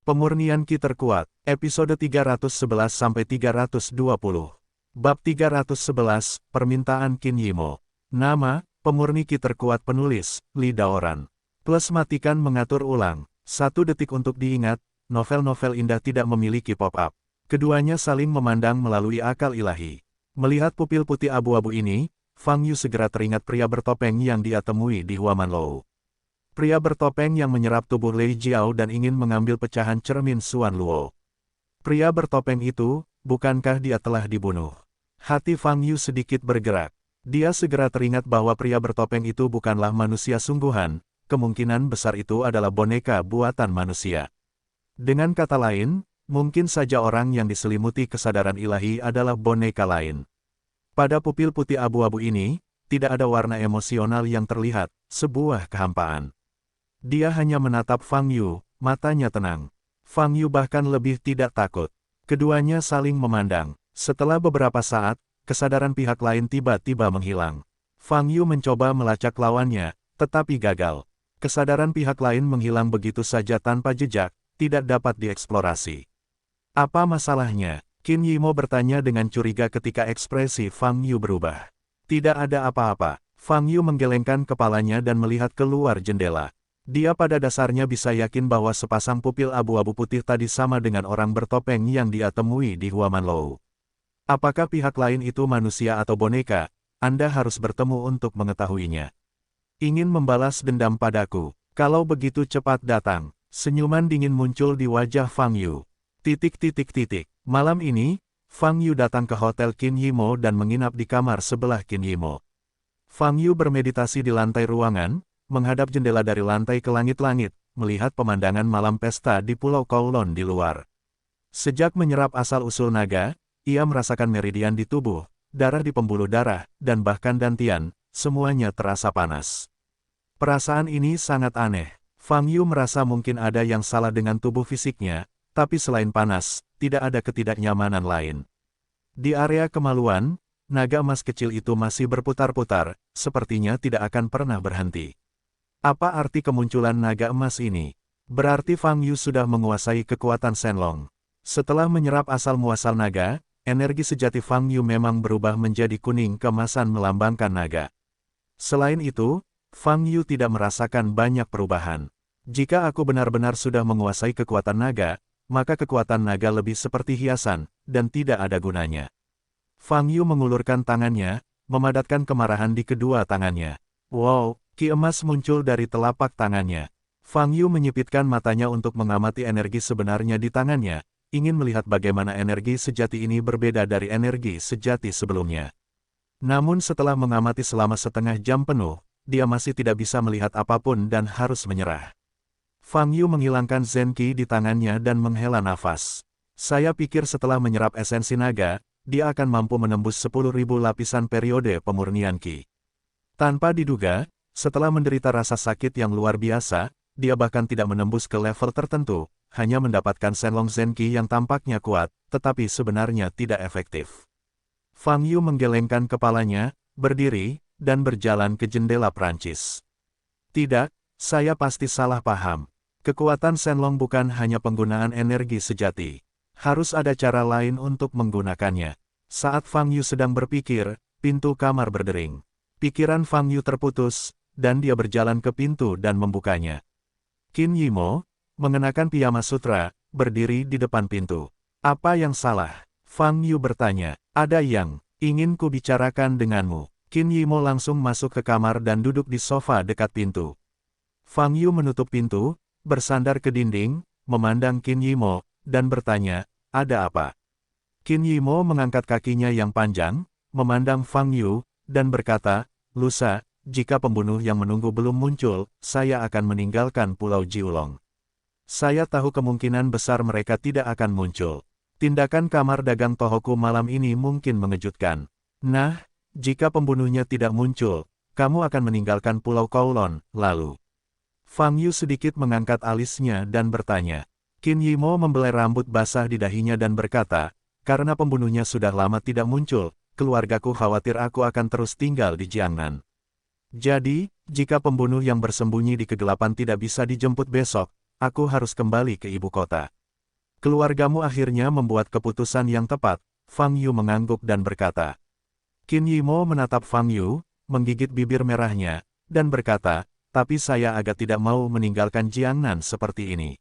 Pemurnian Ki terkuat, episode 311-320. Bab 311, Permintaan Qin Yimo. Nama, pemurni Ki terkuat penulis, Li Daoran. Plus matikan mengatur ulang. 1 detik untuk diingat, novel-novel indah tidak memiliki pop-up. Keduanya saling memandang melalui akal ilahi. Melihat pupil putih abu-abu ini, Fang Yu segera teringat pria bertopeng yang dia temui di Huamanlou. Pria bertopeng yang menyerap tubuh Lei Jiao dan ingin mengambil pecahan cermin Xuan Luo. Pria bertopeng itu, bukankah dia telah dibunuh? Hati Fang Yu sedikit bergerak. Dia segera teringat bahwa pria bertopeng itu bukanlah manusia sungguhan, kemungkinan besar itu adalah boneka buatan manusia. Dengan kata lain, mungkin saja orang yang diselimuti kesadaran ilahi adalah boneka lain. Pada pupil putih abu-abu ini, tidak ada warna emosional yang terlihat, sebuah kehampaan. Dia hanya menatap Fang Yu, matanya tenang. Fang Yu bahkan lebih tidak takut. Keduanya saling memandang. Setelah beberapa saat, kesadaran pihak lain tiba-tiba menghilang. Fang Yu mencoba melacak lawannya, tetapi gagal. Kesadaran pihak lain menghilang begitu saja tanpa jejak, tidak dapat dieksplorasi. Apa masalahnya? Qin Yimo bertanya dengan curiga ketika ekspresi Fang Yu berubah. Tidak ada apa-apa. Fang Yu menggelengkan kepalanya dan melihat keluar jendela. Dia pada dasarnya bisa yakin bahwa sepasang pupil abu-abu putih tadi sama dengan orang bertopeng yang dia temui di Huamanlou. Apakah pihak lain itu manusia atau boneka? Anda harus bertemu untuk mengetahuinya. Ingin membalas dendam padaku. Kalau begitu cepat datang. Senyuman dingin muncul di wajah Fang Yu. Malam ini, Fang Yu datang ke Hotel Qin Yimo dan menginap di kamar sebelah Qin Yimo. Fang Yu bermeditasi di lantai ruangan, menghadap jendela dari lantai ke langit-langit, melihat pemandangan malam pesta di Pulau Kowloon di luar. Sejak menyerap asal-usul naga, ia merasakan meridian di tubuh, darah di pembuluh darah, dan bahkan dantian, semuanya terasa panas. Perasaan ini sangat aneh. Fang Yu merasa mungkin ada yang salah dengan tubuh fisiknya, tapi selain panas, tidak ada ketidaknyamanan lain. Di area kemaluan, naga emas kecil itu masih berputar-putar, sepertinya tidak akan pernah berhenti. Apa arti kemunculan naga emas ini? Berarti Fang Yu sudah menguasai kekuatan Shenlong. Setelah menyerap asal-muasal naga, energi sejati Fang Yu memang berubah menjadi kuning keemasan melambangkan naga. Selain itu, Fang Yu tidak merasakan banyak perubahan. Jika aku benar-benar sudah menguasai kekuatan naga, maka kekuatan naga lebih seperti hiasan, dan tidak ada gunanya. Fang Yu mengulurkan tangannya, memadatkan kemarahan di kedua tangannya. Wow! Ki emas muncul dari telapak tangannya. Fang Yu menyipitkan matanya untuk mengamati energi sebenarnya di tangannya, ingin melihat bagaimana energi sejati ini berbeda dari energi sejati sebelumnya. Namun setelah mengamati selama setengah jam penuh, dia masih tidak bisa melihat apapun dan harus menyerah. Fang Yu menghilangkan Zen Qi di tangannya dan menghela nafas. Saya pikir setelah menyerap esensi naga, dia akan mampu menembus 10.000 lapisan periode pemurnian Qi. Tanpa diduga, setelah menderita rasa sakit yang luar biasa, dia bahkan tidak menembus ke level tertentu, hanya mendapatkan Shenlong Zen Qi yang tampaknya kuat, tetapi sebenarnya tidak efektif. Fang Yu menggelengkan kepalanya, berdiri, dan berjalan ke jendela Prancis. Tidak, saya pasti salah paham. Kekuatan Shenlong bukan hanya penggunaan energi sejati. Harus ada cara lain untuk menggunakannya. Saat Fang Yu sedang berpikir, pintu kamar berdering. Pikiran Fang Yu terputus, dan dia berjalan ke pintu dan membukanya. Qin Yimo, mengenakan piyama sutra, berdiri di depan pintu. Apa yang salah? Fang Yu bertanya. Ada yang ingin ku bicarakan denganmu. Qin Yimo langsung masuk ke kamar dan duduk di sofa dekat pintu. Fang Yu menutup pintu, bersandar ke dinding, memandang Qin Yimo, dan bertanya, ada apa? Qin Yimo mengangkat kakinya yang panjang, memandang Fang Yu, dan berkata, lusa, jika pembunuh yang menunggu belum muncul, saya akan meninggalkan Pulau Jiulong. Saya tahu kemungkinan besar mereka tidak akan muncul. Tindakan kamar dagang Tohoku malam ini mungkin mengejutkan. Nah, jika pembunuhnya tidak muncul, kamu akan meninggalkan Pulau Kowloon, lalu. Fang Yu sedikit mengangkat alisnya dan bertanya. Qin Yimo membelai rambut basah di dahinya dan berkata, karena pembunuhnya sudah lama tidak muncul, keluargaku khawatir aku akan terus tinggal di Jiangnan. Jadi, jika pembunuh yang bersembunyi di kegelapan tidak bisa dijemput besok, aku harus kembali ke ibu kota. Keluargamu akhirnya membuat keputusan yang tepat, Fang Yu mengangguk dan berkata. Qin Yimo menatap Fang Yu, menggigit bibir merahnya, dan berkata, tapi saya agak tidak mau meninggalkan Jiangnan seperti ini.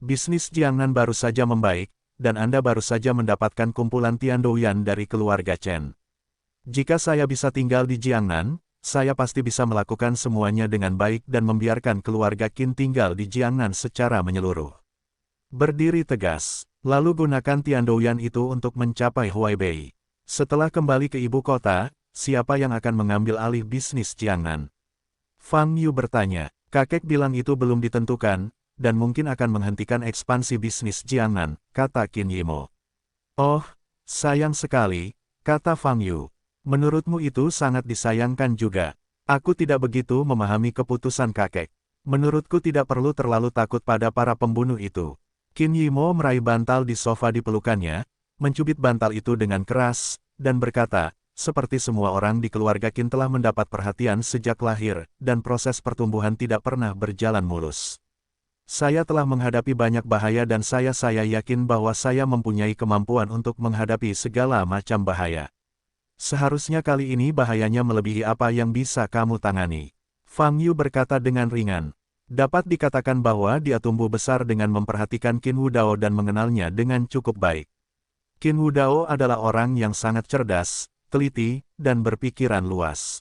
Bisnis Jiangnan baru saja membaik, dan Anda baru saja mendapatkan kumpulan Tiandouyan dari keluarga Chen. Jika saya bisa tinggal di Jiangnan, saya pasti bisa melakukan semuanya dengan baik dan membiarkan keluarga Qin tinggal di Jiangnan secara menyeluruh. Berdiri tegas, lalu gunakan Tiandouyan itu untuk mencapai Huaibei. Setelah kembali ke ibu kota, siapa yang akan mengambil alih bisnis Jiangnan? Fang Yu bertanya, kakek bilang itu belum ditentukan, dan mungkin akan menghentikan ekspansi bisnis Jiangnan, kata Qin Yimo. Oh, sayang sekali, kata Fang Yu. Menurutmu itu sangat disayangkan juga. Aku tidak begitu memahami keputusan kakek. Menurutku tidak perlu terlalu takut pada para pembunuh itu. Qin Yimo meraih bantal di sofa di pelukannya, mencubit bantal itu dengan keras, dan berkata, seperti semua orang di keluarga Qin telah mendapat perhatian sejak lahir, dan proses pertumbuhan tidak pernah berjalan mulus. Saya telah menghadapi banyak bahaya dan saya yakin bahwa saya mempunyai kemampuan untuk menghadapi segala macam bahaya. Seharusnya kali ini bahayanya melebihi apa yang bisa kamu tangani. Fang Yu berkata dengan ringan. Dapat dikatakan bahwa dia tumbuh besar dengan memperhatikan Qin Wudao dan mengenalnya dengan cukup baik. Qin Wudao adalah orang yang sangat cerdas, teliti, dan berpikiran luas.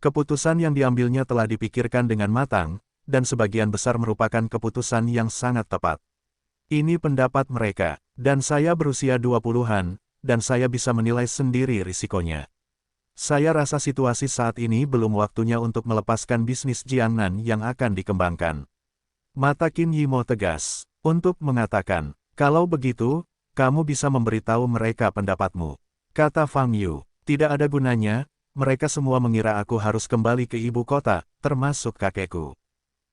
Keputusan yang diambilnya telah dipikirkan dengan matang, dan sebagian besar merupakan keputusan yang sangat tepat. Ini pendapat mereka, dan saya berusia 20-an, dan saya bisa menilai sendiri risikonya. Saya rasa situasi saat ini belum waktunya untuk melepaskan bisnis Jiangnan yang akan dikembangkan. Mata Qin Yimo tegas, untuk mengatakan, kalau begitu, kamu bisa memberitahu mereka pendapatmu. Kata Fang Yu, tidak ada gunanya, mereka semua mengira aku harus kembali ke ibu kota, termasuk kakekku.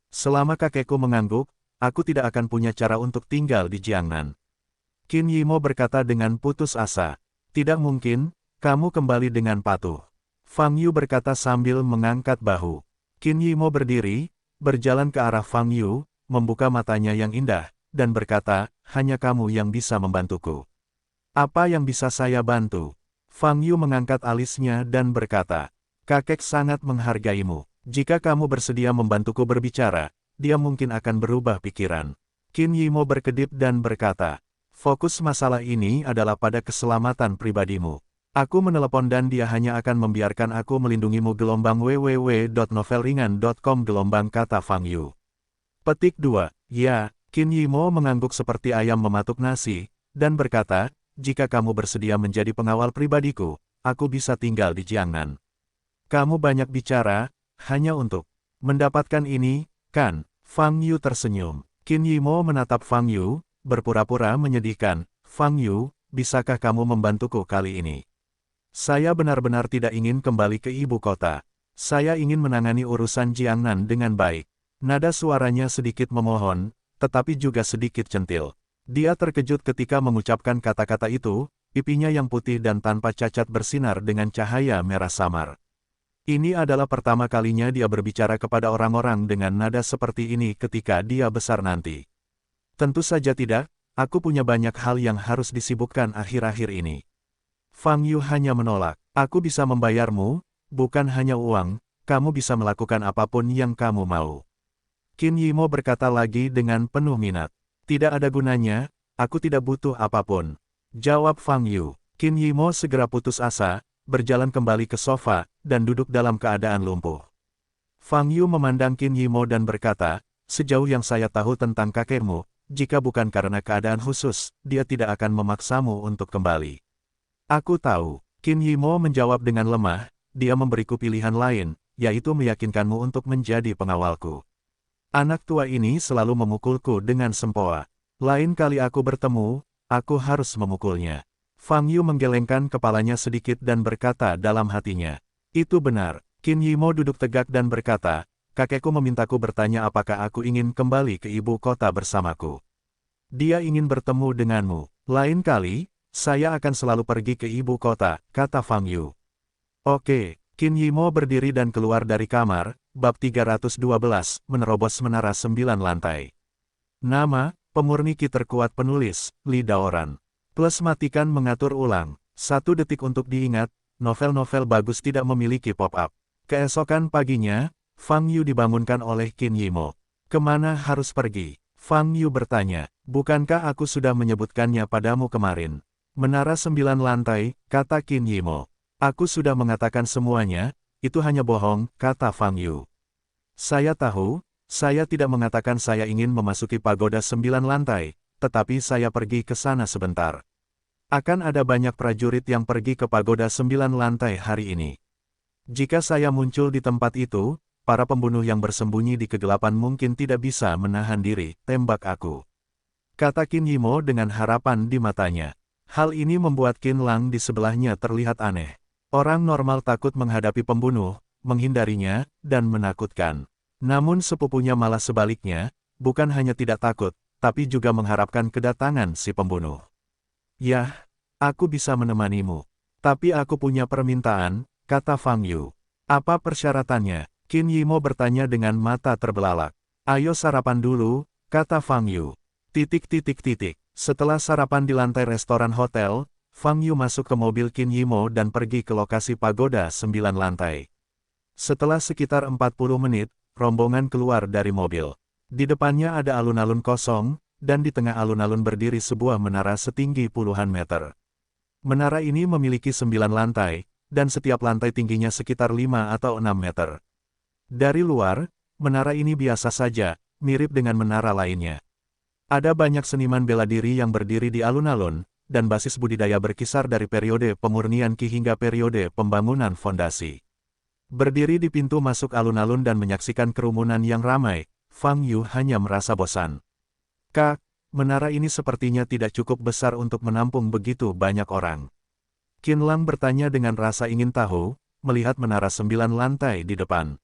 Selama kakekku mengangguk, aku tidak akan punya cara untuk tinggal di Jiangnan. Qin Yimo berkata dengan putus asa, tidak mungkin, kamu kembali dengan patuh. Fang Yu berkata sambil mengangkat bahu. Qin Yimo berdiri, berjalan ke arah Fang Yu, membuka matanya yang indah, dan berkata, hanya kamu yang bisa membantuku. Apa yang bisa saya bantu? Fang Yu mengangkat alisnya dan berkata, kakek sangat menghargaimu. Jika kamu bersedia membantuku berbicara, dia mungkin akan berubah pikiran. Qin Yimo berkedip dan berkata, fokus masalah ini adalah pada keselamatan pribadimu. Aku menelepon dan dia hanya akan membiarkan aku melindungimu gelombang www.novelringan.com gelombang kata Fang Yu. Petik 2. Ya, Qin Yimo mengangguk seperti ayam mematuk nasi, dan berkata, jika kamu bersedia menjadi pengawal pribadiku, aku bisa tinggal di Jiangnan. Kamu banyak bicara, hanya untuk mendapatkan ini, kan? Fang Yu tersenyum. Qin Yimo menatap Fang Yu, berpura-pura menyedihkan. Fang Yu, bisakah kamu membantuku kali ini? Saya benar-benar tidak ingin kembali ke ibu kota. Saya ingin menangani urusan Jiangnan dengan baik. Nada suaranya sedikit memohon, tetapi juga sedikit centil. Dia terkejut ketika mengucapkan kata-kata itu, pipinya yang putih dan tanpa cacat bersinar dengan cahaya merah samar. Ini adalah pertama kalinya dia berbicara kepada orang-orang dengan nada seperti ini ketika dia besar nanti. Tentu saja tidak, aku punya banyak hal yang harus disibukkan akhir-akhir ini. Fang Yu hanya menolak, aku bisa membayarmu, bukan hanya uang, kamu bisa melakukan apapun yang kamu mau. Qin Yimo berkata lagi dengan penuh minat. Tidak ada gunanya, aku tidak butuh apapun. Jawab Fang Yu. Qin Yimo segera putus asa, berjalan kembali ke sofa, dan duduk dalam keadaan lumpuh. Fang Yu memandang Qin Yimo dan berkata, sejauh yang saya tahu tentang kakekmu, jika bukan karena keadaan khusus, dia tidak akan memaksamu untuk kembali. Aku tahu, Qin Yimo menjawab dengan lemah, dia memberiku pilihan lain, yaitu meyakinkanmu untuk menjadi pengawalku. Anak tua ini selalu memukulku dengan sempoa. Lain kali aku bertemu, aku harus memukulnya. Fang Yu menggelengkan kepalanya sedikit dan berkata dalam hatinya. Itu benar. Qin Yimo duduk tegak dan berkata, kakekku memintaku bertanya apakah aku ingin kembali ke ibu kota bersamaku. Dia ingin bertemu denganmu. Lain kali, saya akan selalu pergi ke ibu kota, kata Fang Yu. Oke, Qin Yimo berdiri dan keluar dari kamar, bab 312, menerobos menara 9 lantai. Nama, Pemurni ki terkuat penulis, Li Daoran. Plus matikan mengatur ulang. 1 detik untuk diingat, novel-novel bagus tidak memiliki pop-up. Keesokan paginya, Fang Yu dibangunkan oleh Qin Yimo. Kemana harus pergi? Fang Yu bertanya, bukankah aku sudah menyebutkannya padamu kemarin? Menara 9 lantai, kata Qin Yimo. Aku sudah mengatakan semuanya, itu hanya bohong, kata Fang Yu. Saya tahu, saya tidak mengatakan saya ingin memasuki pagoda 9 lantai, tetapi saya pergi ke sana sebentar. Akan ada banyak prajurit yang pergi ke pagoda 9 lantai hari ini. Jika saya muncul di tempat itu, para pembunuh yang bersembunyi di kegelapan mungkin tidak bisa menahan diri, tembak aku. Kata Qin Yimo dengan harapan di matanya. Hal ini membuat Qin Lang di sebelahnya terlihat aneh. Orang normal takut menghadapi pembunuh, menghindarinya, dan menakutkan. Namun sepupunya malah sebaliknya, bukan hanya tidak takut, tapi juga mengharapkan kedatangan si pembunuh. Yah, aku bisa menemanimu. Tapi aku punya permintaan, kata Fang Yu. Apa persyaratannya? Qin Yimo bertanya dengan mata terbelalak. Ayo sarapan dulu, kata Fang Yu. Setelah sarapan di lantai restoran hotel, Fang Yu masuk ke mobil Qin Yimo dan pergi ke lokasi pagoda 9 lantai. Setelah sekitar 40 menit, rombongan keluar dari mobil. Di depannya ada alun-alun kosong, dan di tengah alun-alun berdiri sebuah menara setinggi puluhan meter. Menara ini memiliki 9 lantai, dan setiap lantai tingginya sekitar 5 atau 6 meter. Dari luar, menara ini biasa saja, mirip dengan menara lainnya. Ada banyak seniman bela diri yang berdiri di alun-alun, dan basis budidaya berkisar dari periode pemurnian Qi hingga periode pembangunan fondasi. Berdiri di pintu masuk alun-alun dan menyaksikan kerumunan yang ramai, Fang Yu hanya merasa bosan. Kak, menara ini sepertinya tidak cukup besar untuk menampung begitu banyak orang. Qin Lang bertanya dengan rasa ingin tahu, melihat menara 9 lantai di depan.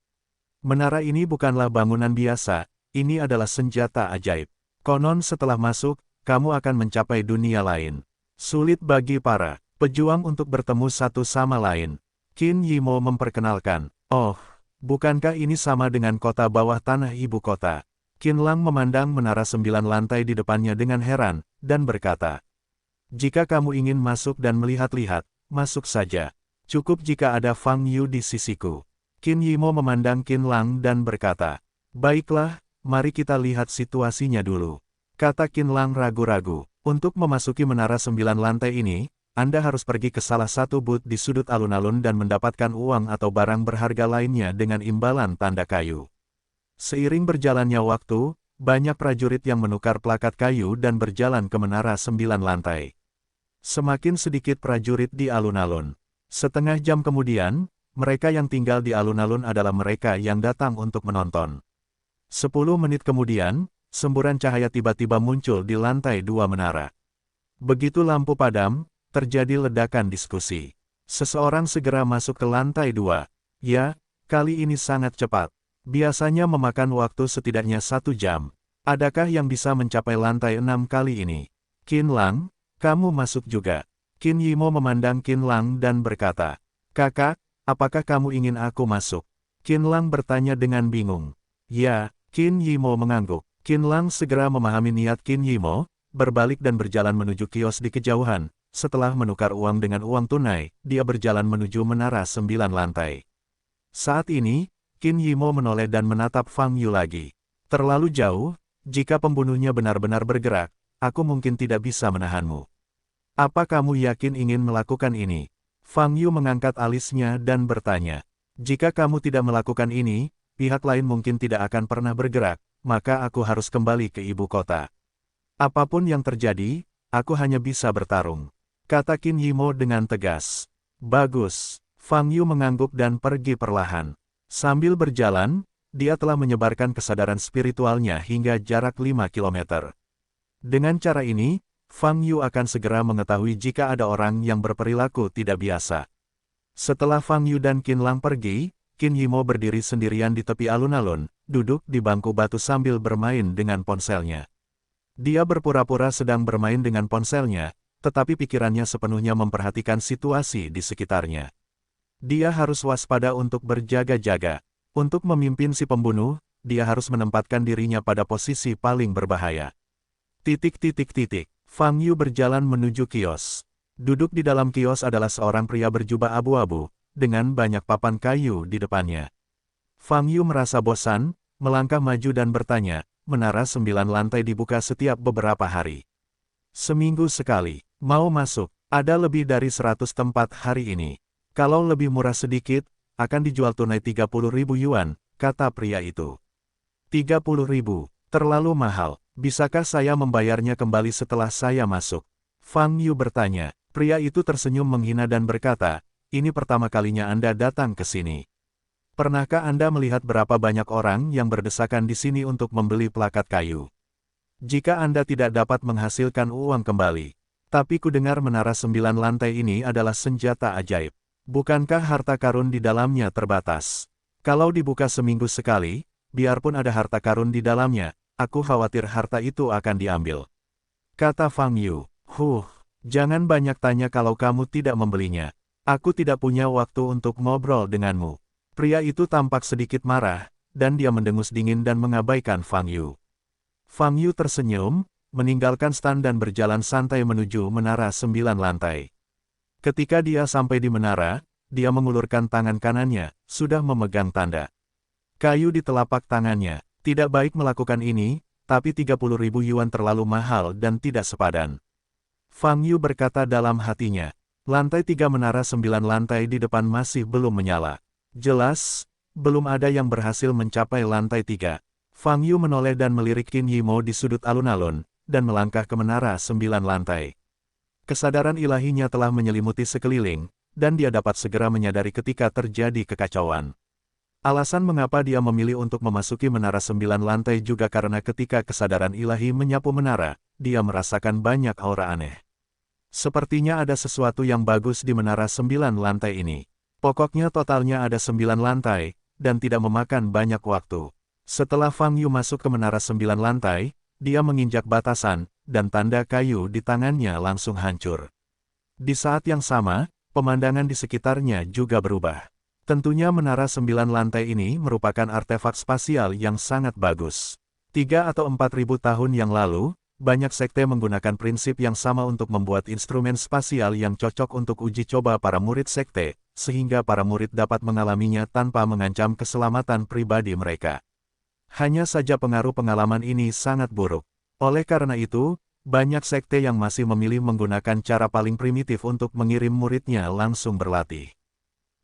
Menara ini bukanlah bangunan biasa, ini adalah senjata ajaib. Konon setelah masuk, kamu akan mencapai dunia lain. Sulit bagi para pejuang untuk bertemu satu sama lain. Qin Yimo memperkenalkan. Oh, bukankah ini sama dengan kota bawah tanah ibu kota? Qin Lang memandang menara 9 lantai di depannya dengan heran, dan berkata, jika kamu ingin masuk dan melihat-lihat, masuk saja. Cukup jika ada Fang Yu di sisiku. Qin Yimo memandang Qin Lang dan berkata, baiklah, mari kita lihat situasinya dulu. Kata Qin Lang ragu-ragu. Untuk memasuki menara 9 lantai ini, Anda harus pergi ke salah satu booth di sudut alun-alun dan mendapatkan uang atau barang berharga lainnya dengan imbalan tanda kayu. Seiring berjalannya waktu, banyak prajurit yang menukar plakat kayu dan berjalan ke menara 9 lantai. Semakin sedikit prajurit di alun-alun. Setengah jam kemudian, mereka yang tinggal di alun-alun adalah mereka yang datang untuk menonton. 10 menit kemudian, semburan cahaya tiba-tiba muncul di lantai 2 menara. Begitu lampu padam, terjadi ledakan diskusi. Seseorang segera masuk ke lantai 2. Ya, kali ini sangat cepat. Biasanya memakan waktu setidaknya 1 jam. Adakah yang bisa mencapai lantai 6 kali ini? Qin Lang, kamu masuk juga. Qin Yimo memandang Qin Lang dan berkata, kakak, apakah kamu ingin aku masuk? Qin Lang bertanya dengan bingung. Ya, Qin Yimo mengangguk. Qin Lang segera memahami niat Qin Yimo, berbalik dan berjalan menuju kios di kejauhan. Setelah menukar uang dengan uang tunai, dia berjalan menuju menara 9 lantai. Saat ini, Qin Yimo menoleh dan menatap Fang Yu lagi. Terlalu jauh, jika pembunuhnya benar-benar bergerak, aku mungkin tidak bisa menahanmu. Apa kamu yakin ingin melakukan ini? Fang Yu mengangkat alisnya dan bertanya. Jika kamu tidak melakukan ini, pihak lain mungkin tidak akan pernah bergerak. Maka aku harus kembali ke ibu kota. Apapun yang terjadi, aku hanya bisa bertarung. Kata Qin Yimo dengan tegas. Bagus. Fang Yu mengangguk dan pergi perlahan. Sambil berjalan, dia telah menyebarkan kesadaran spiritualnya hingga jarak 5 km. Dengan cara ini, Fang Yu akan segera mengetahui jika ada orang yang berperilaku tidak biasa. Setelah Fang Yu dan Qin Lang pergi, Qin Yimo berdiri sendirian di tepi alun-alun, duduk di bangku batu sambil bermain dengan ponselnya. Dia berpura-pura sedang bermain dengan ponselnya, tetapi pikirannya sepenuhnya memperhatikan situasi di sekitarnya. Dia harus waspada untuk berjaga-jaga. Untuk memimpin si pembunuh, dia harus menempatkan dirinya pada posisi paling berbahaya. Titik titik titik. Fang Yu berjalan menuju kios. Duduk di dalam kios adalah seorang pria berjubah abu-abu, dengan banyak papan kayu di depannya. Fang Yu merasa bosan, melangkah maju dan bertanya, menara 9 lantai dibuka setiap beberapa hari. Seminggu sekali. Mau masuk, ada lebih dari 100 tempat hari ini. Kalau lebih murah sedikit, akan dijual tunai 30.000 yuan, kata pria itu. 30.000, terlalu mahal. Bisakah saya membayarnya kembali setelah saya masuk? Fang Yu bertanya. Pria itu tersenyum menghina dan berkata, ini pertama kalinya Anda datang ke sini. Pernahkah Anda melihat berapa banyak orang yang berdesakan di sini untuk membeli plakat kayu? Jika Anda tidak dapat menghasilkan uang kembali, tapi ku dengar menara 9 lantai ini adalah senjata ajaib. Bukankah harta karun di dalamnya terbatas? Kalau dibuka seminggu sekali, biarpun ada harta karun di dalamnya, aku khawatir harta itu akan diambil. Kata Fang Yu, jangan banyak tanya kalau kamu tidak membelinya. Aku tidak punya waktu untuk ngobrol denganmu. Pria itu tampak sedikit marah, dan dia mendengus dingin dan mengabaikan Fang Yu. Fang Yu tersenyum, meninggalkan stand dan berjalan santai menuju menara 9 lantai. Ketika dia sampai di menara, dia mengulurkan tangan kanannya, sudah memegang tanda. Kayu di telapak tangannya. Tidak baik melakukan ini, tapi 30.000 yuan terlalu mahal dan tidak sepadan. Fang Yu berkata dalam hatinya. Lantai 3 menara 9 lantai di depan masih belum menyala. Jelas, belum ada yang berhasil mencapai lantai 3. Fang Yu menoleh dan melirik Qin Yimo di sudut alun-alun, dan melangkah ke menara 9 lantai. Kesadaran ilahinya telah menyelimuti sekeliling, dan dia dapat segera menyadari ketika terjadi kekacauan. Alasan mengapa dia memilih untuk memasuki menara 9 lantai juga karena ketika kesadaran ilahi menyapu menara, dia merasakan banyak aura aneh. Sepertinya ada sesuatu yang bagus di menara 9 lantai ini. Pokoknya totalnya ada 9 lantai, dan tidak memakan banyak waktu. Setelah Fang Yu masuk ke menara 9 lantai, dia menginjak batasan, dan tanda kayu di tangannya langsung hancur. Di saat yang sama, pemandangan di sekitarnya juga berubah. Tentunya menara 9 lantai ini merupakan artefak spasial yang sangat bagus. 3 atau 4.000 tahun yang lalu, banyak sekte menggunakan prinsip yang sama untuk membuat instrumen spasial yang cocok untuk uji coba para murid sekte, sehingga para murid dapat mengalaminya tanpa mengancam keselamatan pribadi mereka. Hanya saja pengaruh pengalaman ini sangat buruk. Oleh karena itu, banyak sekte yang masih memilih menggunakan cara paling primitif untuk mengirim muridnya langsung berlatih.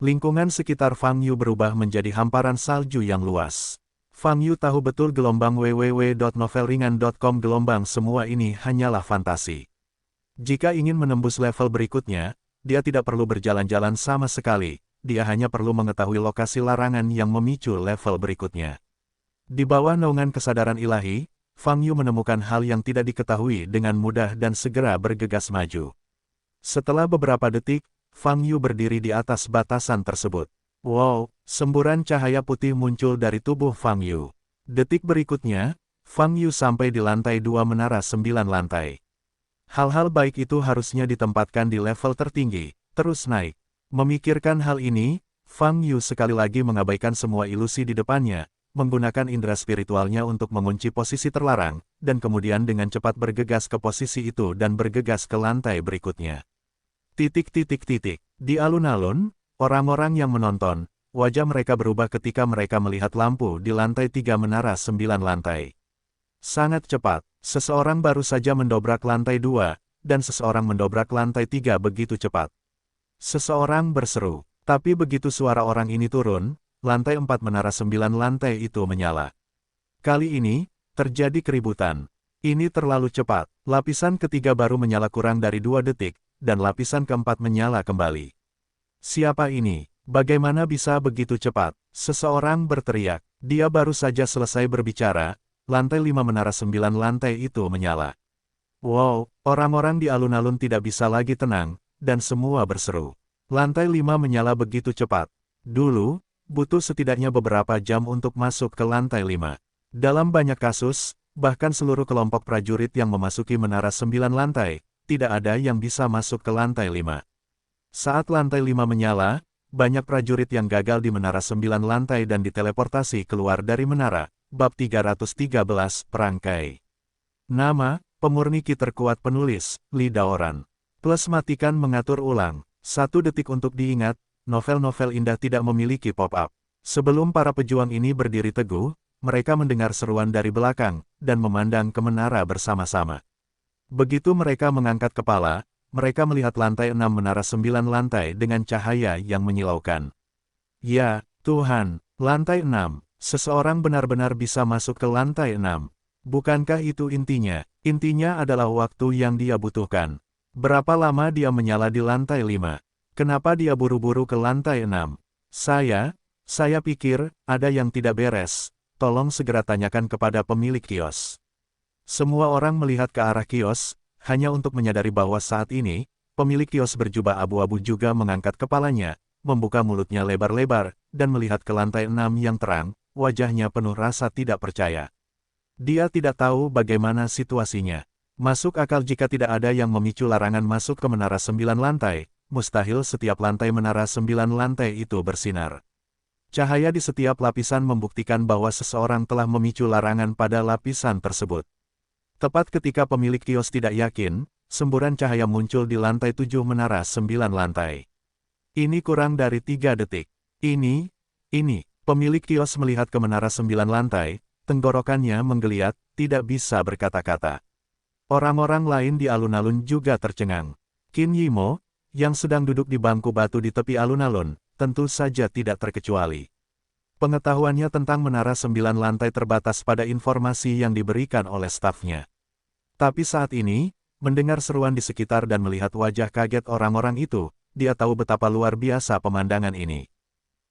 Lingkungan sekitar Fang Yu berubah menjadi hamparan salju yang luas. Fang Yu tahu betul gelombang www.novelringan.com gelombang semua ini hanyalah fantasi. Jika ingin menembus level berikutnya, dia tidak perlu berjalan-jalan sama sekali, dia hanya perlu mengetahui lokasi larangan yang memicu level berikutnya. Di bawah naungan kesadaran ilahi, Fang Yu menemukan hal yang tidak diketahui dengan mudah dan segera bergegas maju. Setelah beberapa detik, Fang Yu berdiri di atas batasan tersebut. Wow, semburan cahaya putih muncul dari tubuh Fang Yu. Detik berikutnya, Fang Yu sampai di lantai 2 menara 9 lantai. Hal-hal baik itu harusnya ditempatkan di level tertinggi, terus naik. Memikirkan hal ini, Fang Yu sekali lagi mengabaikan semua ilusi di depannya, menggunakan indera spiritualnya untuk mengunci posisi terlarang, dan kemudian dengan cepat bergegas ke posisi itu dan bergegas ke lantai berikutnya. Titik. Di alun-alun, orang-orang yang menonton, wajah mereka berubah ketika mereka melihat lampu di lantai 3 menara 9 lantai. Sangat cepat, seseorang baru saja mendobrak lantai 2, dan seseorang mendobrak lantai 3 begitu cepat. Seseorang berseru, tapi begitu suara orang ini turun, lantai 4 menara 9 lantai itu menyala. Kali ini, terjadi keributan. Ini terlalu cepat. Lapisan ketiga baru menyala kurang dari 2 detik, dan lapisan keempat menyala kembali. Siapa ini? Bagaimana bisa begitu cepat? Seseorang berteriak. Dia baru saja selesai berbicara, lantai 5 menara 9 lantai itu menyala. Wow, orang-orang di alun-alun tidak bisa lagi tenang, dan semua berseru. Lantai 5 menyala begitu cepat. Dulu, butuh setidaknya beberapa jam untuk masuk ke lantai 5. Dalam banyak kasus, bahkan seluruh kelompok prajurit yang memasuki menara 9 lantai, tidak ada yang bisa masuk ke lantai 5. Saat lantai 5 menyala, banyak prajurit yang gagal di menara 9 lantai dan diteleportasi keluar dari menara. Bab 313 Perangkai. Nama, Pemurni Ki terkuat penulis, Li Daoran. Plus matikan mengatur ulang. 1 detik untuk diingat, novel-novel indah tidak memiliki pop-up. Sebelum para pejuang ini berdiri teguh, mereka mendengar seruan dari belakang, dan memandang ke menara bersama-sama. Begitu mereka mengangkat kepala, mereka melihat lantai 6 menara 9 lantai dengan cahaya yang menyilaukan. Ya, Tuhan, lantai 6, seseorang benar-benar bisa masuk ke lantai 6. Bukankah itu intinya? Intinya adalah waktu yang dia butuhkan. Berapa lama dia menyala di lantai 5? Kenapa dia buru-buru ke lantai 6? Saya pikir, ada yang tidak beres. Tolong segera tanyakan kepada pemilik kios. Semua orang melihat ke arah kios, hanya untuk menyadari bahwa saat ini, pemilik kios berjubah abu-abu juga mengangkat kepalanya, membuka mulutnya lebar-lebar, dan melihat ke lantai 6 yang terang, wajahnya penuh rasa tidak percaya. Dia tidak tahu bagaimana situasinya. Masuk akal jika tidak ada yang memicu larangan masuk ke menara 9 lantai, mustahil setiap lantai menara 9 lantai itu bersinar. Cahaya di setiap lapisan membuktikan bahwa seseorang telah memicu larangan pada lapisan tersebut. Tepat ketika pemilik kios tidak yakin, semburan cahaya muncul di lantai 7 menara 9 lantai. Ini kurang dari 3 detik. Ini, pemilik kios melihat ke menara 9 lantai, tenggorokannya menggeliat, tidak bisa berkata-kata. Orang-orang lain di alun-alun juga tercengang. Qin Yimo, yang sedang duduk di bangku batu di tepi alun-alun, tentu saja tidak terkecuali. Pengetahuannya tentang menara 9 lantai terbatas pada informasi yang diberikan oleh stafnya. Tapi saat ini, mendengar seruan di sekitar dan melihat wajah kaget orang-orang itu, dia tahu betapa luar biasa pemandangan ini.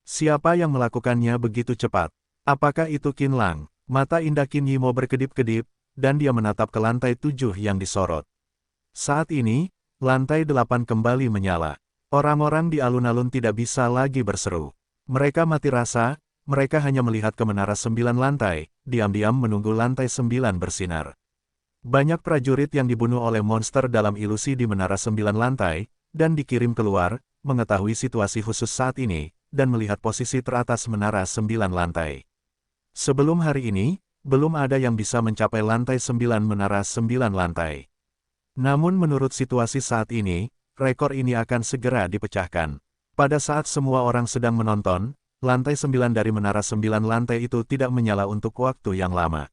Siapa yang melakukannya begitu cepat? Apakah itu Qin Lang? Mata indah Qin Yimo berkedip-kedip, dan dia menatap ke lantai 7 yang disorot. Saat ini, lantai 8 kembali menyala. Orang-orang di alun-alun tidak bisa lagi berseru. Mereka mati rasa, mereka hanya melihat ke menara 9 lantai, diam-diam menunggu lantai 9 bersinar. Banyak prajurit yang dibunuh oleh monster dalam ilusi di menara 9 lantai, dan dikirim keluar, mengetahui situasi khusus saat ini, dan melihat posisi teratas menara 9 lantai. Sebelum hari ini, belum ada yang bisa mencapai lantai 9 menara 9 lantai. Namun menurut situasi saat ini, rekor ini akan segera dipecahkan. Pada saat semua orang sedang menonton, lantai 9 dari menara 9 lantai itu tidak menyala untuk waktu yang lama.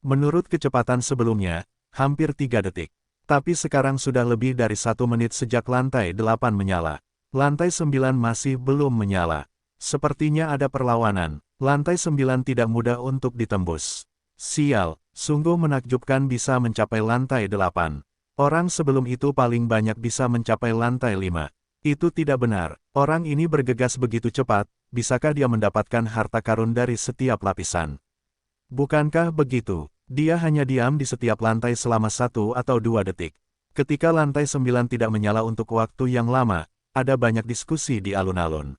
Menurut kecepatan sebelumnya, hampir 3 detik. Tapi sekarang sudah lebih dari 1 menit sejak lantai 8 menyala. Lantai 9 masih belum menyala. Sepertinya ada perlawanan. Lantai 9 tidak mudah untuk ditembus. Sial, sungguh menakjubkan bisa mencapai lantai 8. Orang sebelum itu paling banyak bisa mencapai lantai 5. Itu tidak benar. Orang ini bergegas begitu cepat, bisakah dia mendapatkan harta karun dari setiap lapisan? Bukankah begitu? Dia hanya diam di setiap lantai selama 1 atau 2 detik. Ketika lantai 9 tidak menyala untuk waktu yang lama, ada banyak diskusi di alun-alun.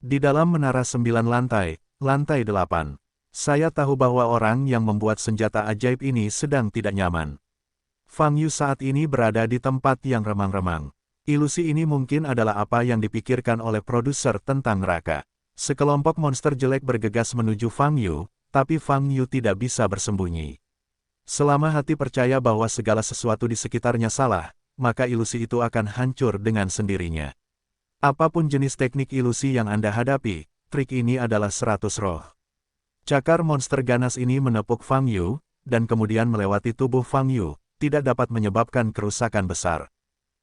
Di dalam menara 9 lantai, lantai 8. Saya tahu bahwa orang yang membuat senjata ajaib ini sedang tidak nyaman. Fang Yu saat ini berada di tempat yang remang-remang. Ilusi ini mungkin adalah apa yang dipikirkan oleh produser tentang neraka. Sekelompok monster jelek bergegas menuju Fang Yu, tapi Fang Yu tidak bisa bersembunyi. Selama hati percaya bahwa segala sesuatu di sekitarnya salah, maka ilusi itu akan hancur dengan sendirinya. Apapun jenis teknik ilusi yang Anda hadapi, trik ini adalah 100 roh. Cakar monster ganas ini menepuk Fang Yu, dan kemudian melewati tubuh Fang Yu, tidak dapat menyebabkan kerusakan besar.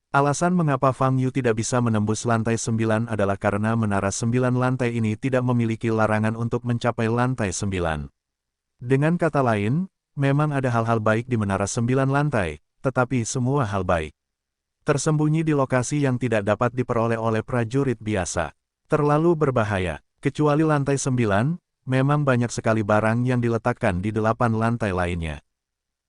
Alasan mengapa Fang Yu tidak bisa menembus lantai 9 adalah karena menara 9 lantai ini tidak memiliki larangan untuk mencapai lantai 9. Dengan kata lain, memang ada hal-hal baik di menara 9 lantai, tetapi semua hal baik tersembunyi di lokasi yang tidak dapat diperoleh oleh prajurit biasa. Terlalu berbahaya, kecuali lantai 9, memang banyak sekali barang yang diletakkan di 8 lantai lainnya.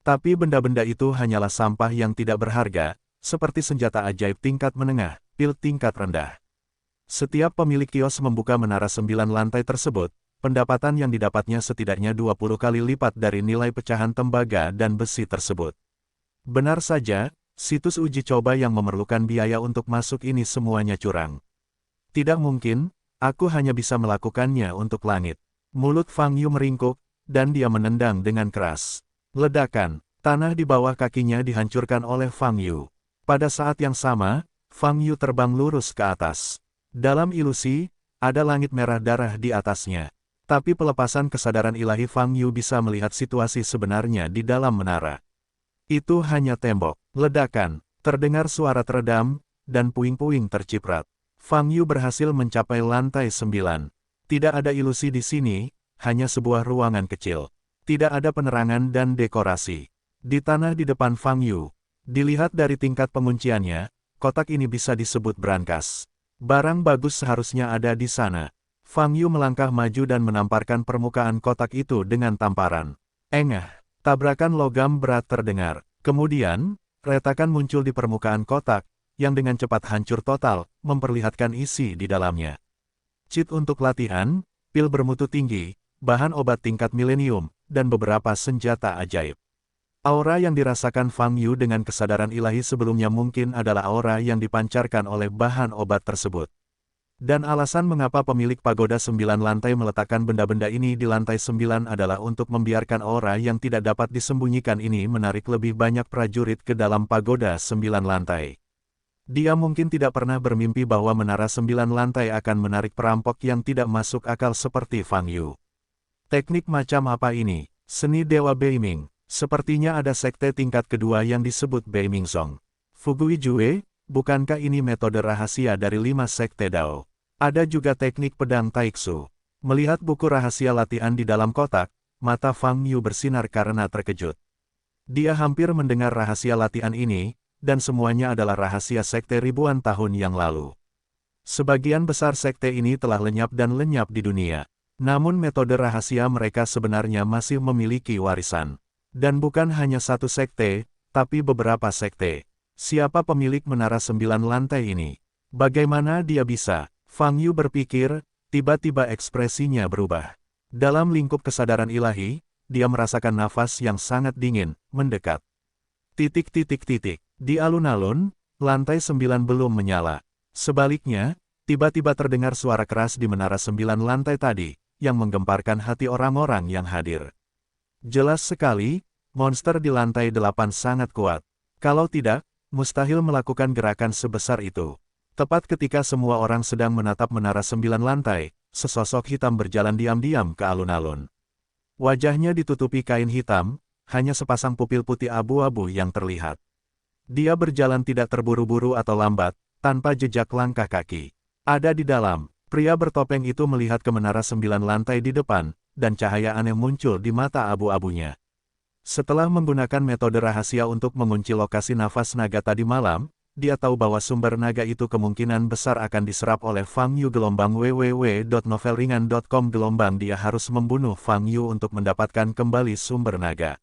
Tapi benda-benda itu hanyalah sampah yang tidak berharga, seperti senjata ajaib tingkat menengah, pil tingkat rendah. Setiap pemilik kios membuka menara 9 lantai tersebut, pendapatan yang didapatnya setidaknya 20 kali lipat dari nilai pecahan tembaga dan besi tersebut. Benar saja, situs uji coba yang memerlukan biaya untuk masuk ini semuanya curang. Tidak mungkin, aku hanya bisa melakukannya untuk langit. Mulut Fang Yu meringkuk, dan dia menendang dengan keras. Ledakan, tanah di bawah kakinya dihancurkan oleh Fang Yu. Pada saat yang sama, Fang Yu terbang lurus ke atas. Dalam ilusi, ada langit merah darah di atasnya. Tapi pelepasan kesadaran ilahi Fang Yu bisa melihat situasi sebenarnya di dalam menara. Itu hanya tembok. Ledakan, terdengar suara teredam, dan puing-puing terciprat. Fang Yu berhasil mencapai lantai 9. Tidak ada ilusi di sini, hanya sebuah ruangan kecil. Tidak ada penerangan dan dekorasi. Di tanah di depan Fang Yu, dilihat dari tingkat pengunciannya, kotak ini bisa disebut brankas. Barang bagus seharusnya ada di sana. Fang Yu melangkah maju dan menamparkan permukaan kotak itu dengan tamparan. Engah, tabrakan logam berat terdengar. Kemudian, retakan muncul di permukaan kotak, yang dengan cepat hancur total, memperlihatkan isi di dalamnya. Cheat untuk latihan, pil bermutu tinggi, bahan obat tingkat milenium, dan beberapa senjata ajaib. Aura yang dirasakan Fang Yu dengan kesadaran ilahi sebelumnya mungkin adalah aura yang dipancarkan oleh bahan obat tersebut. Dan alasan mengapa pemilik pagoda 9 lantai meletakkan benda-benda ini di lantai 9 adalah untuk membiarkan aura yang tidak dapat disembunyikan ini menarik lebih banyak prajurit ke dalam pagoda 9 lantai. Dia mungkin tidak pernah bermimpi bahwa menara 9 lantai akan menarik perampok yang tidak masuk akal seperti Fang Yu. Teknik macam apa ini? Seni Dewa Beiming. Sepertinya ada sekte tingkat kedua yang disebut Beiming Song. Fugui Jue, bukankah ini metode rahasia dari 5 sekte Dao? Ada juga teknik pedang Taiksu. Melihat buku rahasia latihan di dalam kotak, mata Fang Yu bersinar karena terkejut. Dia hampir mendengar rahasia latihan ini, dan semuanya adalah rahasia sekte ribuan tahun yang lalu. Sebagian besar sekte ini telah lenyap dan lenyap di dunia. Namun metode rahasia mereka sebenarnya masih memiliki warisan. Dan bukan hanya satu sekte, tapi beberapa sekte. Siapa pemilik menara 9 lantai ini? Bagaimana dia bisa? Fang Yu berpikir, tiba-tiba ekspresinya berubah. Dalam lingkup kesadaran ilahi, dia merasakan nafas yang sangat dingin, mendekat. Di alun-alun, lantai 9 belum menyala. Sebaliknya, tiba-tiba terdengar suara keras di menara 9 lantai tadi, yang menggemparkan hati orang-orang yang hadir. Jelas sekali, monster di lantai 8 sangat kuat. Kalau tidak, mustahil melakukan gerakan sebesar itu. Tepat ketika semua orang sedang menatap menara 9 lantai, sesosok hitam berjalan diam-diam ke alun-alun. Wajahnya ditutupi kain hitam, hanya sepasang pupil putih abu-abu yang terlihat. Dia berjalan tidak terburu-buru atau lambat, tanpa jejak langkah kaki. Ada di dalam, pria bertopeng itu melihat ke menara 9 lantai di depan, dan cahaya aneh muncul di mata abu-abunya. Setelah menggunakan metode rahasia untuk mengunci lokasi nafas naga tadi malam, dia tahu bahwa sumber naga itu kemungkinan besar akan diserap oleh Fang Yu. www.novelringan.com Dia harus membunuh Fang Yu untuk mendapatkan kembali sumber naga.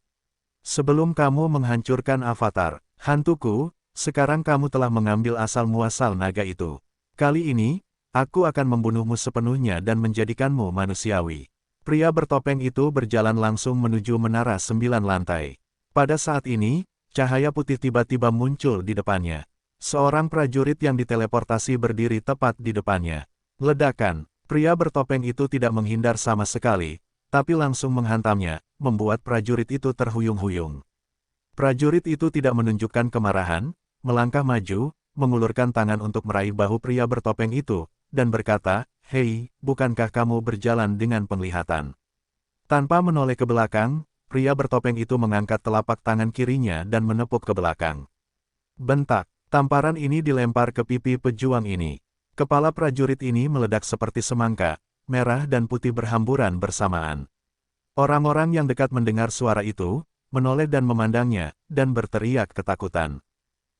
Sebelum kamu menghancurkan avatar, hantuku, sekarang kamu telah mengambil asal-muasal naga itu. Kali ini, aku akan membunuhmu sepenuhnya dan menjadikanmu manusiawi. Pria bertopeng itu berjalan langsung menuju menara 9 lantai. Pada saat ini, cahaya putih tiba-tiba muncul di depannya. Seorang prajurit yang diteleportasi berdiri tepat di depannya. Ledakan, pria bertopeng itu tidak menghindar sama sekali, tapi langsung menghantamnya, membuat prajurit itu terhuyung-huyung. Prajurit itu tidak menunjukkan kemarahan, melangkah maju, mengulurkan tangan untuk meraih bahu pria bertopeng itu, dan berkata, "Hei, bukankah kamu berjalan dengan penglihatan?" Tanpa menoleh ke belakang, pria bertopeng itu mengangkat telapak tangan kirinya dan menepuk ke belakang. Bentak. Tamparan ini dilempar ke pipi pejuang ini. Kepala prajurit ini meledak seperti semangka, merah dan putih berhamburan bersamaan. Orang-orang yang dekat mendengar suara itu, menoleh dan memandangnya, dan berteriak ketakutan.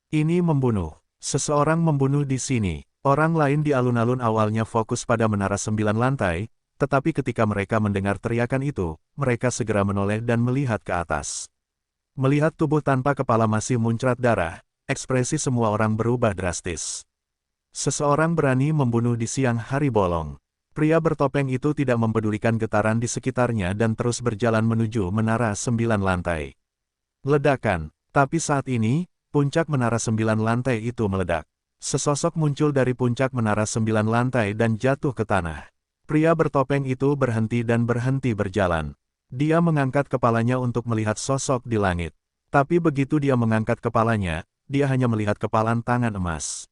Ini membunuh. Seseorang membunuh di sini. Orang lain di alun-alun awalnya fokus pada menara 9 lantai, tetapi ketika mereka mendengar teriakan itu, mereka segera menoleh dan melihat ke atas. Melihat tubuh tanpa kepala masih muncrat darah, ekspresi semua orang berubah drastis. Seseorang berani membunuh di siang hari bolong. Pria bertopeng itu tidak mempedulikan getaran di sekitarnya dan terus berjalan menuju menara 9 lantai. Ledakan, tapi saat ini, puncak menara 9 lantai itu meledak. Sesosok muncul dari puncak menara 9 lantai dan jatuh ke tanah. Pria bertopeng itu berhenti dan berhenti berjalan. Dia mengangkat kepalanya untuk melihat sosok di langit. Tapi begitu dia mengangkat kepalanya, dia hanya melihat kepalan tangan emas.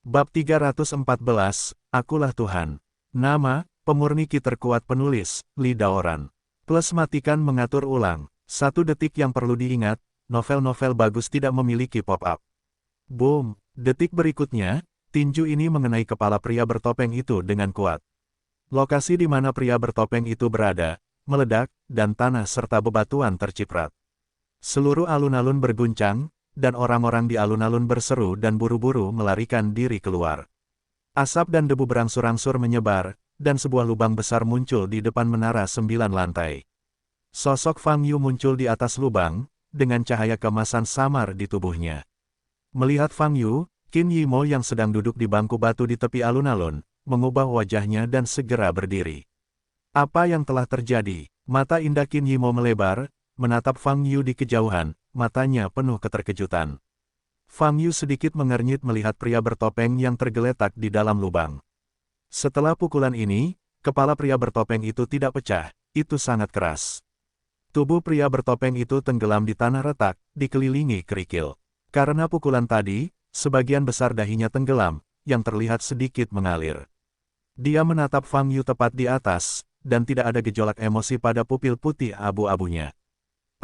Bab 314, Akulah Tuhan. Nama, pemurni ki terkuat penulis, Li Daoran. Plus matikan mengatur ulang. 1 detik yang perlu diingat, novel-novel bagus tidak memiliki pop-up. Boom, detik berikutnya, tinju ini mengenai kepala pria bertopeng itu dengan kuat. Lokasi di mana pria bertopeng itu berada, meledak, dan tanah serta bebatuan terciprat. Seluruh alun-alun berguncang, dan orang-orang di alun-alun berseru dan buru-buru melarikan diri keluar. Asap dan debu berangsur-angsur menyebar, dan sebuah lubang besar muncul di depan menara 9 lantai. Sosok Fang Yu muncul di atas lubang, dengan cahaya keemasan samar di tubuhnya. Melihat Fang Yu, Qin Yimo yang sedang duduk di bangku batu di tepi alun-alun, mengubah wajahnya dan segera berdiri. Apa yang telah terjadi? Mata indah Qin Yimo melebar, menatap Fang Yu di kejauhan, matanya penuh keterkejutan. Fang Yu sedikit mengernyit melihat pria bertopeng yang tergeletak di dalam lubang. Setelah pukulan ini, kepala pria bertopeng itu tidak pecah, itu sangat keras. Tubuh pria bertopeng itu tenggelam di tanah retak, dikelilingi kerikil. Karena pukulan tadi, sebagian besar dahinya tenggelam, yang terlihat sedikit mengalir. Dia menatap Fang Yu tepat di atas, dan tidak ada gejolak emosi pada pupil putih abu-abunya.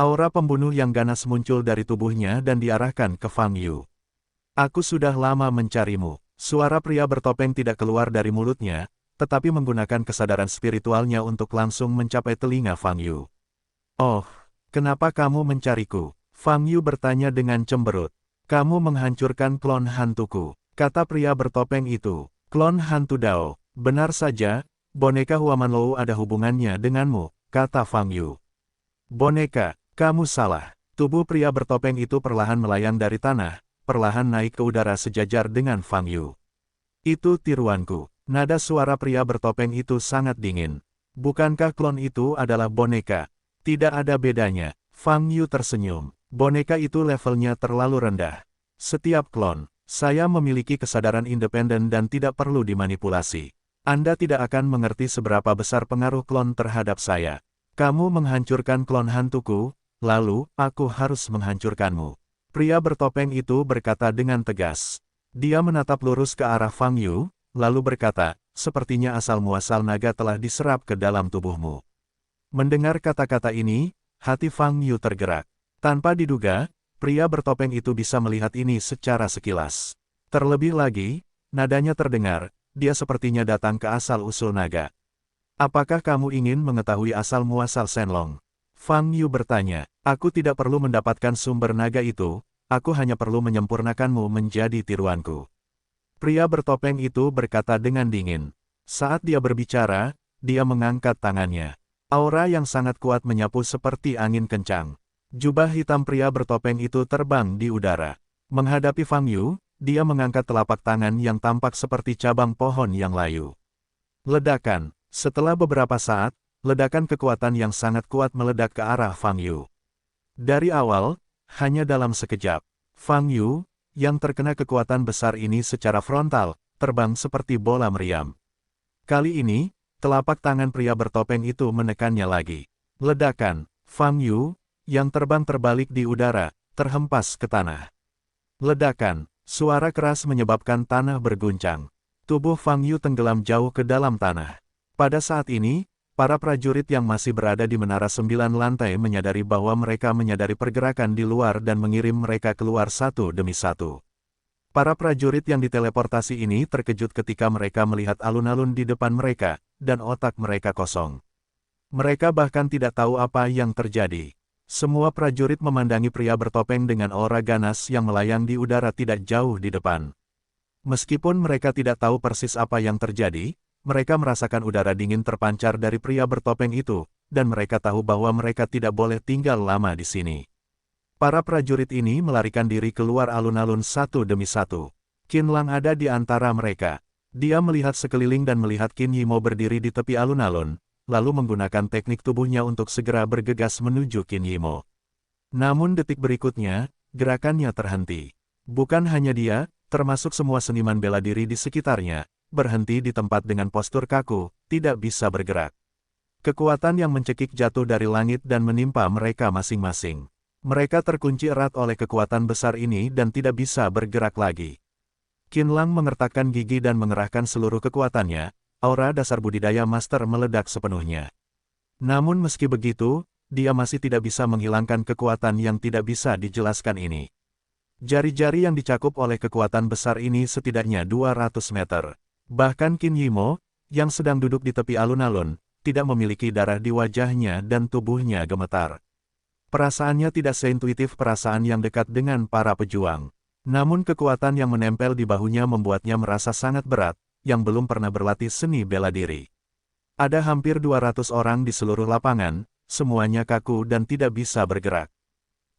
Aura pembunuh yang ganas muncul dari tubuhnya dan diarahkan ke Fang Yu. Aku sudah lama mencarimu. Suara pria bertopeng tidak keluar dari mulutnya, tetapi menggunakan kesadaran spiritualnya untuk langsung mencapai telinga Fang Yu. Oh, kenapa kamu mencariku? Fang Yu bertanya dengan cemberut. Kamu menghancurkan klon hantuku, kata pria bertopeng itu. Klon hantu Dao, benar saja. Boneka Huamanlou ada hubungannya denganmu, kata Fang Yu. Boneka, kamu salah. Tubuh pria bertopeng itu perlahan melayang dari tanah, perlahan naik ke udara sejajar dengan Fang Yu. Itu tiruanku. Nada suara pria bertopeng itu sangat dingin. Bukankah klon itu adalah boneka? Tidak ada bedanya. Fang Yu tersenyum. Boneka itu levelnya terlalu rendah. Setiap klon, saya memiliki kesadaran independen dan tidak perlu dimanipulasi. Anda tidak akan mengerti seberapa besar pengaruh klon terhadap saya. Kamu menghancurkan klon hantuku, lalu, aku harus menghancurkanmu. Pria bertopeng itu berkata dengan tegas. Dia menatap lurus ke arah Fang Yu, lalu berkata, sepertinya asal-muasal naga telah diserap ke dalam tubuhmu. Mendengar kata-kata ini, hati Fang Yu tergerak. Tanpa diduga, pria bertopeng itu bisa melihat ini secara sekilas. Terlebih lagi, nadanya terdengar. Dia sepertinya datang ke asal-usul naga. Apakah kamu ingin mengetahui asal-muasal Shenlong? Fang Yu bertanya. Aku tidak perlu mendapatkan sumber naga itu, aku hanya perlu menyempurnakanmu menjadi tiruanku. Pria bertopeng itu berkata dengan dingin. Saat dia berbicara, dia mengangkat tangannya. Aura yang sangat kuat menyapu seperti angin kencang. Jubah hitam pria bertopeng itu terbang di udara. Menghadapi Fang Yu, dia mengangkat telapak tangan yang tampak seperti cabang pohon yang layu. Ledakan. Setelah beberapa saat, ledakan kekuatan yang sangat kuat meledak ke arah Fang Yu. Dari awal, hanya dalam sekejap, Fang Yu, yang terkena kekuatan besar ini secara frontal, terbang seperti bola meriam. Kali ini, telapak tangan pria bertopeng itu menekannya lagi. Ledakan. Fang Yu, yang terbang terbalik di udara, terhempas ke tanah. Ledakan. Suara keras menyebabkan tanah berguncang. Tubuh Fang Yu tenggelam jauh ke dalam tanah. Pada saat ini, para prajurit yang masih berada di menara 9 lantai menyadari bahwa mereka menyadari pergerakan di luar dan mengirim mereka keluar satu demi satu. Para prajurit yang diteleportasi ini terkejut ketika mereka melihat alun-alun di depan mereka, dan otak mereka kosong. Mereka bahkan tidak tahu apa yang terjadi. Semua prajurit memandangi pria bertopeng dengan aura ganas yang melayang di udara tidak jauh di depan. Meskipun mereka tidak tahu persis apa yang terjadi, mereka merasakan udara dingin terpancar dari pria bertopeng itu, dan mereka tahu bahwa mereka tidak boleh tinggal lama di sini. Para prajurit ini melarikan diri keluar alun-alun satu demi satu. Qin Lang ada di antara mereka. Dia melihat sekeliling dan melihat Qin Yimo berdiri di tepi alun-alun, lalu menggunakan teknik tubuhnya untuk segera bergegas menuju Qin Yimo. Namun detik berikutnya, gerakannya terhenti. Bukan hanya dia, termasuk semua seniman bela diri di sekitarnya, berhenti di tempat dengan postur kaku, tidak bisa bergerak. Kekuatan yang mencekik jatuh dari langit dan menimpa mereka masing-masing. Mereka terkunci erat oleh kekuatan besar ini dan tidak bisa bergerak lagi. Qin Lang mengertakkan gigi dan mengerahkan seluruh kekuatannya, aura dasar budidaya master meledak sepenuhnya. Namun meski begitu, dia masih tidak bisa menghilangkan kekuatan yang tidak bisa dijelaskan ini. Jari-jari yang dicakup oleh kekuatan besar ini setidaknya 200 meter. Bahkan Qin Yimo, yang sedang duduk di tepi alun-alun, tidak memiliki darah di wajahnya dan tubuhnya gemetar. Perasaannya tidak seintuitif perasaan yang dekat dengan para pejuang. Namun kekuatan yang menempel di bahunya membuatnya merasa sangat berat, yang belum pernah berlatih seni bela diri. Ada hampir 200 orang di seluruh lapangan, semuanya kaku dan tidak bisa bergerak.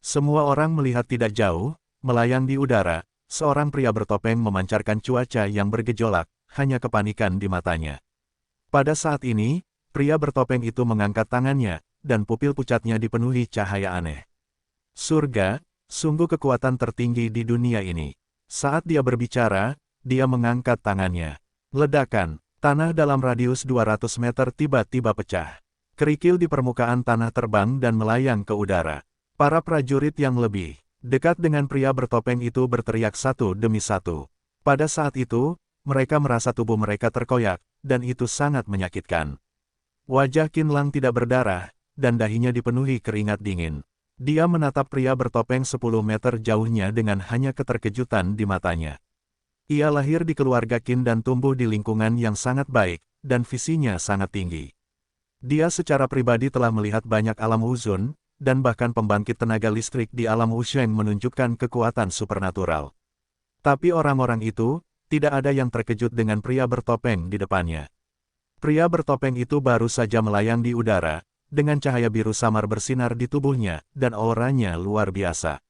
Semua orang melihat tidak jauh, melayang di udara, seorang pria bertopeng memancarkan cuaca yang bergejolak, hanya kepanikan di matanya. Pada saat ini, pria bertopeng itu mengangkat tangannya, dan pupil pucatnya dipenuhi cahaya aneh. Surga, sungguh kekuatan tertinggi di dunia ini. Saat dia berbicara, dia mengangkat tangannya. Ledakan, tanah dalam radius 200 meter tiba-tiba pecah. Kerikil di permukaan tanah terbang dan melayang ke udara. Para prajurit yang lebih dekat dengan pria bertopeng itu berteriak satu demi satu. Pada saat itu, mereka merasa tubuh mereka terkoyak, dan itu sangat menyakitkan. Wajah Qin Lang tidak berdarah, dan dahinya dipenuhi keringat dingin. Dia menatap pria bertopeng 10 meter jauhnya dengan hanya keterkejutan di matanya. Ia lahir di keluarga Qin dan tumbuh di lingkungan yang sangat baik, dan visinya sangat tinggi. Dia secara pribadi telah melihat banyak alam uzun, dan bahkan pembangkit tenaga listrik di alam Wusheng menunjukkan kekuatan supernatural. Tapi orang-orang itu, tidak ada yang terkejut dengan pria bertopeng di depannya. Pria bertopeng itu baru saja melayang di udara, dengan cahaya biru samar bersinar di tubuhnya, dan auranya luar biasa.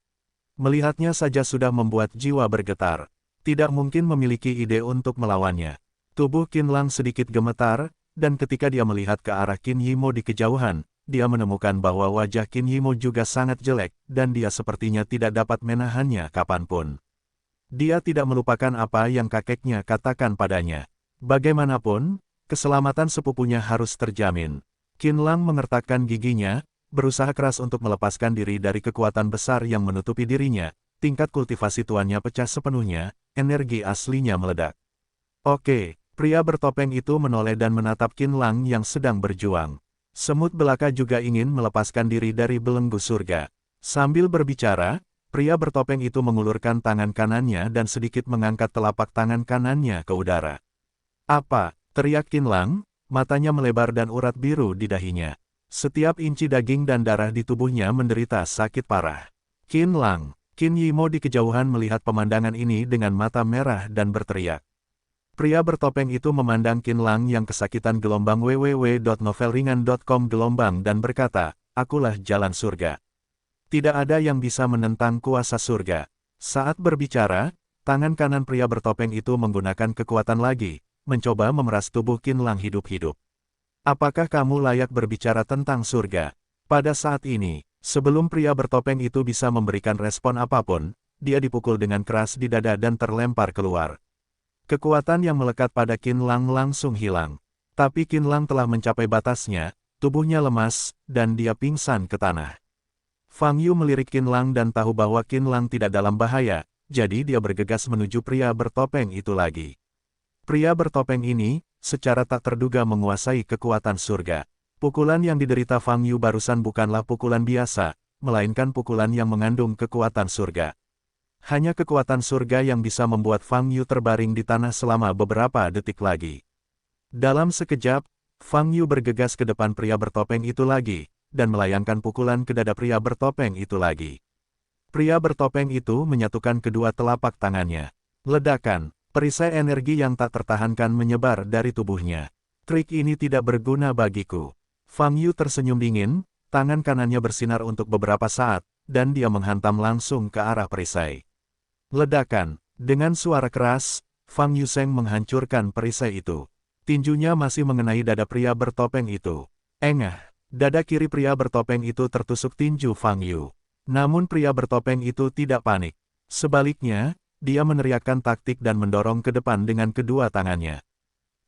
Melihatnya saja sudah membuat jiwa bergetar. Tidak mungkin memiliki ide untuk melawannya. Tubuh Qin Lang sedikit gemetar, dan ketika dia melihat ke arah Qin Yimo di kejauhan, dia menemukan bahwa wajah Qin Yimo juga sangat jelek, dan dia sepertinya tidak dapat menahannya kapanpun. Dia tidak melupakan apa yang kakeknya katakan padanya. Bagaimanapun, keselamatan sepupunya harus terjamin. Qin Lang mengertakkan giginya, berusaha keras untuk melepaskan diri dari kekuatan besar yang menutupi dirinya. Tingkat kultivasi tuannya pecah sepenuhnya, energi aslinya meledak. Oke, pria bertopeng itu menoleh dan menatap Qin Lang yang sedang berjuang. Semut belaka juga ingin melepaskan diri dari belenggu surga. Sambil berbicara, pria bertopeng itu mengulurkan tangan kanannya dan sedikit mengangkat telapak tangan kanannya ke udara. Apa? Teriak Qin Lang, matanya melebar dan urat biru di dahinya. Setiap inci daging dan darah di tubuhnya menderita sakit parah. Qin Lang, Qin Yimo di kejauhan melihat pemandangan ini dengan mata merah dan berteriak. Pria bertopeng itu memandang Qin Lang yang kesakitan gelombang www.novelringan.com gelombang dan berkata, "Akulah jalan surga. Tidak ada yang bisa menentang kuasa surga." Saat berbicara, tangan kanan pria bertopeng itu menggunakan kekuatan lagi, mencoba memeras tubuh Qin Lang hidup-hidup. Apakah kamu layak berbicara tentang surga? Pada saat ini, sebelum pria bertopeng itu bisa memberikan respon apapun, dia dipukul dengan keras di dada dan terlempar keluar. Kekuatan yang melekat pada Qin Lang langsung hilang. Tapi Qin Lang telah mencapai batasnya, tubuhnya lemas, dan dia pingsan ke tanah. Fang Yu melirik Qin Lang dan tahu bahwa Qin Lang tidak dalam bahaya, jadi dia bergegas menuju pria bertopeng itu lagi. Pria bertopeng ini, secara tak terduga menguasai kekuatan surga. Pukulan yang diderita Fang Yu barusan bukanlah pukulan biasa, melainkan pukulan yang mengandung kekuatan surga. Hanya kekuatan surga yang bisa membuat Fang Yu terbaring di tanah selama beberapa detik lagi. Dalam sekejap, Fang Yu bergegas ke depan pria bertopeng itu lagi, dan melayangkan pukulan ke dada pria bertopeng itu lagi. Pria bertopeng itu menyatukan kedua telapak tangannya. Ledakan, perisai energi yang tak tertahankan menyebar dari tubuhnya. Trik ini tidak berguna bagiku. Fang Yu tersenyum dingin, tangan kanannya bersinar untuk beberapa saat, dan dia menghantam langsung ke arah perisai. Ledakan, dengan suara keras, Fang Yuseng menghancurkan perisai itu. Tinjunya masih mengenai dada pria bertopeng itu. Engah, dada kiri pria bertopeng itu tertusuk tinju Fang Yu. Namun pria bertopeng itu tidak panik. Sebaliknya, dia meneriakkan taktik dan mendorong ke depan dengan kedua tangannya.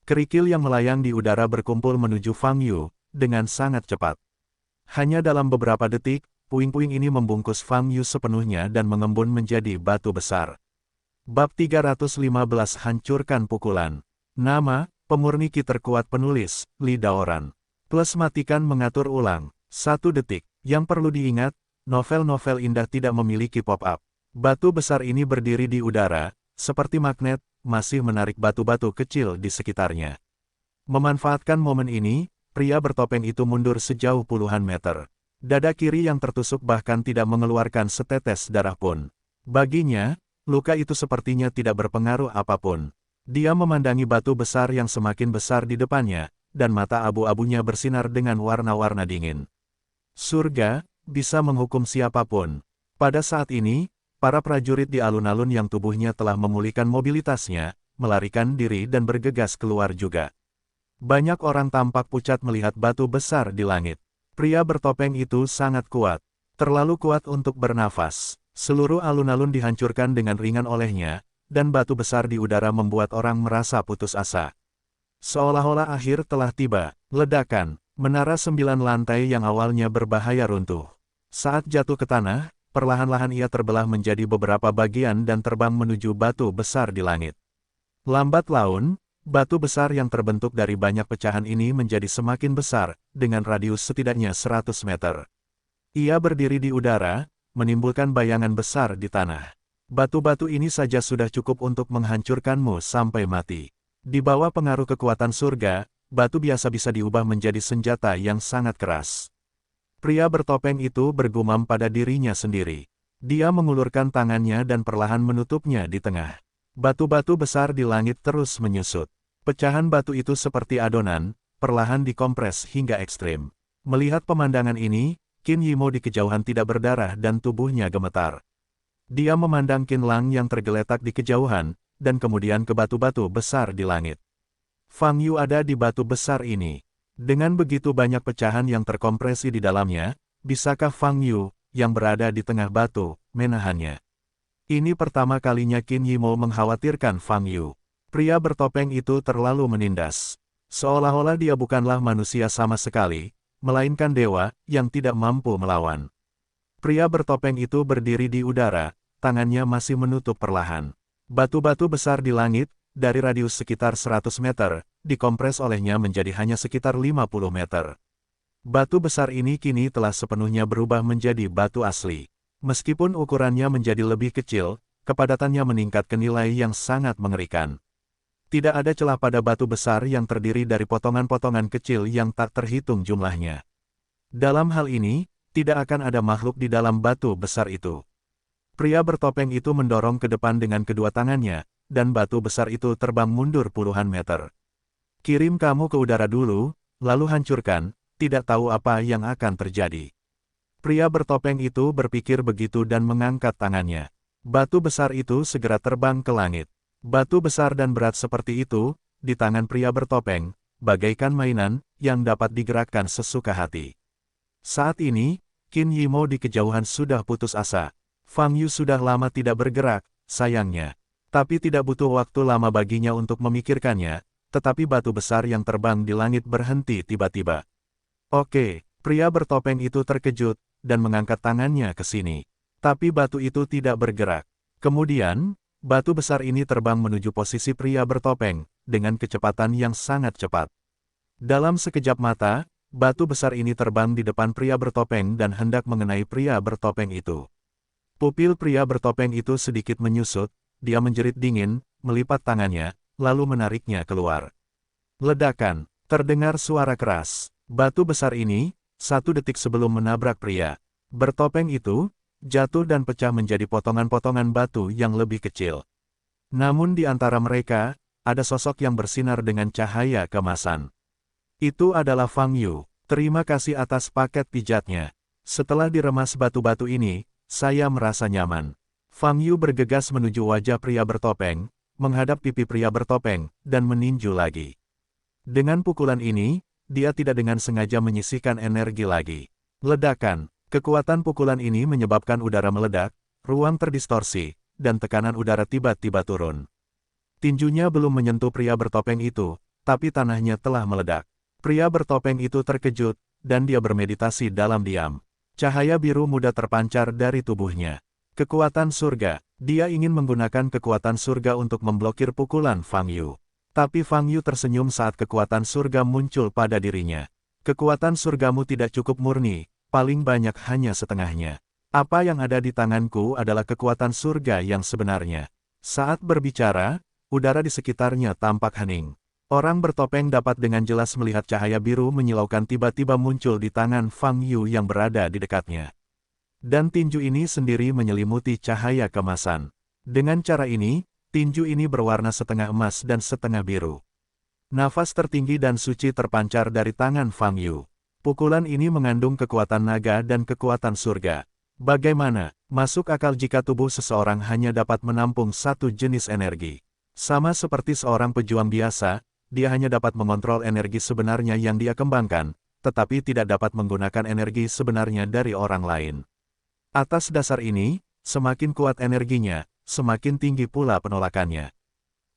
Kerikil yang melayang di udara berkumpul menuju Fang Yu, dengan sangat cepat. Hanya dalam beberapa detik, puing-puing ini membungkus Fang Yu sepenuhnya dan mengembun menjadi batu besar. Bab 315 Hancurkan Pukulan. Nama, pemurni ki terkuat penulis, Li Daoran. Plus matikan mengatur ulang. 1 detik. Yang perlu diingat, novel-novel indah tidak memiliki pop-up. Batu besar ini berdiri di udara, seperti magnet, masih menarik batu-batu kecil di sekitarnya. Memanfaatkan momen ini, pria bertopeng itu mundur sejauh puluhan meter. Dada kiri yang tertusuk bahkan tidak mengeluarkan setetes darah pun. Baginya, luka itu sepertinya tidak berpengaruh apapun. Dia memandangi batu besar yang semakin besar di depannya, dan mata abu-abunya bersinar dengan warna-warna dingin. Surga, bisa menghukum siapapun. Pada saat ini, para prajurit di alun-alun yang tubuhnya telah memulihkan mobilitasnya, melarikan diri dan bergegas keluar juga. Banyak orang tampak pucat melihat batu besar di langit. Pria bertopeng itu sangat kuat. Terlalu kuat untuk bernafas. Seluruh alun-alun dihancurkan dengan ringan olehnya, dan batu besar di udara membuat orang merasa putus asa. Seolah-olah akhir telah tiba. Ledakan, menara 9 lantai yang awalnya berbahaya runtuh. Saat jatuh ke tanah, perlahan-lahan ia terbelah menjadi beberapa bagian dan terbang menuju batu besar di langit. Lambat laun, batu besar yang terbentuk dari banyak pecahan ini menjadi semakin besar, dengan radius setidaknya 100 meter. Ia berdiri di udara, menimbulkan bayangan besar di tanah. Batu-batu ini saja sudah cukup untuk menghancurkanmu sampai mati. Di bawah pengaruh kekuatan surga, batu biasa bisa diubah menjadi senjata yang sangat keras. Pria bertopeng itu bergumam pada dirinya sendiri. Dia mengulurkan tangannya dan perlahan menutupnya di tengah. Batu-batu besar di langit terus menyusut. Pecahan batu itu seperti adonan, perlahan dikompres hingga ekstrim. Melihat pemandangan ini, Qin Yimo di kejauhan tidak berdarah dan tubuhnya gemetar. Dia memandang Qin Lang yang tergeletak di kejauhan, dan kemudian ke batu-batu besar di langit. Fang Yu ada di batu besar ini. Dengan begitu banyak pecahan yang terkompresi di dalamnya, bisakah Fang Yu, yang berada di tengah batu, menahannya? Ini pertama kalinya Qin Yimo mengkhawatirkan Fang Yu. Pria bertopeng itu terlalu menindas. Seolah-olah dia bukanlah manusia sama sekali, melainkan dewa, yang tidak mampu melawan. Pria bertopeng itu berdiri di udara, tangannya masih menutup perlahan. Batu-batu besar di langit, dari radius sekitar 100 meter, dikompres olehnya menjadi hanya sekitar 50 meter. Batu besar ini kini telah sepenuhnya berubah menjadi batu asli. Meskipun ukurannya menjadi lebih kecil, kepadatannya meningkat ke nilai yang sangat mengerikan. Tidak ada celah pada batu besar yang terdiri dari potongan-potongan kecil yang tak terhitung jumlahnya. Dalam hal ini, tidak akan ada makhluk di dalam batu besar itu. Pria bertopeng itu mendorong ke depan dengan kedua tangannya, dan batu besar itu terbang mundur puluhan meter. Kirim kamu ke udara dulu, lalu hancurkan, tidak tahu apa yang akan terjadi. Pria bertopeng itu berpikir begitu dan mengangkat tangannya. Batu besar itu segera terbang ke langit. Batu besar dan berat seperti itu, di tangan pria bertopeng, bagaikan mainan, yang dapat digerakkan sesuka hati. Saat ini, Qin Yimo di kejauhan sudah putus asa. Fang Yu sudah lama tidak bergerak, sayangnya. Tapi tidak butuh waktu lama baginya untuk memikirkannya, tetapi batu besar yang terbang di langit berhenti tiba-tiba. Oke, pria bertopeng itu terkejut, dan mengangkat tangannya ke sini. Tapi batu itu tidak bergerak. Kemudian, batu besar ini terbang menuju posisi pria bertopeng, dengan kecepatan yang sangat cepat. Dalam sekejap mata, batu besar ini terbang di depan pria bertopeng dan hendak mengenai pria bertopeng itu. Pupil pria bertopeng itu sedikit menyusut, dia menjerit dingin, melipat tangannya, lalu menariknya keluar. Ledakan, terdengar suara keras. Batu besar ini, 1 detik sebelum menabrak pria bertopeng itu, jatuh dan pecah menjadi potongan-potongan batu yang lebih kecil. Namun di antara mereka, ada sosok yang bersinar dengan cahaya kemasan. Itu adalah Fang Yu. Terima kasih atas paket pijatnya. Setelah diremas batu-batu ini, saya merasa nyaman. Fang Yu bergegas menuju wajah pria bertopeng, menghadap pipi pria bertopeng, dan meninju lagi. Dengan pukulan ini, dia tidak dengan sengaja menyisihkan energi lagi. Ledakan, kekuatan pukulan ini menyebabkan udara meledak, ruang terdistorsi, dan tekanan udara tiba-tiba turun. Tinjunya belum menyentuh pria bertopeng itu, tapi tanahnya telah meledak. Pria bertopeng itu terkejut, dan dia bermeditasi dalam diam. Cahaya biru muda terpancar dari tubuhnya. Kekuatan surga. Dia ingin menggunakan kekuatan surga untuk memblokir pukulan Fang Yu. Tapi Fang Yu tersenyum saat kekuatan surga muncul pada dirinya. Kekuatan surgamu tidak cukup murni, paling banyak hanya setengahnya. Apa yang ada di tanganku adalah kekuatan surga yang sebenarnya. Saat berbicara, udara di sekitarnya tampak hening. Orang bertopeng dapat dengan jelas melihat cahaya biru menyilaukan tiba-tiba muncul di tangan Fang Yu yang berada di dekatnya. Dan tinju ini sendiri menyelimuti cahaya kemasan. Dengan cara ini, tinju ini berwarna setengah emas dan setengah biru. Nafas tertinggi dan suci terpancar dari tangan Fang Yu. Pukulan ini mengandung kekuatan naga dan kekuatan surga. Bagaimana masuk akal jika tubuh seseorang hanya dapat menampung satu jenis energi? Sama seperti seorang pejuang biasa, dia hanya dapat mengontrol energi sebenarnya yang dia kembangkan, tetapi tidak dapat menggunakan energi sebenarnya dari orang lain. Atas dasar ini, semakin kuat energinya, semakin tinggi pula penolakannya.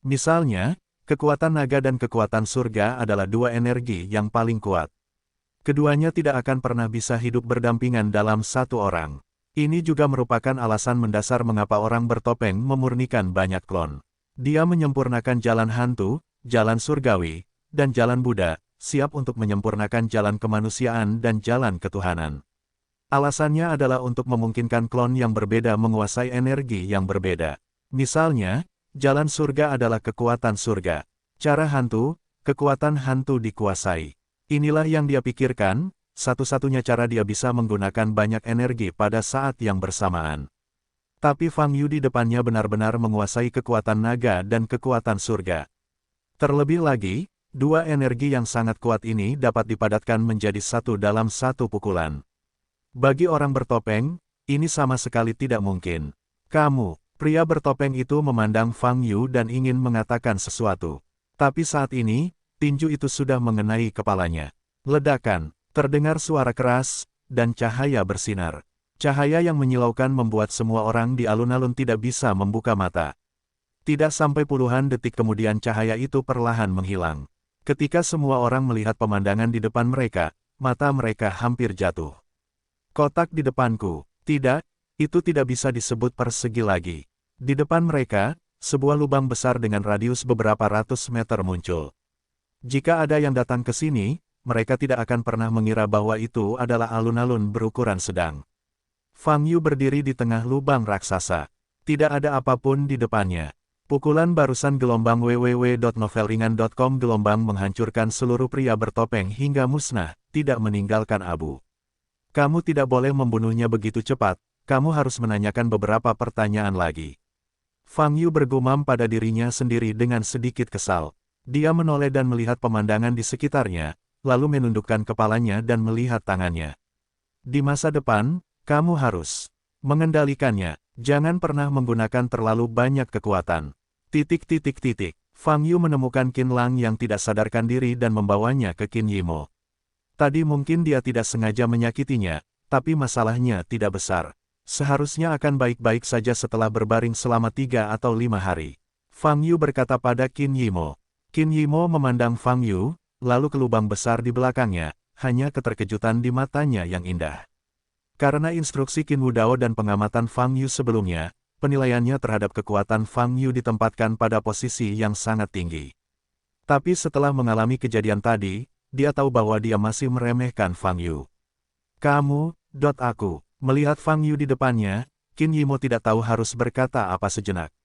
Misalnya, kekuatan naga dan kekuatan surga adalah dua energi yang paling kuat. Keduanya tidak akan pernah bisa hidup berdampingan dalam satu orang. Ini juga merupakan alasan mendasar mengapa orang bertopeng memurnikan banyak klon. Dia menyempurnakan jalan hantu, jalan surgawi, dan jalan Buddha, siap untuk menyempurnakan jalan kemanusiaan dan jalan ketuhanan. Alasannya adalah untuk memungkinkan klon yang berbeda menguasai energi yang berbeda. Misalnya, jalan surga adalah kekuatan surga. Cara hantu, kekuatan hantu dikuasai. Inilah yang dia pikirkan, satu-satunya cara dia bisa menggunakan banyak energi pada saat yang bersamaan. Tapi Fang Yu di depannya benar-benar menguasai kekuatan naga dan kekuatan surga. Terlebih lagi, dua energi yang sangat kuat ini dapat dipadatkan menjadi satu dalam satu pukulan. Bagi orang bertopeng, ini sama sekali tidak mungkin. Kamu, pria bertopeng itu memandang Fang Yu dan ingin mengatakan sesuatu. Tapi saat ini, tinju itu sudah mengenai kepalanya. Ledakan, terdengar suara keras, dan cahaya bersinar. Cahaya yang menyilaukan membuat semua orang di alun-alun tidak bisa membuka mata. Tidak sampai puluhan detik kemudian cahaya itu perlahan menghilang. Ketika semua orang melihat pemandangan di depan mereka, mata mereka hampir jatuh. Kotak di depanku. Tidak, itu tidak bisa disebut persegi lagi. Di depan mereka, sebuah lubang besar dengan radius beberapa ratus meter muncul. Jika ada yang datang ke sini, mereka tidak akan pernah mengira bahwa itu adalah alun-alun berukuran sedang. Fang Yu berdiri di tengah lubang raksasa. Tidak ada apapun di depannya. Pukulan barusan gelombang www.novelringan.com gelombang menghancurkan seluruh pria bertopeng hingga musnah, tidak meninggalkan abu. Kamu tidak boleh membunuhnya begitu cepat, kamu harus menanyakan beberapa pertanyaan lagi. Fang Yu bergumam pada dirinya sendiri dengan sedikit kesal. Dia menoleh dan melihat pemandangan di sekitarnya, lalu menundukkan kepalanya dan melihat tangannya. Di masa depan, kamu harus mengendalikannya, jangan pernah menggunakan terlalu banyak kekuatan. Fang Yu menemukan Qin Lang yang tidak sadarkan diri dan membawanya ke Qin Yimo. Tadi mungkin dia tidak sengaja menyakitinya, tapi masalahnya tidak besar. Seharusnya akan baik-baik saja setelah berbaring selama 3 atau 5 hari. Fang Yu berkata pada Qin Yimo. Qin Yimo memandang Fang Yu, lalu ke lubang besar di belakangnya, hanya keterkejutan di matanya yang indah. Karena instruksi Qin Wudao dan pengamatan Fang Yu sebelumnya, penilaiannya terhadap kekuatan Fang Yu ditempatkan pada posisi yang sangat tinggi. Tapi setelah mengalami kejadian tadi, dia tahu bahwa dia masih meremehkan Fang Yu. Aku. Melihat Fang Yu di depannya, Qin Yimo tidak tahu harus berkata apa sejenak.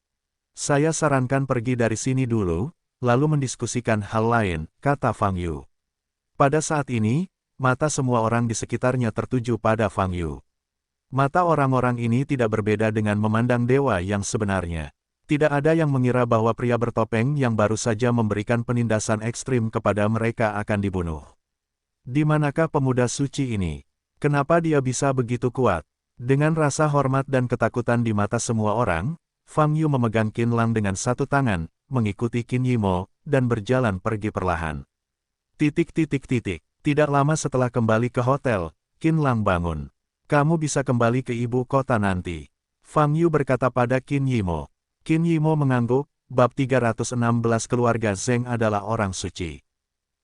Saya sarankan pergi dari sini dulu, lalu mendiskusikan hal lain, kata Fang Yu. Pada saat ini, mata semua orang di sekitarnya tertuju pada Fang Yu. Mata orang-orang ini tidak berbeda dengan memandang dewa yang sebenarnya. Tidak ada yang mengira bahwa pria bertopeng yang baru saja memberikan penindasan ekstrim kepada mereka akan dibunuh. Di manakah pemuda suci ini? Kenapa dia bisa begitu kuat? Dengan rasa hormat dan ketakutan di mata semua orang, Fang Yu memegang Qin Lang dengan satu tangan, mengikuti Qin Yimo, dan berjalan pergi perlahan. Tidak lama setelah kembali ke hotel, Qin Lang bangun. Kamu bisa kembali ke ibu kota nanti. Fang Yu berkata pada Qin Yimo. Qin Yimo mengangguk, bab 316 keluarga Zeng adalah orang suci.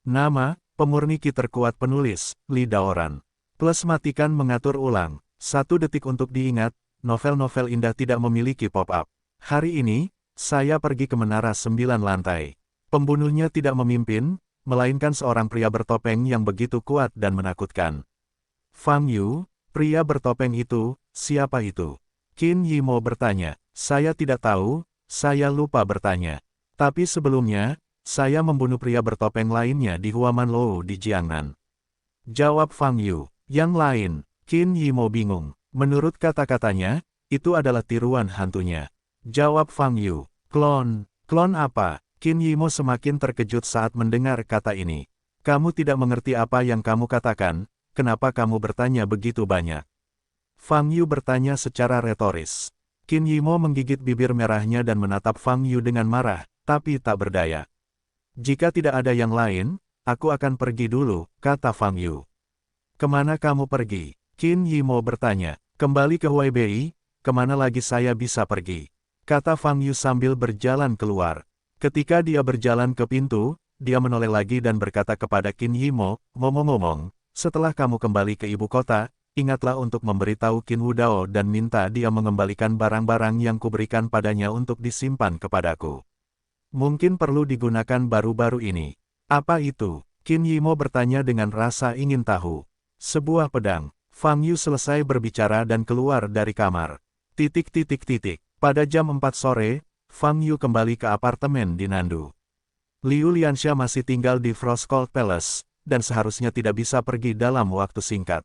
Nama, pemurni ki terkuat penulis, Li Daoran. Plus matikan mengatur ulang. 1 detik untuk diingat, novel-novel indah tidak memiliki pop-up. Hari ini, saya pergi ke menara 9 lantai. Pembunuhnya tidak memimpin, melainkan seorang pria bertopeng yang begitu kuat dan menakutkan. Fang Yu, pria bertopeng itu, siapa itu? Qin Yimo bertanya. Saya tidak tahu, saya lupa bertanya. Tapi sebelumnya, saya membunuh pria bertopeng lainnya di Huamanlou di Jiangnan. Jawab Fang Yu. Yang lain, Qin Yimo bingung. Menurut kata-katanya, itu adalah tiruan hantunya. Jawab Fang Yu. Klon. Klon apa? Qin Yimo semakin terkejut saat mendengar kata ini. Kamu tidak mengerti apa yang kamu katakan, kenapa kamu bertanya begitu banyak? Fang Yu bertanya secara retoris. Qin Yimo menggigit bibir merahnya dan menatap Fang Yu dengan marah, tapi tak berdaya. Jika tidak ada yang lain, aku akan pergi dulu, kata Fang Yu. Kemana kamu pergi? Qin Yimo bertanya. Kembali ke Huaibei, kemana lagi saya bisa pergi? Kata Fang Yu sambil berjalan keluar. Ketika dia berjalan ke pintu, dia menoleh lagi dan berkata kepada Qin Yimo, ngomong-ngomong, setelah kamu kembali ke ibu kota, ingatlah untuk memberitahu Qin Wudao dan minta dia mengembalikan barang-barang yang kuberikan padanya untuk disimpan kepadaku. Mungkin perlu digunakan baru-baru ini. Apa itu? Qin Yimo bertanya dengan rasa ingin tahu. Sebuah pedang. Fang Yu selesai berbicara dan keluar dari kamar. Pada jam 4 sore, Fang Yu kembali ke apartemen di Nandu. Liu Lianxia masih tinggal di Frostcold Palace, dan seharusnya tidak bisa pergi dalam waktu singkat.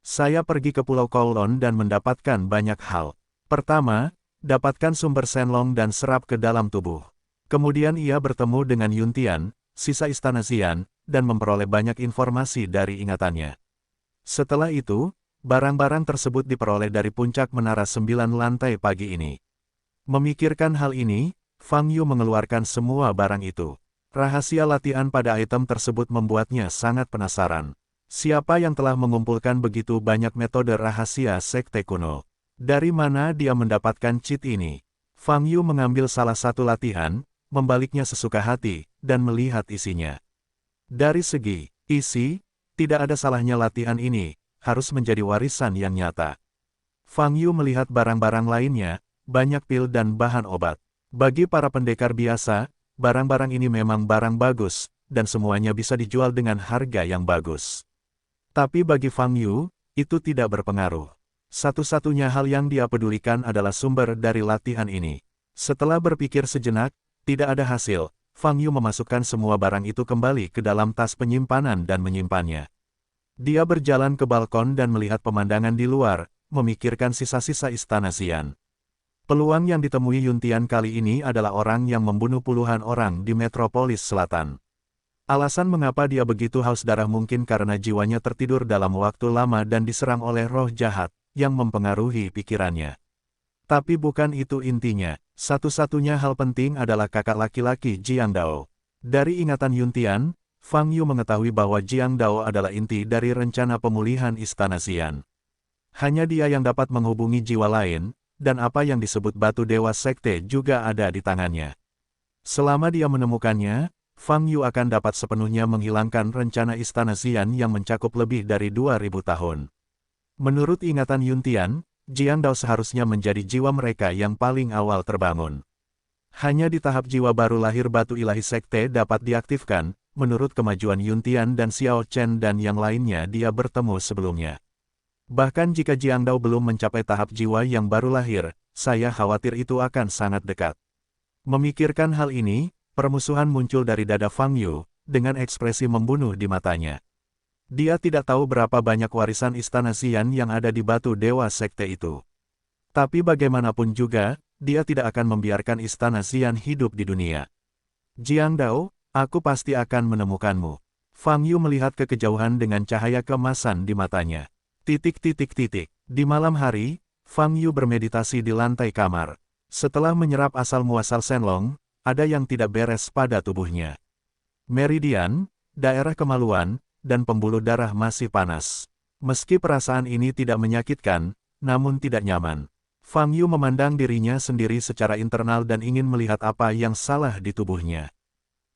Saya pergi ke Pulau Kowloon dan mendapatkan banyak hal. Pertama, dapatkan sumber Shenlong dan serap ke dalam tubuh. Kemudian ia bertemu dengan Yuntian, sisa istana Xian, dan memperoleh banyak informasi dari ingatannya. Setelah itu, barang-barang tersebut diperoleh dari puncak menara 9 lantai pagi ini. Memikirkan hal ini, Fang Yu mengeluarkan semua barang itu. Rahasia latihan pada item tersebut membuatnya sangat penasaran. Siapa yang telah mengumpulkan begitu banyak metode rahasia sekte kuno? Dari mana dia mendapatkan cheat ini? Fang Yu mengambil salah satu latihan, membaliknya sesuka hati, dan melihat isinya. Dari segi isi, tidak ada salahnya latihan ini, harus menjadi warisan yang nyata. Fang Yu melihat barang-barang lainnya, banyak pil dan bahan obat. Bagi para pendekar biasa, barang-barang ini memang barang bagus, dan semuanya bisa dijual dengan harga yang bagus. Tapi bagi Fang Yu, itu tidak berpengaruh. Satu-satunya hal yang dia pedulikan adalah sumber dari latihan ini. Setelah berpikir sejenak, tidak ada hasil. Fang Yu memasukkan semua barang itu kembali ke dalam tas penyimpanan dan menyimpannya. Dia berjalan ke balkon dan melihat pemandangan di luar, memikirkan sisa-sisa istana Xian. Peluang yang ditemui Yuntian kali ini adalah orang yang membunuh puluhan orang di Metropolis Selatan. Alasan mengapa dia begitu haus darah mungkin karena jiwanya tertidur dalam waktu lama dan diserang oleh roh jahat, yang mempengaruhi pikirannya. Tapi bukan itu intinya, satu-satunya hal penting adalah kakak laki-laki Jiang Dao. Dari ingatan Yuntian, Fang Yu mengetahui bahwa Jiang Dao adalah inti dari rencana pemulihan istana Xian. Hanya dia yang dapat menghubungi jiwa lain, dan apa yang disebut batu dewa sekte juga ada di tangannya. Selama dia menemukannya, Fang Yu akan dapat sepenuhnya menghilangkan rencana istana Xian yang mencakup lebih dari 2000 tahun. Menurut ingatan Yuntian, Jiang Dao seharusnya menjadi jiwa mereka yang paling awal terbangun. Hanya di tahap jiwa baru lahir batu ilahi sekte dapat diaktifkan, menurut kemajuan Yuntian dan Xiao Chen dan yang lainnya dia bertemu sebelumnya. Bahkan jika Jiang Dao belum mencapai tahap jiwa yang baru lahir, saya khawatir itu akan sangat dekat. Memikirkan hal ini, permusuhan muncul dari dada Fang Yu, dengan ekspresi membunuh di matanya. Dia tidak tahu berapa banyak warisan istana Xian yang ada di batu dewa sekte itu. Tapi bagaimanapun juga, dia tidak akan membiarkan istana Xian hidup di dunia. Jiang Dao, aku pasti akan menemukanmu. Fang Yu melihat ke kejauhan dengan cahaya keemasan di matanya. Di malam hari, Fang Yu bermeditasi di lantai kamar. Setelah menyerap asal-muasal Shenlong, ada yang tidak beres pada tubuhnya. Meridian, daerah kemaluan, dan pembuluh darah masih panas. Meski perasaan ini tidak menyakitkan, namun tidak nyaman. Fang Yu memandang dirinya sendiri secara internal dan ingin melihat apa yang salah di tubuhnya.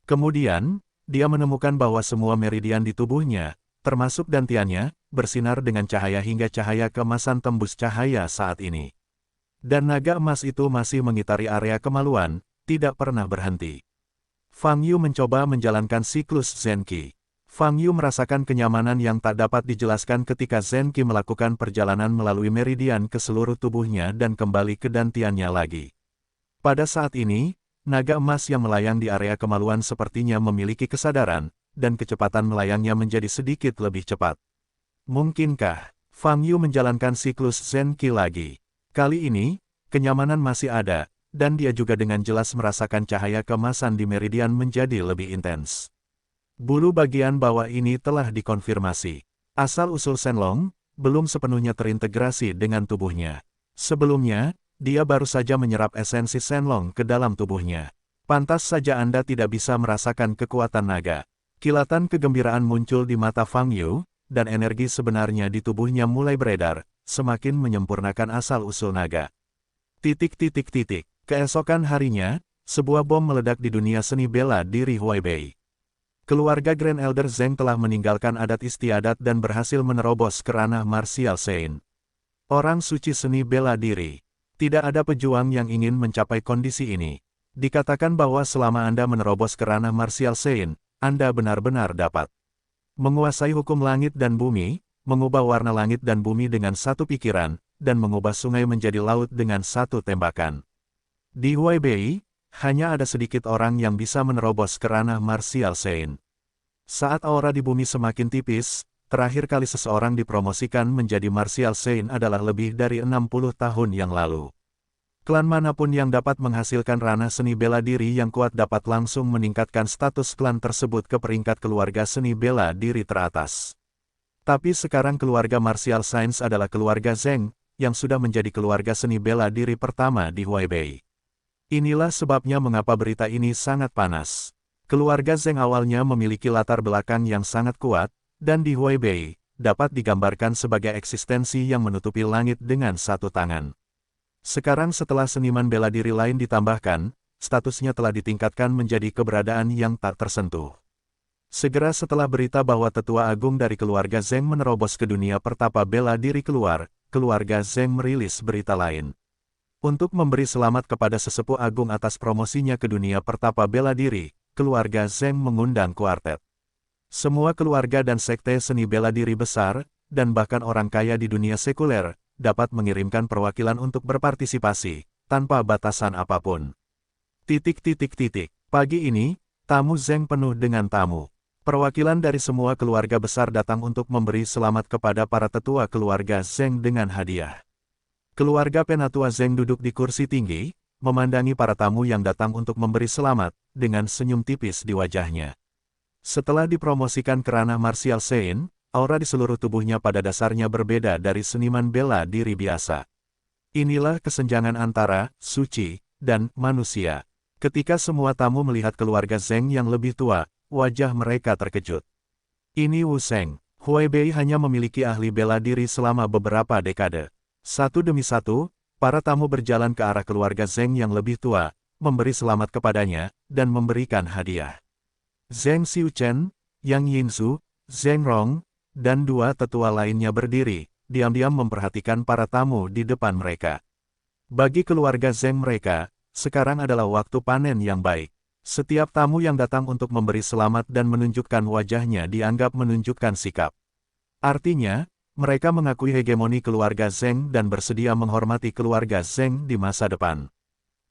Kemudian, dia menemukan bahwa semua meridian di tubuhnya, termasuk dantiannya, bersinar dengan cahaya hingga cahaya keemasan tembus cahaya saat ini. Dan naga emas itu masih mengitari area kemaluan, tidak pernah berhenti. Fang Yu mencoba menjalankan siklus Zenki. Fang Yu merasakan kenyamanan yang tak dapat dijelaskan ketika Zenki melakukan perjalanan melalui meridian ke seluruh tubuhnya dan kembali ke dantiannya lagi. Pada saat ini, naga emas yang melayang di area kemaluan sepertinya memiliki kesadaran, dan kecepatan melayangnya menjadi sedikit lebih cepat. Mungkinkah Fang Yu menjalankan siklus Zenki lagi? Kali ini, kenyamanan masih ada, dan dia juga dengan jelas merasakan cahaya keemasan di meridian menjadi lebih intens. Bulu bagian bawah ini telah dikonfirmasi. Asal-usul Shenlong belum sepenuhnya terintegrasi dengan tubuhnya. Sebelumnya, dia baru saja menyerap esensi Shenlong ke dalam tubuhnya. Pantas saja Anda tidak bisa merasakan kekuatan naga. Kilatan kegembiraan muncul di mata Fang Yu, dan energi sebenarnya di tubuhnya mulai beredar, semakin menyempurnakan asal-usul naga. Keesokan harinya, sebuah bom meledak di dunia seni bela diri Huaibei. Keluarga Grand Elder Zheng telah meninggalkan adat istiadat dan berhasil menerobos ke ranah martial Sein. Orang suci seni bela diri. Tidak ada pejuang yang ingin mencapai kondisi ini. Dikatakan bahwa selama Anda menerobos ke ranah martial Sein, Anda benar-benar dapat menguasai hukum langit dan bumi, mengubah warna langit dan bumi dengan satu pikiran, dan mengubah sungai menjadi laut dengan satu tembakan. Di Huaibei, hanya ada sedikit orang yang bisa menerobos ke ranah martial Sein. Saat aura di bumi semakin tipis, terakhir kali seseorang dipromosikan menjadi martial Sein adalah lebih dari 60 tahun yang lalu. Klan manapun yang dapat menghasilkan ranah seni bela diri yang kuat dapat langsung meningkatkan status klan tersebut ke peringkat keluarga seni bela diri teratas. Tapi sekarang keluarga martial Science adalah keluarga Zheng, yang sudah menjadi keluarga seni bela diri pertama di Huaibei. Inilah sebabnya mengapa berita ini sangat panas. Keluarga Zheng awalnya memiliki latar belakang yang sangat kuat, dan di Huaibei, dapat digambarkan sebagai eksistensi yang menutupi langit dengan satu tangan. Sekarang setelah seniman bela diri lain ditambahkan, statusnya telah ditingkatkan menjadi keberadaan yang tak tersentuh. Segera setelah berita bahwa tetua agung dari keluarga Zheng menerobos ke dunia pertapa bela diri keluar, keluarga Zheng merilis berita lain. Untuk memberi selamat kepada sesepuh agung atas promosinya ke dunia pertapa bela diri, keluarga Zheng mengundang kuartet. Semua keluarga dan sekte seni bela diri besar, dan bahkan orang kaya di dunia sekuler, dapat mengirimkan perwakilan untuk berpartisipasi, tanpa batasan apapun. Pagi ini, tamu Zheng penuh dengan tamu. Perwakilan dari semua keluarga besar datang untuk memberi selamat kepada para tetua keluarga Zheng dengan hadiah. Keluarga penatua Zheng duduk di kursi tinggi, memandangi para tamu yang datang untuk memberi selamat, dengan senyum tipis di wajahnya. Setelah dipromosikan ke ranah martial Sein, aura di seluruh tubuhnya pada dasarnya berbeda dari seniman bela diri biasa. Inilah kesenjangan antara suci dan manusia. Ketika semua tamu melihat keluarga Zheng yang lebih tua, wajah mereka terkejut. Ini Wu Sheng. Huaibei hanya memiliki ahli bela diri selama beberapa dekade. Satu demi satu, para tamu berjalan ke arah keluarga Zheng yang lebih tua, memberi selamat kepadanya, dan memberikan hadiah. Zheng Xiuchen, Yang Yinzu, Zheng Rong, dan dua tetua lainnya berdiri, diam-diam memperhatikan para tamu di depan mereka. Bagi keluarga Zheng mereka, sekarang adalah waktu panen yang baik. Setiap tamu yang datang untuk memberi selamat dan menunjukkan wajahnya dianggap menunjukkan sikap. Artinya, mereka mengakui hegemoni keluarga Zheng dan bersedia menghormati keluarga Zheng di masa depan.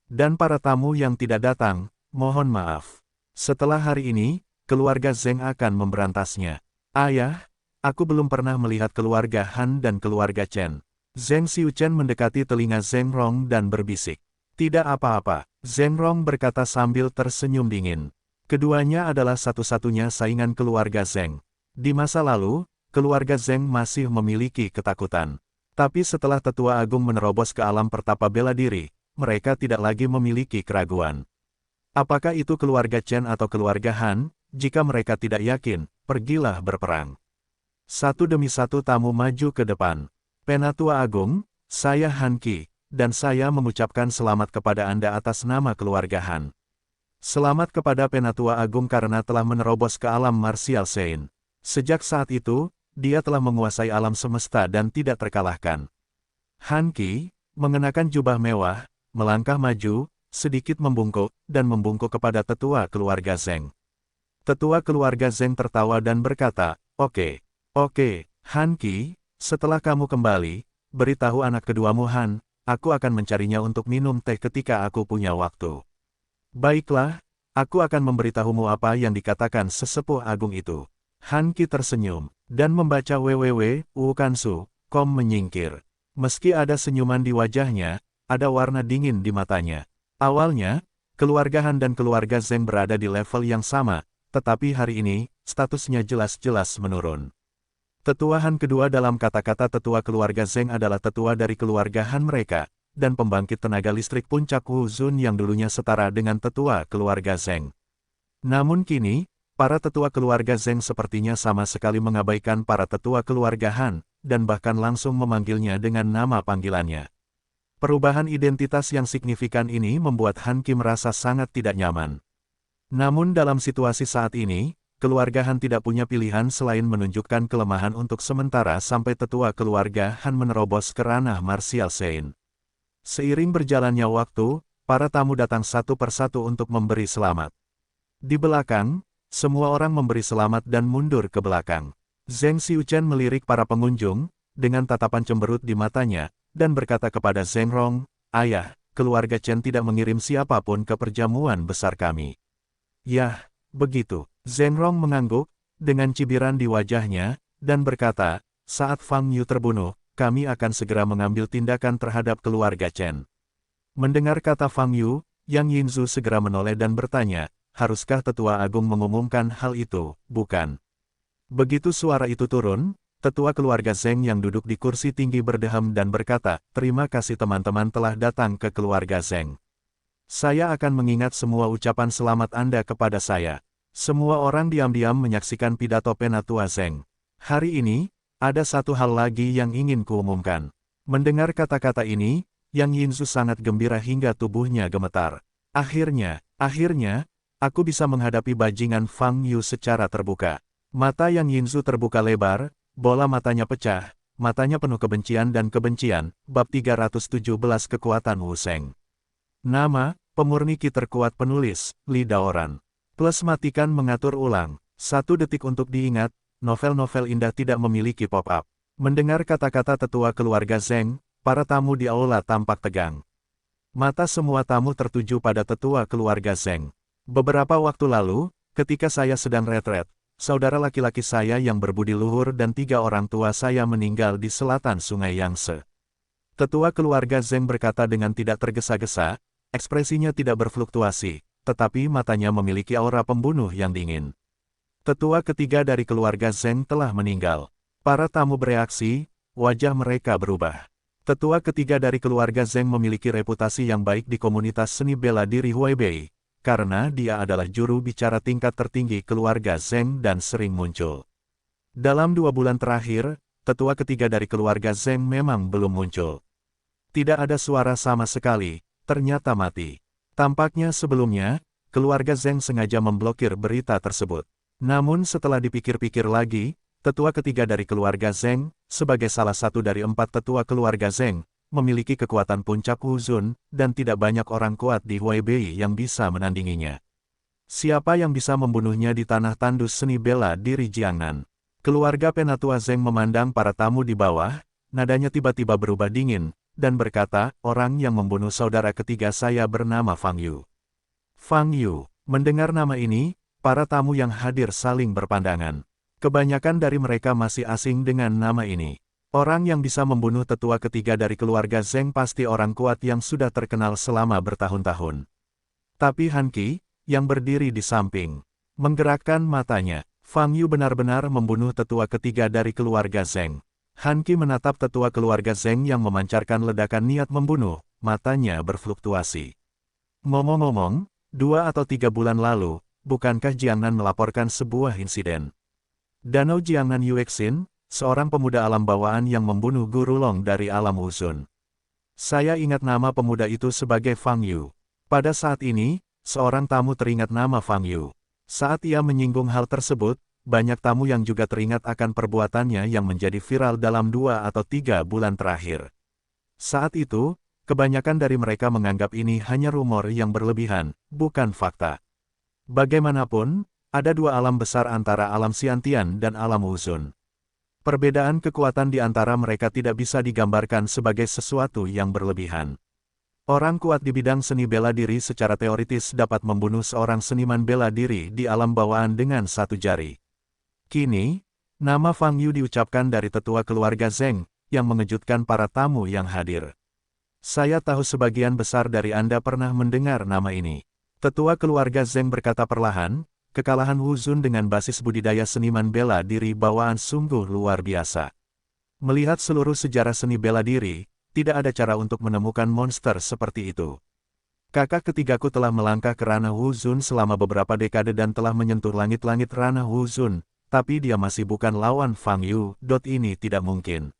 Dan para tamu yang tidak datang, mohon maaf. Setelah hari ini, keluarga Zheng akan memberantasnya. Ayah, aku belum pernah melihat keluarga Han dan keluarga Chen. Zheng Xiuchen mendekati telinga Zheng Rong dan berbisik. Tidak apa-apa, Zheng Rong berkata sambil tersenyum dingin. Keduanya adalah satu-satunya saingan keluarga Zheng. Di masa lalu, keluarga Zheng masih memiliki ketakutan. Tapi setelah tetua agung menerobos ke alam pertapa bela diri, mereka tidak lagi memiliki keraguan. Apakah itu keluarga Chen atau keluarga Han? Jika mereka tidak yakin, pergilah berperang. Satu demi satu tamu maju ke depan. Penatua Agung, saya Han Qi, dan saya mengucapkan selamat kepada Anda atas nama keluarga Han. Selamat kepada Penatua Agung karena telah menerobos ke alam martial Sein. Sejak saat itu, dia telah menguasai alam semesta dan tidak terkalahkan. Han Qi, mengenakan jubah mewah, melangkah maju, sedikit membungkuk, dan membungkuk kepada tetua keluarga Zheng. Tetua keluarga Zheng tertawa dan berkata, Oke, Han Qi, setelah kamu kembali, beritahu anak keduamu Han, aku akan mencarinya untuk minum teh ketika aku punya waktu. Baiklah, aku akan memberitahumu apa yang dikatakan sesepuh agung itu. Han Qi tersenyum, dan membaca www.wukansu.com menyingkir. Meski ada senyuman di wajahnya, ada warna dingin di matanya. Awalnya, keluarga Han dan keluarga Zheng berada di level yang sama, tetapi hari ini, statusnya jelas-jelas menurun. Tetua Han kedua dalam kata-kata tetua keluarga Zheng adalah tetua dari keluarga Han mereka, dan pembangkit tenaga listrik puncak Wuzun yang dulunya setara dengan tetua keluarga Zheng. Namun kini, para tetua keluarga Zheng sepertinya sama sekali mengabaikan para tetua keluarga Han, dan bahkan langsung memanggilnya dengan nama panggilannya. Perubahan identitas yang signifikan ini membuat Han Qi merasa sangat tidak nyaman. Namun dalam situasi saat ini, keluarga Han tidak punya pilihan selain menunjukkan kelemahan untuk sementara sampai tetua keluarga Han menerobos ke ranah martial Sein. Seiring berjalannya waktu, para tamu datang satu persatu untuk memberi selamat. Di belakang, semua orang memberi selamat dan mundur ke belakang. Zheng Xiuchen melirik para pengunjung, dengan tatapan cemberut di matanya, dan berkata kepada Zheng Rong, Ayah, keluarga Chen tidak mengirim siapapun ke perjamuan besar kami. Yah, begitu. Zheng Rong mengangguk, dengan cibiran di wajahnya, dan berkata, saat Fang Yu terbunuh, kami akan segera mengambil tindakan terhadap keluarga Chen. Mendengar kata Fang Yu, Yang Yinzu segera menoleh dan bertanya, haruskah tetua agung mengumumkan hal itu, bukan? Begitu suara itu turun, tetua keluarga Zheng yang duduk di kursi tinggi berdeham dan berkata, terima kasih teman-teman telah datang ke keluarga Zheng. Saya akan mengingat semua ucapan selamat Anda kepada saya. Semua orang diam-diam menyaksikan pidato Penatua Zheng. Hari ini, ada satu hal lagi yang ingin kuumumkan. Mendengar kata-kata ini, Yang Yinzu sangat gembira hingga tubuhnya gemetar. Akhirnya, aku bisa menghadapi bajingan Fang Yu secara terbuka. Mata Yang Yinzu terbuka lebar, bola matanya pecah, matanya penuh kebencian dan kebencian, bab 317 kekuatan Wu Sheng. Nama, pemurni ki terkuat penulis, Li Daoran. Plus matikan mengatur ulang, 1 detik untuk diingat, novel-novel indah tidak memiliki pop-up. Mendengar kata-kata tetua keluarga Zheng, para tamu di aula tampak tegang. Mata semua tamu tertuju pada tetua keluarga Zheng. Beberapa waktu lalu, ketika saya sedang retret, saudara laki-laki saya yang berbudi luhur dan 3 orang tua saya meninggal di selatan Sungai Yangtze. Tetua keluarga Zheng berkata dengan tidak tergesa-gesa, ekspresinya tidak berfluktuasi, tetapi matanya memiliki aura pembunuh yang dingin. Tetua ketiga dari keluarga Zheng telah meninggal. Para tamu bereaksi, wajah mereka berubah. Tetua ketiga dari keluarga Zheng memiliki reputasi yang baik di komunitas seni bela diri Huaibei, karena dia adalah juru bicara tingkat tertinggi keluarga Zheng dan sering muncul. Dalam 2 bulan terakhir, tetua ketiga dari keluarga Zheng memang belum muncul. Tidak ada suara sama sekali, ternyata mati. Tampaknya sebelumnya, keluarga Zheng sengaja memblokir berita tersebut. Namun setelah dipikir-pikir lagi, tetua ketiga dari keluarga Zheng, sebagai salah satu dari 4 tetua keluarga Zheng, memiliki kekuatan puncak Wuzun, dan tidak banyak orang kuat di Huaibei yang bisa menandinginya. Siapa yang bisa membunuhnya di tanah tandus seni bela diri Jiangnan? Keluarga Penatua Zheng memandang para tamu di bawah, nadanya tiba-tiba berubah dingin, dan berkata, orang yang membunuh saudara ketiga saya bernama Fang Yu. Fang Yu. Mendengar nama ini, para tamu yang hadir saling berpandangan. Kebanyakan dari mereka masih asing dengan nama ini. Orang yang bisa membunuh tetua ketiga dari keluarga Zheng pasti orang kuat yang sudah terkenal selama bertahun-tahun. Tapi Han Qi, yang berdiri di samping, menggerakkan matanya. Fang Yu benar-benar membunuh tetua ketiga dari keluarga Zheng. Han Qi menatap tetua keluarga Zheng yang memancarkan ledakan niat membunuh, matanya berfluktuasi. Ngomong-ngomong, 2 atau 3 bulan lalu, bukankah Jiangnan melaporkan sebuah insiden? Danau Jiangnan Yuexin, seorang pemuda alam bawaan yang membunuh Guru Long dari alam Wuzun. Saya ingat nama pemuda itu sebagai Fang Yu. Pada saat ini, seorang tamu teringat nama Fang Yu. Saat ia menyinggung hal tersebut, banyak tamu yang juga teringat akan perbuatannya yang menjadi viral dalam 2 atau 3 bulan terakhir. Saat itu, kebanyakan dari mereka menganggap ini hanya rumor yang berlebihan, bukan fakta. Bagaimanapun, ada 2 alam besar antara alam Xiantian dan alam Wuzun. Perbedaan kekuatan di antara mereka tidak bisa digambarkan sebagai sesuatu yang berlebihan. Orang kuat di bidang seni bela diri secara teoritis dapat membunuh seorang seniman bela diri di alam bawaan dengan 1 jari. Kini, nama Fang Yu diucapkan dari tetua keluarga Zheng, yang mengejutkan para tamu yang hadir. Saya tahu sebagian besar dari Anda pernah mendengar nama ini. Tetua keluarga Zheng berkata perlahan, kekalahan Wuzun dengan basis budidaya seniman bela diri bawaan sungguh luar biasa. Melihat seluruh sejarah seni bela diri, tidak ada cara untuk menemukan monster seperti itu. Kakak ketigaku telah melangkah ke ranah Wuzun selama beberapa dekade dan telah menyentuh langit-langit ranah Wuzun, tapi dia masih bukan lawan Fang Yu. Ini tidak mungkin.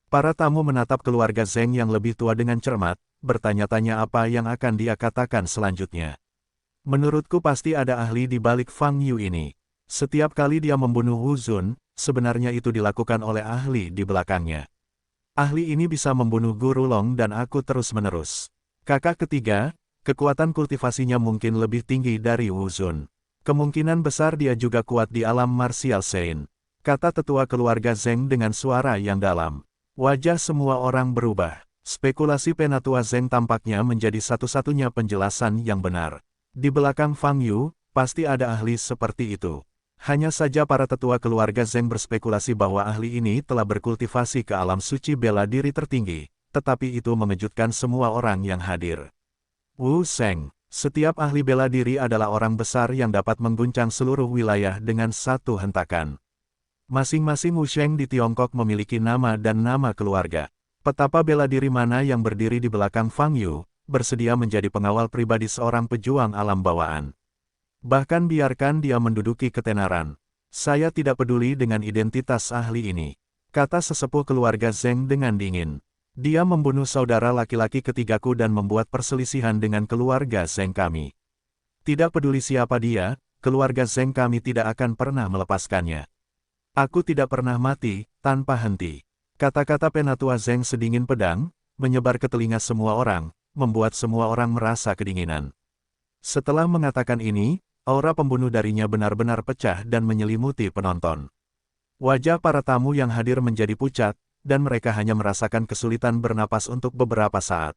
Para tamu menatap keluarga Zheng yang lebih tua dengan cermat, bertanya-tanya apa yang akan dia katakan selanjutnya. Menurutku pasti ada ahli di balik Fang Yu ini. Setiap kali dia membunuh Wuzun, sebenarnya itu dilakukan oleh ahli di belakangnya. Ahli ini bisa membunuh Guru Long dan aku terus-menerus. Kakak ketiga, kekuatan kultivasinya mungkin lebih tinggi dari Wuzun. Kemungkinan besar dia juga kuat di alam martial Sein, kata tetua keluarga Zheng dengan suara yang dalam. Wajah semua orang berubah. Spekulasi penatua Zheng tampaknya menjadi satu-satunya penjelasan yang benar. Di belakang Fang Yu, pasti ada ahli seperti itu. Hanya saja para tetua keluarga Zheng berspekulasi bahwa ahli ini telah berkultivasi ke alam suci bela diri tertinggi, tetapi itu mengejutkan semua orang yang hadir. Wu Sheng, setiap ahli bela diri adalah orang besar yang dapat mengguncang seluruh wilayah dengan satu hentakan. Masing-masing Wu Sheng di Tiongkok memiliki nama dan nama keluarga. Petapa bela diri mana yang berdiri di belakang Fang Yu, bersedia menjadi pengawal pribadi seorang pejuang alam bawaan. Bahkan biarkan dia menduduki ketenaran. Saya tidak peduli dengan identitas ahli ini, kata sesepuh keluarga Zheng dengan dingin. Dia membunuh saudara laki-laki ketigaku dan membuat perselisihan dengan keluarga Zheng kami. Tidak peduli siapa dia, keluarga Zheng kami tidak akan pernah melepaskannya. Aku tidak pernah mati, tanpa henti. Kata-kata penatua Zheng sedingin pedang, menyebar ke telinga semua orang, membuat semua orang merasa kedinginan. Setelah mengatakan ini, aura pembunuh darinya benar-benar pecah dan menyelimuti penonton. Wajah para tamu yang hadir menjadi pucat, dan mereka hanya merasakan kesulitan bernapas untuk beberapa saat.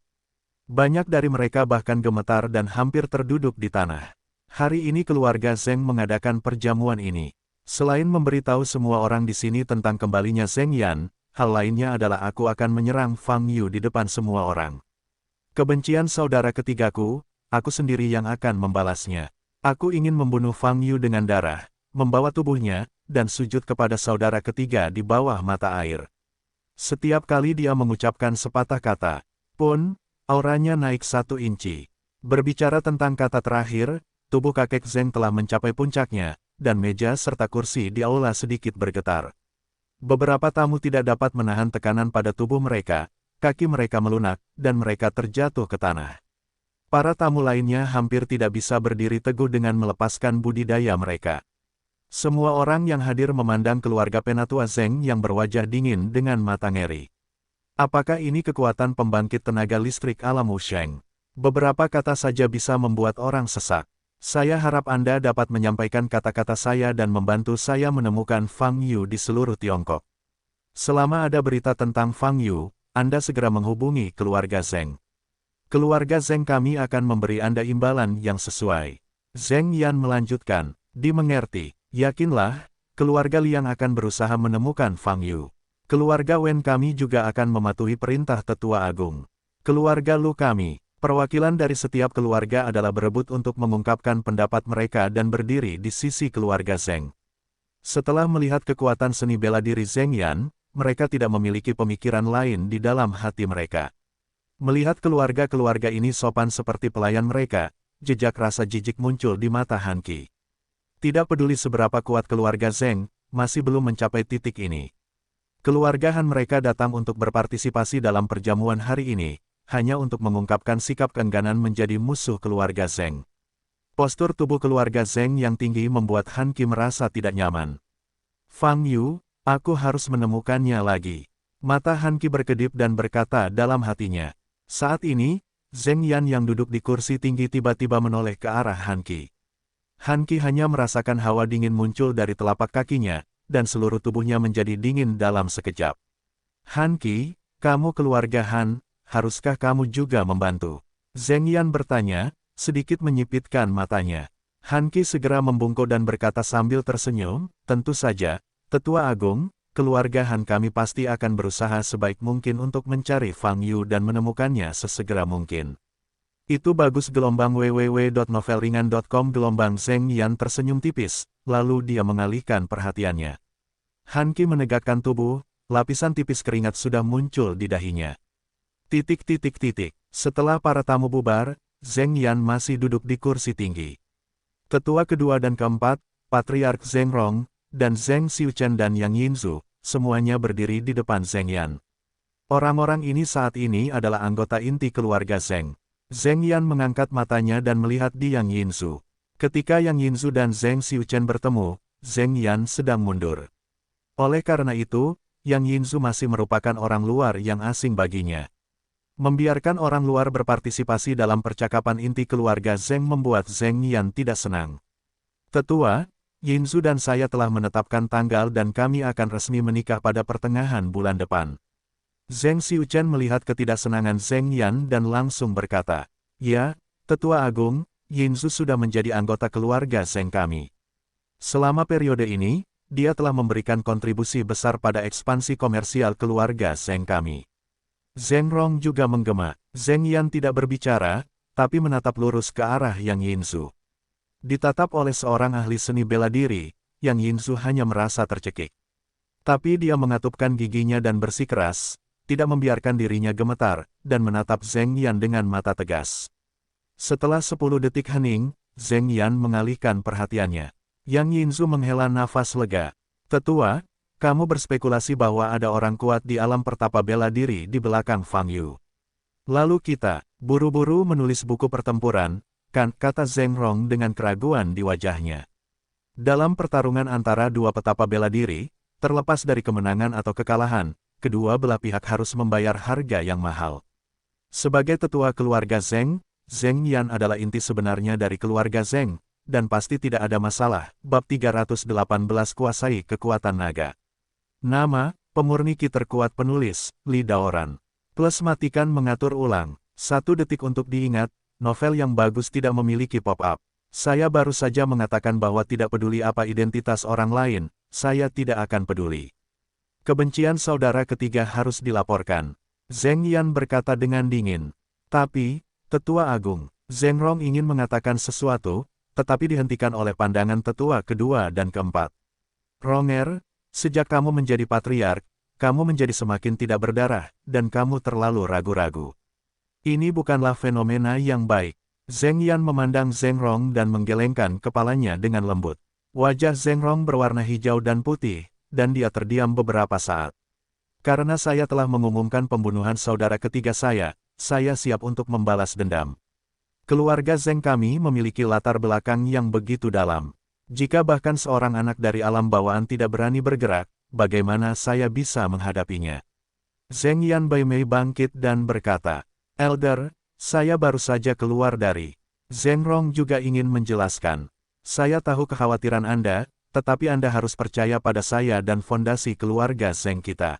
Banyak dari mereka bahkan gemetar dan hampir terduduk di tanah. Hari ini keluarga Zheng mengadakan perjamuan ini. Selain memberitahu semua orang di sini tentang kembalinya Zheng Yan, hal lainnya adalah aku akan menyerang Fang Yu di depan semua orang. Kebencian saudara ketigaku, aku sendiri yang akan membalasnya. Aku ingin membunuh Fang Yu dengan darah, membawa tubuhnya, dan sujud kepada saudara ketiga di bawah mata air. Setiap kali dia mengucapkan sepatah kata, pun, auranya naik 1 inci. Berbicara tentang kata terakhir, tubuh kakek Zheng telah mencapai puncaknya, dan meja serta kursi di aula sedikit bergetar. Beberapa tamu tidak dapat menahan tekanan pada tubuh mereka, kaki mereka melunak, dan mereka terjatuh ke tanah. Para tamu lainnya hampir tidak bisa berdiri teguh dengan melepaskan budidaya mereka. Semua orang yang hadir memandang keluarga penatua Zheng yang berwajah dingin dengan mata ngeri. Apakah ini kekuatan pembangkit tenaga listrik alam Wu Sheng? Beberapa kata saja bisa membuat orang sesak. Saya harap Anda dapat menyampaikan kata-kata saya dan membantu saya menemukan Fang Yu di seluruh Tiongkok. Selama ada berita tentang Fang Yu, Anda segera menghubungi keluarga Zheng. Keluarga Zheng kami akan memberi Anda imbalan yang sesuai. Zheng Yan melanjutkan, dimengerti, yakinlah, keluarga Liang akan berusaha menemukan Fang Yu. Keluarga Wen kami juga akan mematuhi perintah tetua agung. Keluarga Lu kami, perwakilan dari setiap keluarga adalah berebut untuk mengungkapkan pendapat mereka dan berdiri di sisi keluarga Zheng. Setelah melihat kekuatan seni bela diri Zheng Yan, mereka tidak memiliki pemikiran lain di dalam hati mereka. Melihat keluarga-keluarga ini sopan seperti pelayan mereka, jejak rasa jijik muncul di mata Han Qi. Tidak peduli seberapa kuat keluarga Zheng, masih belum mencapai titik ini. Keluarga Han mereka datang untuk berpartisipasi dalam perjamuan hari ini, hanya untuk mengungkapkan sikap keengganan menjadi musuh keluarga Zheng. Postur tubuh keluarga Zheng yang tinggi membuat Han Qi merasa tidak nyaman. Fang Yu, aku harus menemukannya lagi. Mata Han Qi berkedip dan berkata dalam hatinya. Saat ini, Zheng Yan yang duduk di kursi tinggi tiba-tiba menoleh ke arah Han Qi. Han Qi hanya merasakan hawa dingin muncul dari telapak kakinya, dan seluruh tubuhnya menjadi dingin dalam sekejap. Han Qi, kamu keluarga Han, haruskah kamu juga membantu? Zheng Yan bertanya, sedikit menyipitkan matanya. Han Qi segera membungkuk dan berkata sambil tersenyum, tentu saja, Tetua Agung, keluarga Han kami pasti akan berusaha sebaik mungkin untuk mencari Fang Yu dan menemukannya sesegera mungkin. Itu bagus gelombang www.novelringan.com gelombang Zheng Yan tersenyum tipis, lalu dia mengalihkan perhatiannya. Han Qi menegakkan tubuh, lapisan tipis keringat sudah muncul di dahinya. Setelah para tamu bubar, Zheng Yan masih duduk di kursi tinggi. Tetua kedua dan keempat, Patriark Zheng Rong, dan Zheng Xiuchen dan Yang Yinzu, semuanya berdiri di depan Zheng Yan. Orang-orang ini saat ini adalah anggota inti keluarga Zheng. Zheng Yan mengangkat matanya dan melihat di Yang Yinzu. Ketika Yang Yinzu dan Zheng Xiuchen bertemu, Zheng Yan sedang mundur. Oleh karena itu, Yang Yinzu masih merupakan orang luar yang asing baginya. Membiarkan orang luar berpartisipasi dalam percakapan inti keluarga Zheng membuat Zheng Yan tidak senang. Tetua, Yinzu dan saya telah menetapkan tanggal dan kami akan resmi menikah pada pertengahan bulan depan. Zheng Xiuchen melihat ketidaksenangan Zheng Yan dan langsung berkata, ya, Tetua Agung, Yinzu sudah menjadi anggota keluarga Zheng kami. Selama periode ini, dia telah memberikan kontribusi besar pada ekspansi komersial keluarga Zheng kami. Zheng Rong juga menggema. Zheng Yan tidak berbicara, tapi menatap lurus ke arah Yang Yinzu. Ditatap oleh seorang ahli seni bela diri, Yang Yinzu hanya merasa tercekik. Tapi dia mengatupkan giginya dan bersikeras, tidak membiarkan dirinya gemetar, dan menatap Zheng Yan dengan mata tegas. Setelah 10 detik hening, Zheng Yan mengalihkan perhatiannya. Yang Yinzu menghela nafas lega. Tetua, kamu berspekulasi bahwa ada orang kuat di alam pertapa bela diri di belakang Fang Yu. Lalu kita, buru-buru menulis buku pertempuran, kan, kata Zheng Rong dengan keraguan di wajahnya. Dalam pertarungan antara dua petapa bela diri, terlepas dari kemenangan atau kekalahan, kedua belah pihak harus membayar harga yang mahal. Sebagai tetua keluarga Zheng, Zheng Yan adalah inti sebenarnya dari keluarga Zheng, dan pasti tidak ada masalah. Bab 318 Kuasai Kekuatan Naga. Nama, pemurni ki terkuat penulis, Li Daoran. Plus matikan mengatur ulang. 1 detik untuk diingat, novel yang bagus tidak memiliki pop-up. Saya baru saja mengatakan bahwa tidak peduli apa identitas orang lain, saya tidak akan peduli. Kebencian saudara ketiga harus dilaporkan. Zheng Yan berkata dengan dingin. Tapi, Tetua Agung, Zheng Rong ingin mengatakan sesuatu, tetapi dihentikan oleh pandangan tetua kedua dan keempat. Ronger, sejak kamu menjadi patriark, kamu menjadi semakin tidak berdarah, dan kamu terlalu ragu-ragu. Ini bukanlah fenomena yang baik. Zheng Yan memandang Zheng Rong dan menggelengkan kepalanya dengan lembut. Wajah Zheng Rong berwarna hijau dan putih, dan dia terdiam beberapa saat. Karena saya telah mengumumkan pembunuhan saudara ketiga saya siap untuk membalas dendam. Keluarga Zheng kami memiliki latar belakang yang begitu dalam. Jika bahkan seorang anak dari alam bawaan tidak berani bergerak, bagaimana saya bisa menghadapinya? Zheng Yan Baimei bangkit dan berkata, Elder, saya baru saja keluar dari. Zheng Rong juga ingin menjelaskan. Saya tahu kekhawatiran Anda, tetapi Anda harus percaya pada saya dan fondasi keluarga Zheng kita.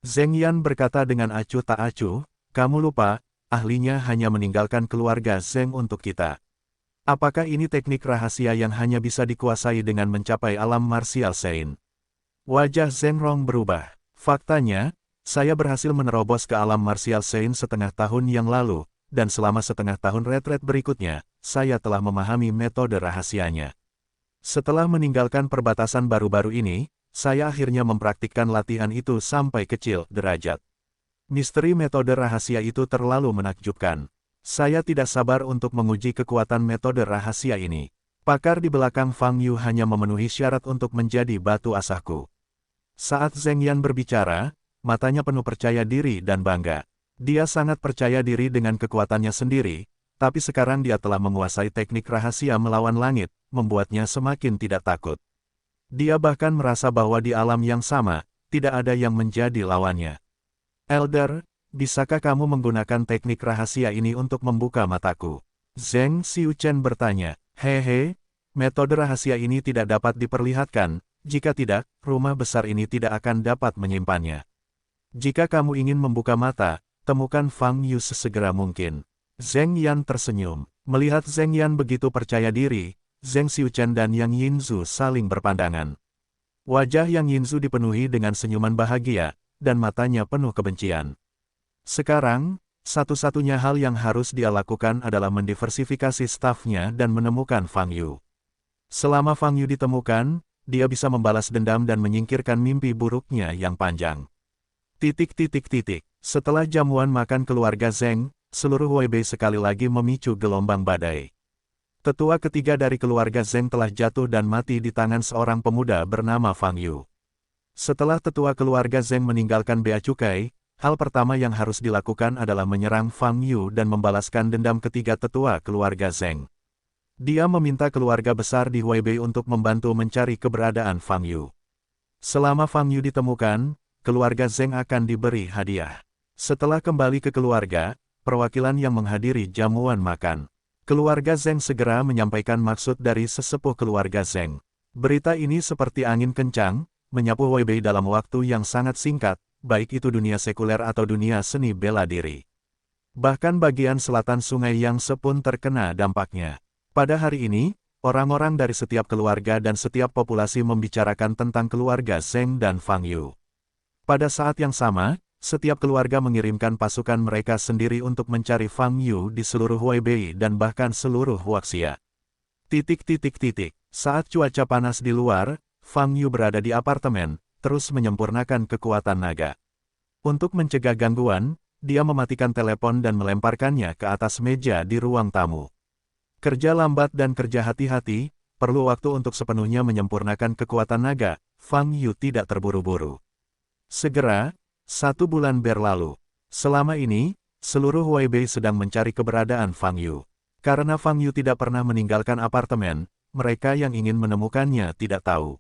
Zheng Yan berkata dengan acuh tak acuh, kamu lupa, ahlinya hanya meninggalkan keluarga Zheng untuk kita. Apakah ini teknik rahasia yang hanya bisa dikuasai dengan mencapai alam martial Sein? Wajah Zheng Rong berubah. Faktanya, saya berhasil menerobos ke alam martial Sein setengah tahun yang lalu, dan selama setengah tahun retret berikutnya, saya telah memahami metode rahasianya. Setelah meninggalkan perbatasan baru-baru ini, saya akhirnya mempraktikkan latihan itu sampai kecil derajat. Misteri metode rahasia itu terlalu menakjubkan. Saya tidak sabar untuk menguji kekuatan metode rahasia ini. Pakar di belakang Fang Yu hanya memenuhi syarat untuk menjadi batu asahku. Saat Zheng Yan berbicara, matanya penuh percaya diri dan bangga. Dia sangat percaya diri dengan kekuatannya sendiri, tapi sekarang dia telah menguasai teknik rahasia melawan langit, membuatnya semakin tidak takut. Dia bahkan merasa bahwa di alam yang sama, tidak ada yang menjadi lawannya. Elder, bisakah kamu menggunakan teknik rahasia ini untuk membuka mataku? Zheng Xiuchen bertanya. Hehe, metode rahasia ini tidak dapat diperlihatkan, jika tidak, rumah besar ini tidak akan dapat menyimpannya. Jika kamu ingin membuka mata, temukan Fang Yu sesegera mungkin. Zheng Yan tersenyum. Melihat Zheng Yan begitu percaya diri, Zheng Xiuchen dan Yang Yinzu saling berpandangan. Wajah Yang Yinzu dipenuhi dengan senyuman bahagia, dan matanya penuh kebencian. Sekarang, satu-satunya hal yang harus dia lakukan adalah mendiversifikasi stafnya dan menemukan Fang Yu. Selama Fang Yu ditemukan, dia bisa membalas dendam dan menyingkirkan mimpi buruknya yang panjang. Setelah jamuan makan keluarga Zheng, seluruh Weibei sekali lagi memicu gelombang badai. Tetua ketiga dari keluarga Zheng telah jatuh dan mati di tangan seorang pemuda bernama Fang Yu. Setelah tetua keluarga Zheng meninggalkan bea cukai, hal pertama yang harus dilakukan adalah menyerang Fang Yu dan membalaskan dendam ketiga tetua keluarga Zheng. Dia meminta keluarga besar di Weibei untuk membantu mencari keberadaan Fang Yu. Selama Fang Yu ditemukan, keluarga Zheng akan diberi hadiah. Setelah kembali ke keluarga, perwakilan yang menghadiri jamuan makan. Keluarga Zheng segera menyampaikan maksud dari sesepuh keluarga Zheng. Berita ini seperti angin kencang, menyapu Weibei dalam waktu yang sangat singkat, baik itu dunia sekuler atau dunia seni bela diri. Bahkan bagian selatan sungai Yangtze pun terkena dampaknya. Pada hari ini, orang-orang dari setiap keluarga dan setiap populasi membicarakan tentang keluarga Zheng dan Fang Yu. Pada saat yang sama, setiap keluarga mengirimkan pasukan mereka sendiri untuk mencari Fang Yu di seluruh Weibei dan bahkan seluruh Huaxia. Saat cuaca panas di luar, Fang Yu berada di apartemen, terus menyempurnakan kekuatan naga. Untuk mencegah gangguan, dia mematikan telepon dan melemparkannya ke atas meja di ruang tamu. Kerja lambat dan kerja hati-hati, perlu waktu untuk sepenuhnya menyempurnakan kekuatan naga, Fang Yu tidak terburu-buru. Segera, 1 bulan berlalu. Selama ini, seluruh Weibei sedang mencari keberadaan Fang Yu. Karena Fang Yu tidak pernah meninggalkan apartemen, mereka yang ingin menemukannya tidak tahu.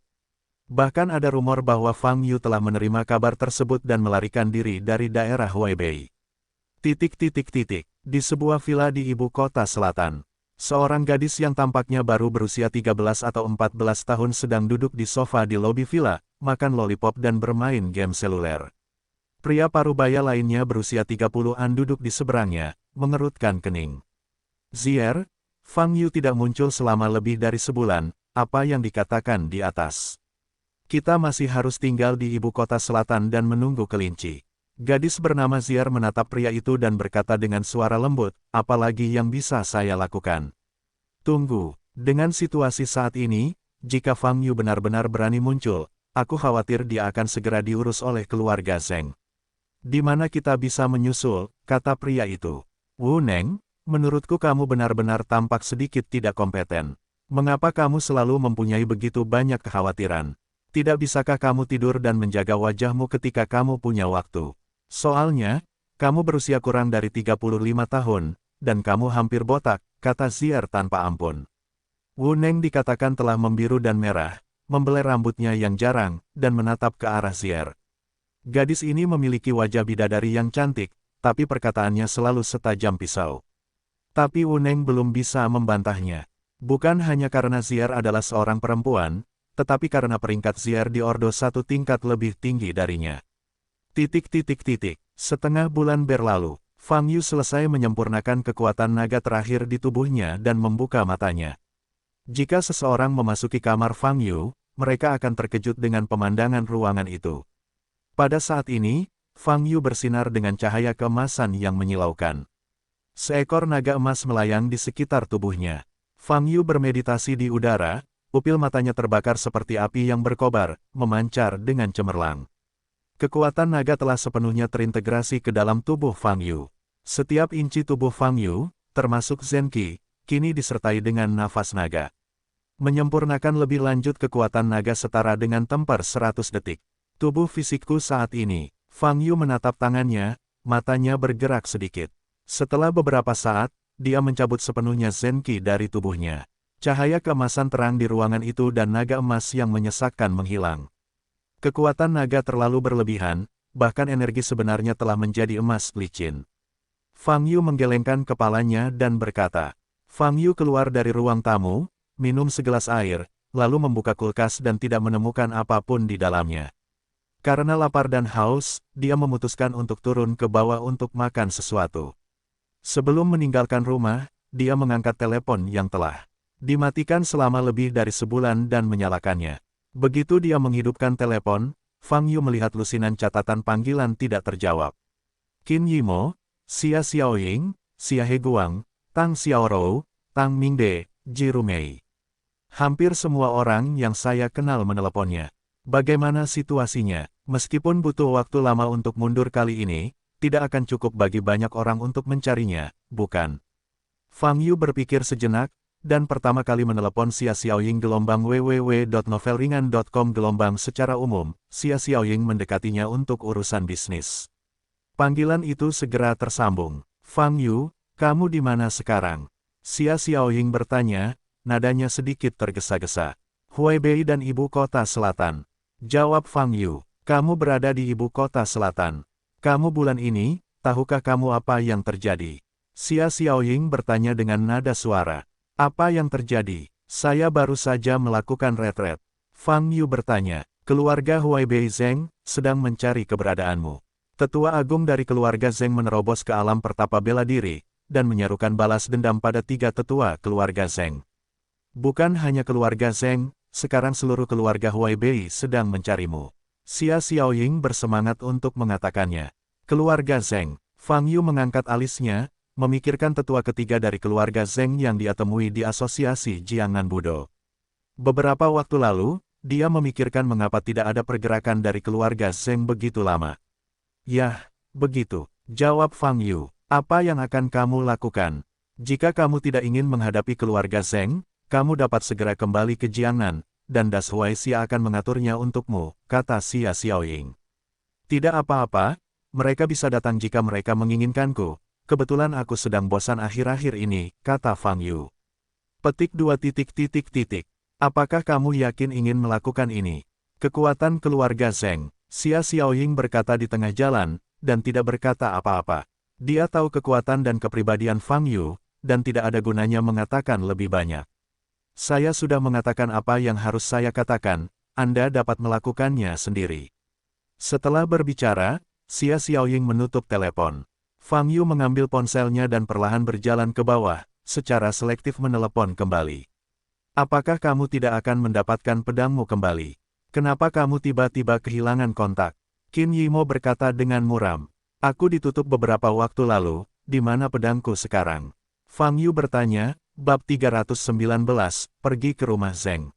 Bahkan ada rumor bahwa Fang Yu telah menerima kabar tersebut dan melarikan diri dari daerah Weibei. Di sebuah villa di ibu kota selatan, seorang gadis yang tampaknya baru berusia 13 atau 14 tahun sedang duduk di sofa di lobi villa, makan lollipop dan bermain game seluler. Pria parubaya lainnya berusia 30-an duduk di seberangnya, mengerutkan kening. Zier, Fang Yu tidak muncul selama lebih dari sebulan, apa yang dikatakan di atas. Kita masih harus tinggal di ibu kota selatan dan menunggu kelinci. Gadis bernama Zier menatap pria itu dan berkata dengan suara lembut, apalagi yang bisa saya lakukan? Tunggu, dengan situasi saat ini, jika Fang Yu benar-benar berani muncul, aku khawatir dia akan segera diurus oleh keluarga Zheng. Di mana kita bisa menyusul, kata pria itu. Wu Neng, menurutku kamu benar-benar tampak sedikit tidak kompeten. Mengapa kamu selalu mempunyai begitu banyak kekhawatiran? Tidak bisakah kamu tidur dan menjaga wajahmu ketika kamu punya waktu? Soalnya, kamu berusia kurang dari 35 tahun, dan kamu hampir botak, kata Zier tanpa ampun. Wu Neng dikatakan telah membiru dan merah, membelai rambutnya yang jarang, dan menatap ke arah Zier. Gadis ini memiliki wajah bidadari yang cantik, tapi perkataannya selalu setajam pisau. Tapi Wu Neng belum bisa membantahnya. Bukan hanya karena Zier adalah seorang perempuan, tetapi karena peringkat Zier di Ordo 1 tingkat lebih tinggi darinya. Setengah bulan berlalu, Fang Yu selesai menyempurnakan kekuatan naga terakhir di tubuhnya dan membuka matanya. Jika seseorang memasuki kamar Fang Yu, mereka akan terkejut dengan pemandangan ruangan itu. Pada saat ini, Fang Yu bersinar dengan cahaya keemasan yang menyilaukan. Seekor naga emas melayang di sekitar tubuhnya. Fang Yu bermeditasi di udara, pupil matanya terbakar seperti api yang berkobar, memancar dengan cemerlang. Kekuatan naga telah sepenuhnya terintegrasi ke dalam tubuh Fang Yu. Setiap inci tubuh Fang Yu, termasuk Zenqi, kini disertai dengan nafas naga. Menyempurnakan lebih lanjut kekuatan naga setara dengan tempar 100 detik. Tubuh fisikku saat ini, Fang Yu menatap tangannya, matanya bergerak sedikit. Setelah beberapa saat, dia mencabut sepenuhnya Zenki dari tubuhnya. Cahaya keemasan terang di ruangan itu dan naga emas yang menyesakkan menghilang. Kekuatan naga terlalu berlebihan, bahkan energi sebenarnya telah menjadi emas licin. Fang Yu menggelengkan kepalanya dan berkata. Fang Yu keluar dari ruang tamu, minum segelas air, lalu membuka kulkas dan tidak menemukan apapun di dalamnya. Karena lapar dan haus, dia memutuskan untuk turun ke bawah untuk makan sesuatu. Sebelum meninggalkan rumah, dia mengangkat telepon yang telah dimatikan selama lebih dari sebulan dan menyalakannya. Begitu dia menghidupkan telepon, Fang Yu melihat lusinan catatan panggilan tidak terjawab. Qin Yimo, Xia Xiaoying, Xia Heguang, Tang Xiaorou, Tang Mingde, Ji Rumei. Hampir semua orang yang saya kenal meneleponnya. Bagaimana situasinya? Meskipun butuh waktu lama untuk mundur kali ini, tidak akan cukup bagi banyak orang untuk mencarinya, bukan? Fang Yu berpikir sejenak, dan pertama kali menelepon Xia Xiaoying www.novelringan.com secara umum, Xia Xiaoying mendekatinya untuk urusan bisnis. Panggilan itu segera tersambung. Fang Yu, kamu di mana sekarang? Xia Xiaoying bertanya, nadanya sedikit tergesa-gesa. Huaibei dan Ibu Kota Selatan. Jawab Fang Yu, kamu berada di Ibu Kota Selatan. Kamu bulan ini, tahukah kamu apa yang terjadi? Xia Xiaoying bertanya dengan nada suara. Apa yang terjadi? Saya baru saja melakukan retret. Fang Yu bertanya, keluarga Huaibei Zheng sedang mencari keberadaanmu. Tetua agung dari keluarga Zheng menerobos ke alam pertapa bela diri, dan menyerukan balas dendam pada 3 tetua keluarga Zheng. Bukan hanya keluarga Zheng, sekarang seluruh keluarga Huaibei sedang mencarimu. Xia Xiaoying bersemangat untuk mengatakannya. Keluarga Zheng. Fang Yu mengangkat alisnya, memikirkan tetua ketiga dari keluarga Zheng yang dia temui di asosiasi Jiangan Budo. Beberapa waktu lalu, dia memikirkan mengapa tidak ada pergerakan dari keluarga Zheng begitu lama. Yah, begitu, jawab Fang Yu. Apa yang akan kamu lakukan? Jika kamu tidak ingin menghadapi keluarga Zheng, kamu dapat segera kembali ke Jiangan, dan Das Huaixia akan mengaturnya untukmu, kata Xia Xiaoying. Tidak apa-apa, mereka bisa datang jika mereka menginginkanku. Kebetulan aku sedang bosan akhir-akhir ini, kata Fang Yu. Petik 2. Apakah kamu yakin ingin melakukan ini? Kekuatan keluarga Zheng. Xia Xiaoying berkata di tengah jalan, dan tidak berkata apa-apa. Dia tahu kekuatan dan kepribadian Fang Yu, dan tidak ada gunanya mengatakan lebih banyak. Saya sudah mengatakan apa yang harus saya katakan, Anda dapat melakukannya sendiri. Setelah berbicara, Xia Xiaoying menutup telepon. Fang Yu mengambil ponselnya dan perlahan berjalan ke bawah, secara selektif menelepon kembali. Apakah kamu tidak akan mendapatkan pedangmu kembali? Kenapa kamu tiba-tiba kehilangan kontak? Qin Yimo berkata dengan muram. Aku ditutup beberapa waktu lalu, di mana pedangku sekarang? Fang Yu bertanya, bab 319, pergi ke rumah Zheng.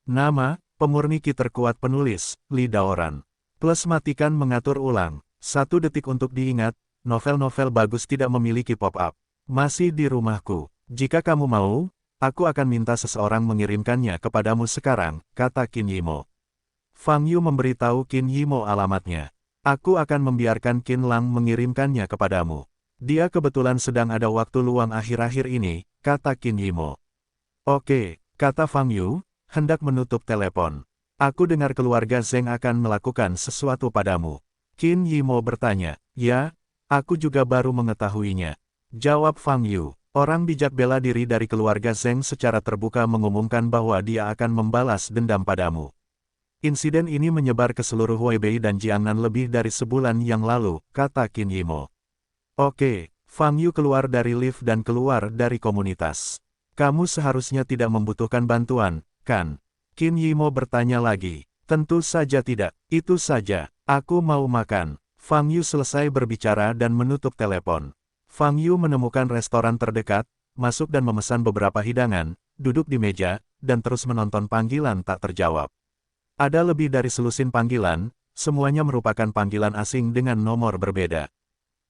Nama, pemurni ki terkuat penulis, Li Daoran. Plus matikan mengatur ulang. 1 detik untuk diingat. Novel-novel bagus tidak memiliki pop-up. Masih di rumahku. Jika kamu mau, aku akan minta seseorang mengirimkannya kepadamu sekarang, kata Qin Yimo. Fang Yu memberitahu Qin Yimo alamatnya. Aku akan membiarkan Qin Lang mengirimkannya kepadamu. Dia kebetulan sedang ada waktu luang akhir-akhir ini, kata Qin Yimo. Oke, kata Fang Yu, hendak menutup telepon. Aku dengar keluarga Zheng akan melakukan sesuatu padamu. Qin Yimo bertanya, ya? Aku juga baru mengetahuinya. Jawab Fang Yu. Orang bijak bela diri dari keluarga Zheng secara terbuka mengumumkan bahwa dia akan membalas dendam padamu. Insiden ini menyebar ke seluruh Huaibei dan Jiangnan lebih dari sebulan yang lalu, kata Qin Yimo. Oke, Fang Yu keluar dari lift dan keluar dari komunitas. Kamu seharusnya tidak membutuhkan bantuan, kan? Qin Yimo bertanya lagi. Tentu saja tidak, itu saja. Aku mau makan. Fang Yu selesai berbicara dan menutup telepon. Fang Yu menemukan restoran terdekat, masuk dan memesan beberapa hidangan, duduk di meja, dan terus menonton panggilan tak terjawab. Ada lebih dari selusin panggilan, semuanya merupakan panggilan asing dengan nomor berbeda.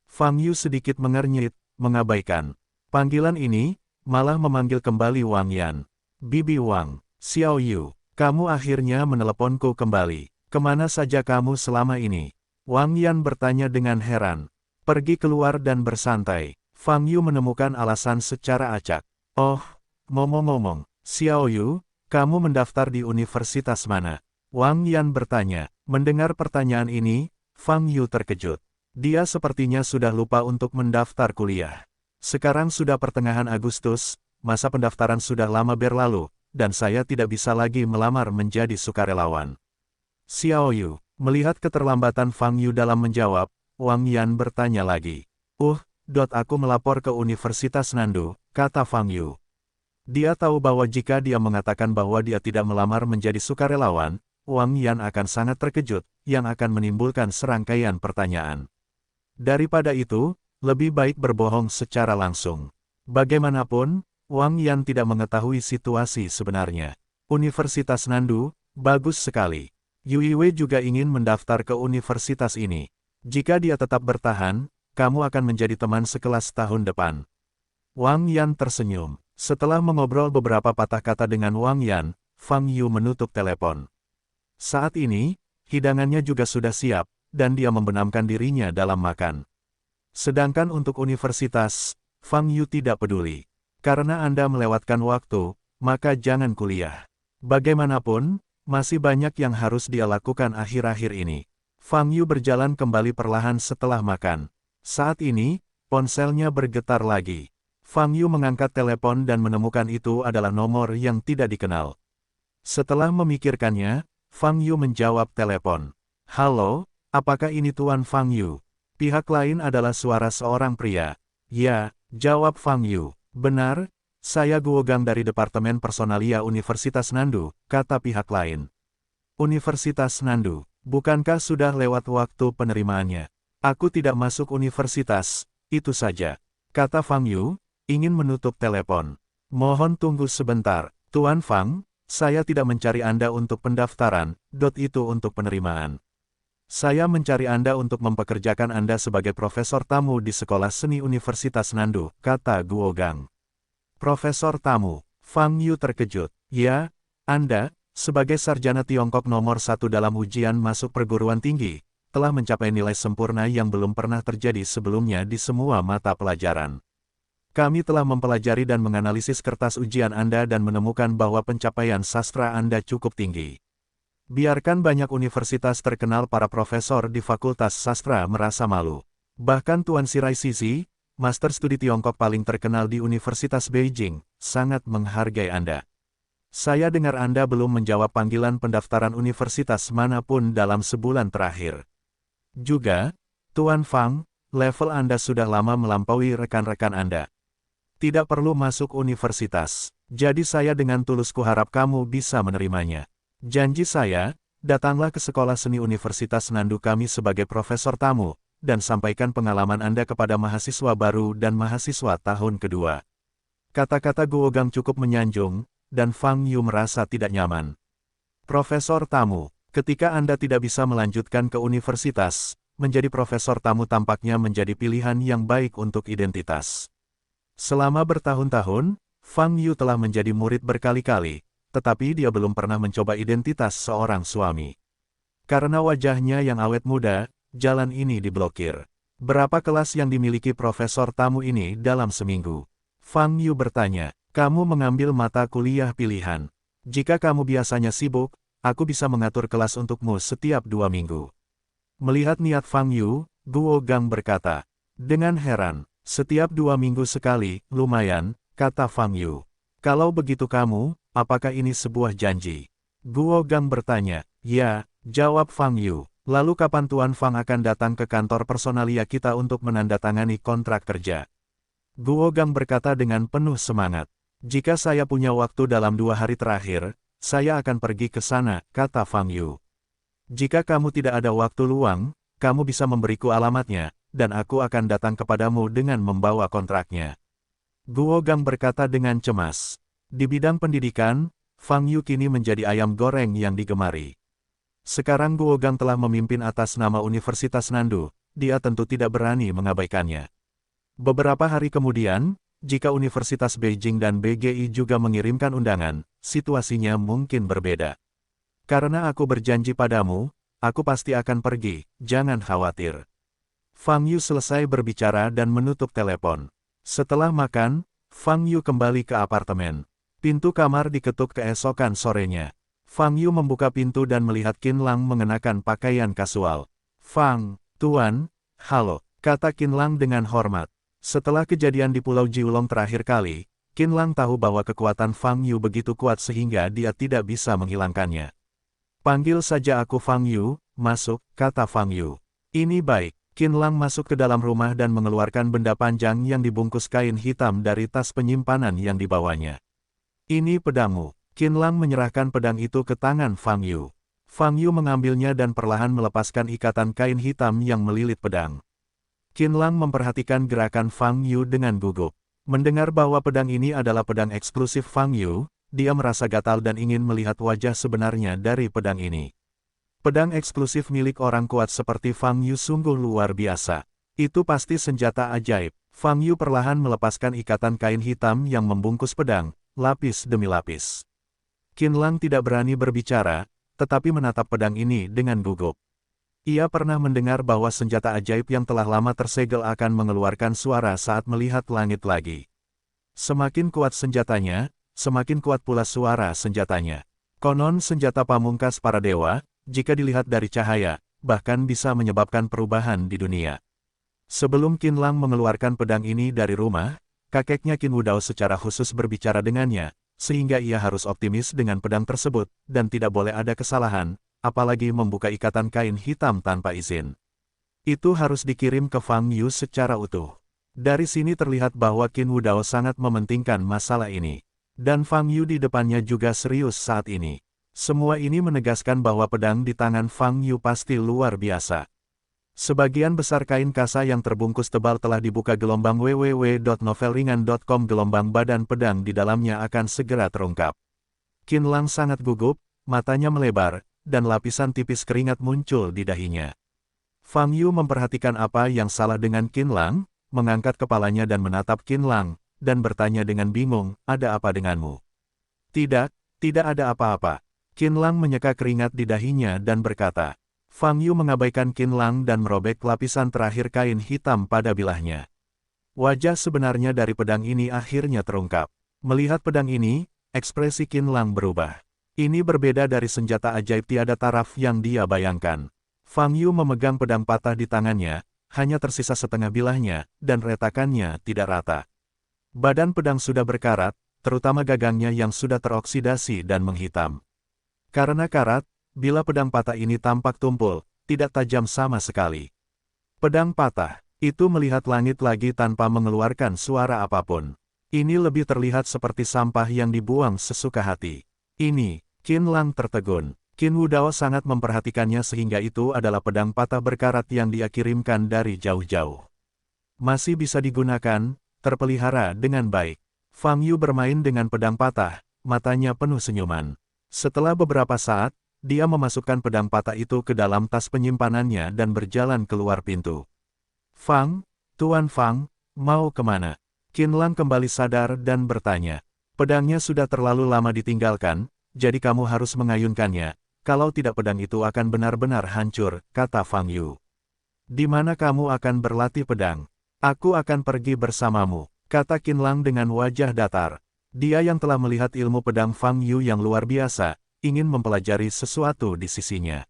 Fang Yu sedikit mengernyit, mengabaikan. Panggilan ini, malah memanggil kembali Wang Yan. Bibi Wang, Xiao Yu, kamu akhirnya meneleponku kembali. Kemana saja kamu selama ini? Wang Yan bertanya dengan heran. Pergi keluar dan bersantai. Fang Yu menemukan alasan secara acak. Oh, ngomong-ngomong, Xiao Yu, kamu mendaftar di universitas mana? Wang Yan bertanya. Mendengar pertanyaan ini, Fang Yu terkejut. Dia sepertinya sudah lupa untuk mendaftar kuliah. Sekarang sudah pertengahan Agustus, masa pendaftaran sudah lama berlalu, dan saya tidak bisa lagi melamar menjadi sukarelawan. Xiao Yu, melihat keterlambatan Fang Yu dalam menjawab, Wang Yan bertanya lagi. Aku melapor ke Universitas Nandu, kata Fang Yu. Dia tahu bahwa jika dia mengatakan bahwa dia tidak melamar menjadi sukarelawan, Wang Yan akan sangat terkejut, yang akan menimbulkan serangkaian pertanyaan. Daripada itu, lebih baik berbohong secara langsung. Bagaimanapun, Wang Yan tidak mengetahui situasi sebenarnya. Universitas Nandu, bagus sekali. Yui Wei juga ingin mendaftar ke universitas ini. Jika dia tetap bertahan, kamu akan menjadi teman sekelas tahun depan. Wang Yan tersenyum. Setelah mengobrol beberapa patah kata dengan Wang Yan, Fang Yu menutup telepon. Saat ini, hidangannya juga sudah siap, dan dia membenamkan dirinya dalam makan. Sedangkan untuk universitas, Fang Yu tidak peduli. Karena Anda melewatkan waktu, maka jangan kuliah. Bagaimanapun, masih banyak yang harus dia lakukan akhir-akhir ini. Fang Yu berjalan kembali perlahan setelah makan. Saat ini, ponselnya bergetar lagi. Fang Yu mengangkat telepon dan menemukan itu adalah nomor yang tidak dikenal. Setelah memikirkannya, Fang Yu menjawab telepon. Halo, apakah ini Tuan Fang Yu? Pihak lain adalah suara seorang pria. Ya, jawab Fang Yu. Benar, saya Guogang dari Departemen Personalia Universitas Nandu, kata pihak lain. Universitas Nandu, bukankah sudah lewat waktu penerimaannya? Aku tidak masuk universitas, itu saja. Kata Fang Yu, ingin menutup telepon. Mohon tunggu sebentar, Tuan Fang, saya tidak mencari Anda untuk pendaftaran, itu untuk penerimaan. Saya mencari Anda untuk mempekerjakan Anda sebagai profesor tamu di Sekolah Seni Universitas Nandu, kata Guogang. Profesor tamu, Fang Yu terkejut. Ya, Anda, sebagai sarjana Tiongkok nomor 1 dalam ujian masuk perguruan tinggi, telah mencapai nilai sempurna yang belum pernah terjadi sebelumnya di semua mata pelajaran. Kami telah mempelajari dan menganalisis kertas ujian Anda dan menemukan bahwa pencapaian sastra Anda cukup tinggi. Biarkan banyak universitas terkenal para profesor di Fakultas Sastra merasa malu. Bahkan Tuan Sirai Sisi, Master Studi Tiongkok paling terkenal di Universitas Beijing, sangat menghargai Anda. Saya dengar Anda belum menjawab panggilan pendaftaran universitas manapun dalam sebulan terakhir. Juga, Tuan Fang, level Anda sudah lama melampaui rekan-rekan Anda. Tidak perlu masuk universitas, jadi saya dengan tulus kuharap kamu bisa menerimanya. Janji saya, datanglah ke Sekolah Seni Universitas Nandu kami sebagai profesor tamu, dan sampaikan pengalaman Anda kepada mahasiswa baru dan mahasiswa tahun kedua. Kata-kata Guogang cukup menyanjung, dan Fang Yu merasa tidak nyaman. Profesor tamu. Ketika Anda tidak bisa melanjutkan ke universitas, menjadi profesor tamu tampaknya menjadi pilihan yang baik untuk identitas. Selama bertahun-tahun, Fang Yu telah menjadi murid berkali-kali, tetapi dia belum pernah mencoba identitas seorang suami. Karena wajahnya yang awet muda, jalan ini diblokir. Berapa kelas yang dimiliki profesor tamu ini dalam seminggu? Fang Yu bertanya, kamu mengambil mata kuliah pilihan. Jika kamu biasanya sibuk, aku bisa mengatur kelas untukmu setiap 2 minggu. Melihat niat Fang Yu, Guogang berkata. Dengan heran, setiap 2 minggu sekali, lumayan, kata Fang Yu. Kalau begitu kamu, apakah ini sebuah janji? Guogang bertanya. Ya, jawab Fang Yu. Lalu kapan Tuan Fang akan datang ke kantor personalia kita untuk menandatangani kontrak kerja? Guogang berkata dengan penuh semangat. Jika saya punya waktu dalam 2 hari terakhir, saya akan pergi ke sana, kata Fang Yu. Jika kamu tidak ada waktu luang, kamu bisa memberiku alamatnya, dan aku akan datang kepadamu dengan membawa kontraknya. Guogang berkata dengan cemas. Di bidang pendidikan, Fang Yu kini menjadi ayam goreng yang digemari. Sekarang Guogang telah memimpin atas nama Universitas Nandu, dia tentu tidak berani mengabaikannya. Beberapa hari kemudian, jika Universitas Beijing dan BGI juga mengirimkan undangan, situasinya mungkin berbeda. Karena aku berjanji padamu, aku pasti akan pergi, jangan khawatir. Fang Yu selesai berbicara dan menutup telepon. Setelah makan, Fang Yu kembali ke apartemen. Pintu kamar diketuk keesokan sorenya. Fang Yu membuka pintu dan melihat Qin Lang mengenakan pakaian kasual. "Fang, Tuan, halo," kata Qin Lang dengan hormat. Setelah kejadian di Pulau Jiulong terakhir kali, Qin Lang tahu bahwa kekuatan Fang Yu begitu kuat sehingga dia tidak bisa menghilangkannya. "Panggil saja aku Fang Yu, masuk," kata Fang Yu. "Ini baik." Qin Lang masuk ke dalam rumah dan mengeluarkan benda panjang yang dibungkus kain hitam dari tas penyimpanan yang dibawanya. "Ini pedangmu." Qin Lang menyerahkan pedang itu ke tangan Fang Yu. Fang Yu mengambilnya dan perlahan melepaskan ikatan kain hitam yang melilit pedang. Qin Lang memperhatikan gerakan Fang Yu dengan gugup. Mendengar bahwa pedang ini adalah pedang eksklusif Fang Yu, dia merasa gatal dan ingin melihat wajah sebenarnya dari pedang ini. Pedang eksklusif milik orang kuat seperti Fang Yu sungguh luar biasa. Itu pasti senjata ajaib. Fang Yu perlahan melepaskan ikatan kain hitam yang membungkus pedang, lapis demi lapis. Qin Lang tidak berani berbicara, tetapi menatap pedang ini dengan gugup. Ia pernah mendengar bahwa senjata ajaib yang telah lama tersegel akan mengeluarkan suara saat melihat langit lagi. Semakin kuat senjatanya, semakin kuat pula suara senjatanya. Konon senjata pamungkas para dewa, jika dilihat dari cahaya, bahkan bisa menyebabkan perubahan di dunia. Sebelum Qin Lang mengeluarkan pedang ini dari rumah, kakeknya Qin Wudao secara khusus berbicara dengannya, sehingga ia harus optimis dengan pedang tersebut, dan tidak boleh ada kesalahan, apalagi membuka ikatan kain hitam tanpa izin. Itu harus dikirim ke Fang Yu secara utuh. Dari sini terlihat bahwa Qin Wudao sangat mementingkan masalah ini. Dan Fang Yu di depannya juga serius saat ini. Semua ini menegaskan bahwa pedang di tangan Fang Yu pasti luar biasa. Sebagian besar kain kasa yang terbungkus tebal telah dibuka gelombang www.novelringan.com. Gelombang badan pedang di dalamnya akan segera terungkap. Qin Lang sangat gugup, matanya melebar, dan lapisan tipis keringat muncul di dahinya. Fang Yu memperhatikan apa yang salah dengan Qin Lang, mengangkat kepalanya dan menatap Qin Lang, dan bertanya dengan bingung, "Ada apa denganmu?" "Tidak, tidak ada apa-apa." Qin Lang menyeka keringat di dahinya dan berkata. Fang Yu mengabaikan Qin Lang dan merobek lapisan terakhir kain hitam pada bilahnya. Wajah sebenarnya dari pedang ini akhirnya terungkap. Melihat pedang ini, ekspresi Qin Lang berubah. Ini berbeda dari senjata ajaib tiada taraf yang dia bayangkan. Fang Yu memegang pedang patah di tangannya, hanya tersisa setengah bilahnya, dan retakannya tidak rata. Badan pedang sudah berkarat, terutama gagangnya yang sudah teroksidasi dan menghitam. Karena karat, bila pedang patah ini tampak tumpul, tidak tajam sama sekali. Pedang patah, itu melihat langit lagi tanpa mengeluarkan suara apapun. Ini lebih terlihat seperti sampah yang dibuang sesuka hati. Ini, Qin Lang tertegun. Qin Wudao sangat memperhatikannya sehingga itu adalah pedang patah berkarat yang dia kirimkan dari jauh-jauh. Masih bisa digunakan, terpelihara dengan baik. Fang Yu bermain dengan pedang patah, matanya penuh senyuman. Setelah beberapa saat, dia memasukkan pedang patah itu ke dalam tas penyimpanannya dan berjalan keluar pintu. "Fang, Tuan Fang, mau kemana?" Qin Lang kembali sadar dan bertanya. "Pedangnya sudah terlalu lama ditinggalkan, jadi kamu harus mengayunkannya, kalau tidak pedang itu akan benar-benar hancur," kata Fang Yu. "Di mana kamu akan berlatih pedang?" "Aku akan pergi bersamamu," kata Qin Lang dengan wajah datar. Dia yang telah melihat ilmu pedang Fang Yu yang luar biasa, ingin mempelajari sesuatu di sisinya.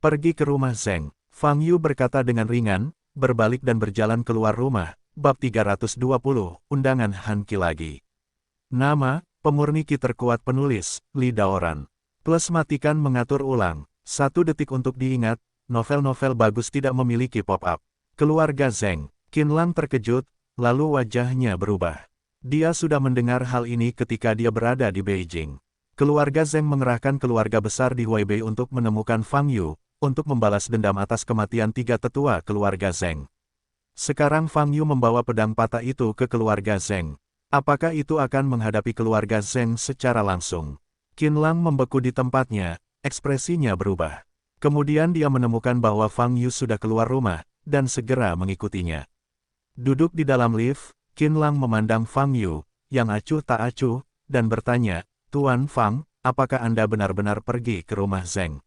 "Pergi ke rumah Zeng," Fang Yu berkata dengan ringan, berbalik dan berjalan keluar rumah. Bab 320, Undangan Han Qi lagi. Nama, pemurni Qi terkuat penulis, Li Daoran. Plus matikan mengatur ulang. 1 detik untuk diingat, novel-novel bagus tidak memiliki pop-up. Keluarga Zeng. Qin Lang terkejut, lalu wajahnya berubah. Dia sudah mendengar hal ini ketika dia berada di Beijing. Keluarga Zeng mengerahkan keluarga besar di Huaibei untuk menemukan Fang Yu, untuk membalas dendam atas kematian 3 tetua keluarga Zeng. Sekarang Fang Yu membawa pedang patah itu ke keluarga Zeng. Apakah itu akan menghadapi keluarga Zeng secara langsung? Qin Lang membeku di tempatnya, ekspresinya berubah. Kemudian dia menemukan bahwa Fang Yu sudah keluar rumah, dan segera mengikutinya. Duduk di dalam lift, Qin Lang memandang Fang Yu, yang acuh tak acuh, dan bertanya, "Tuan Fang, apakah Anda benar-benar pergi ke rumah Zeng?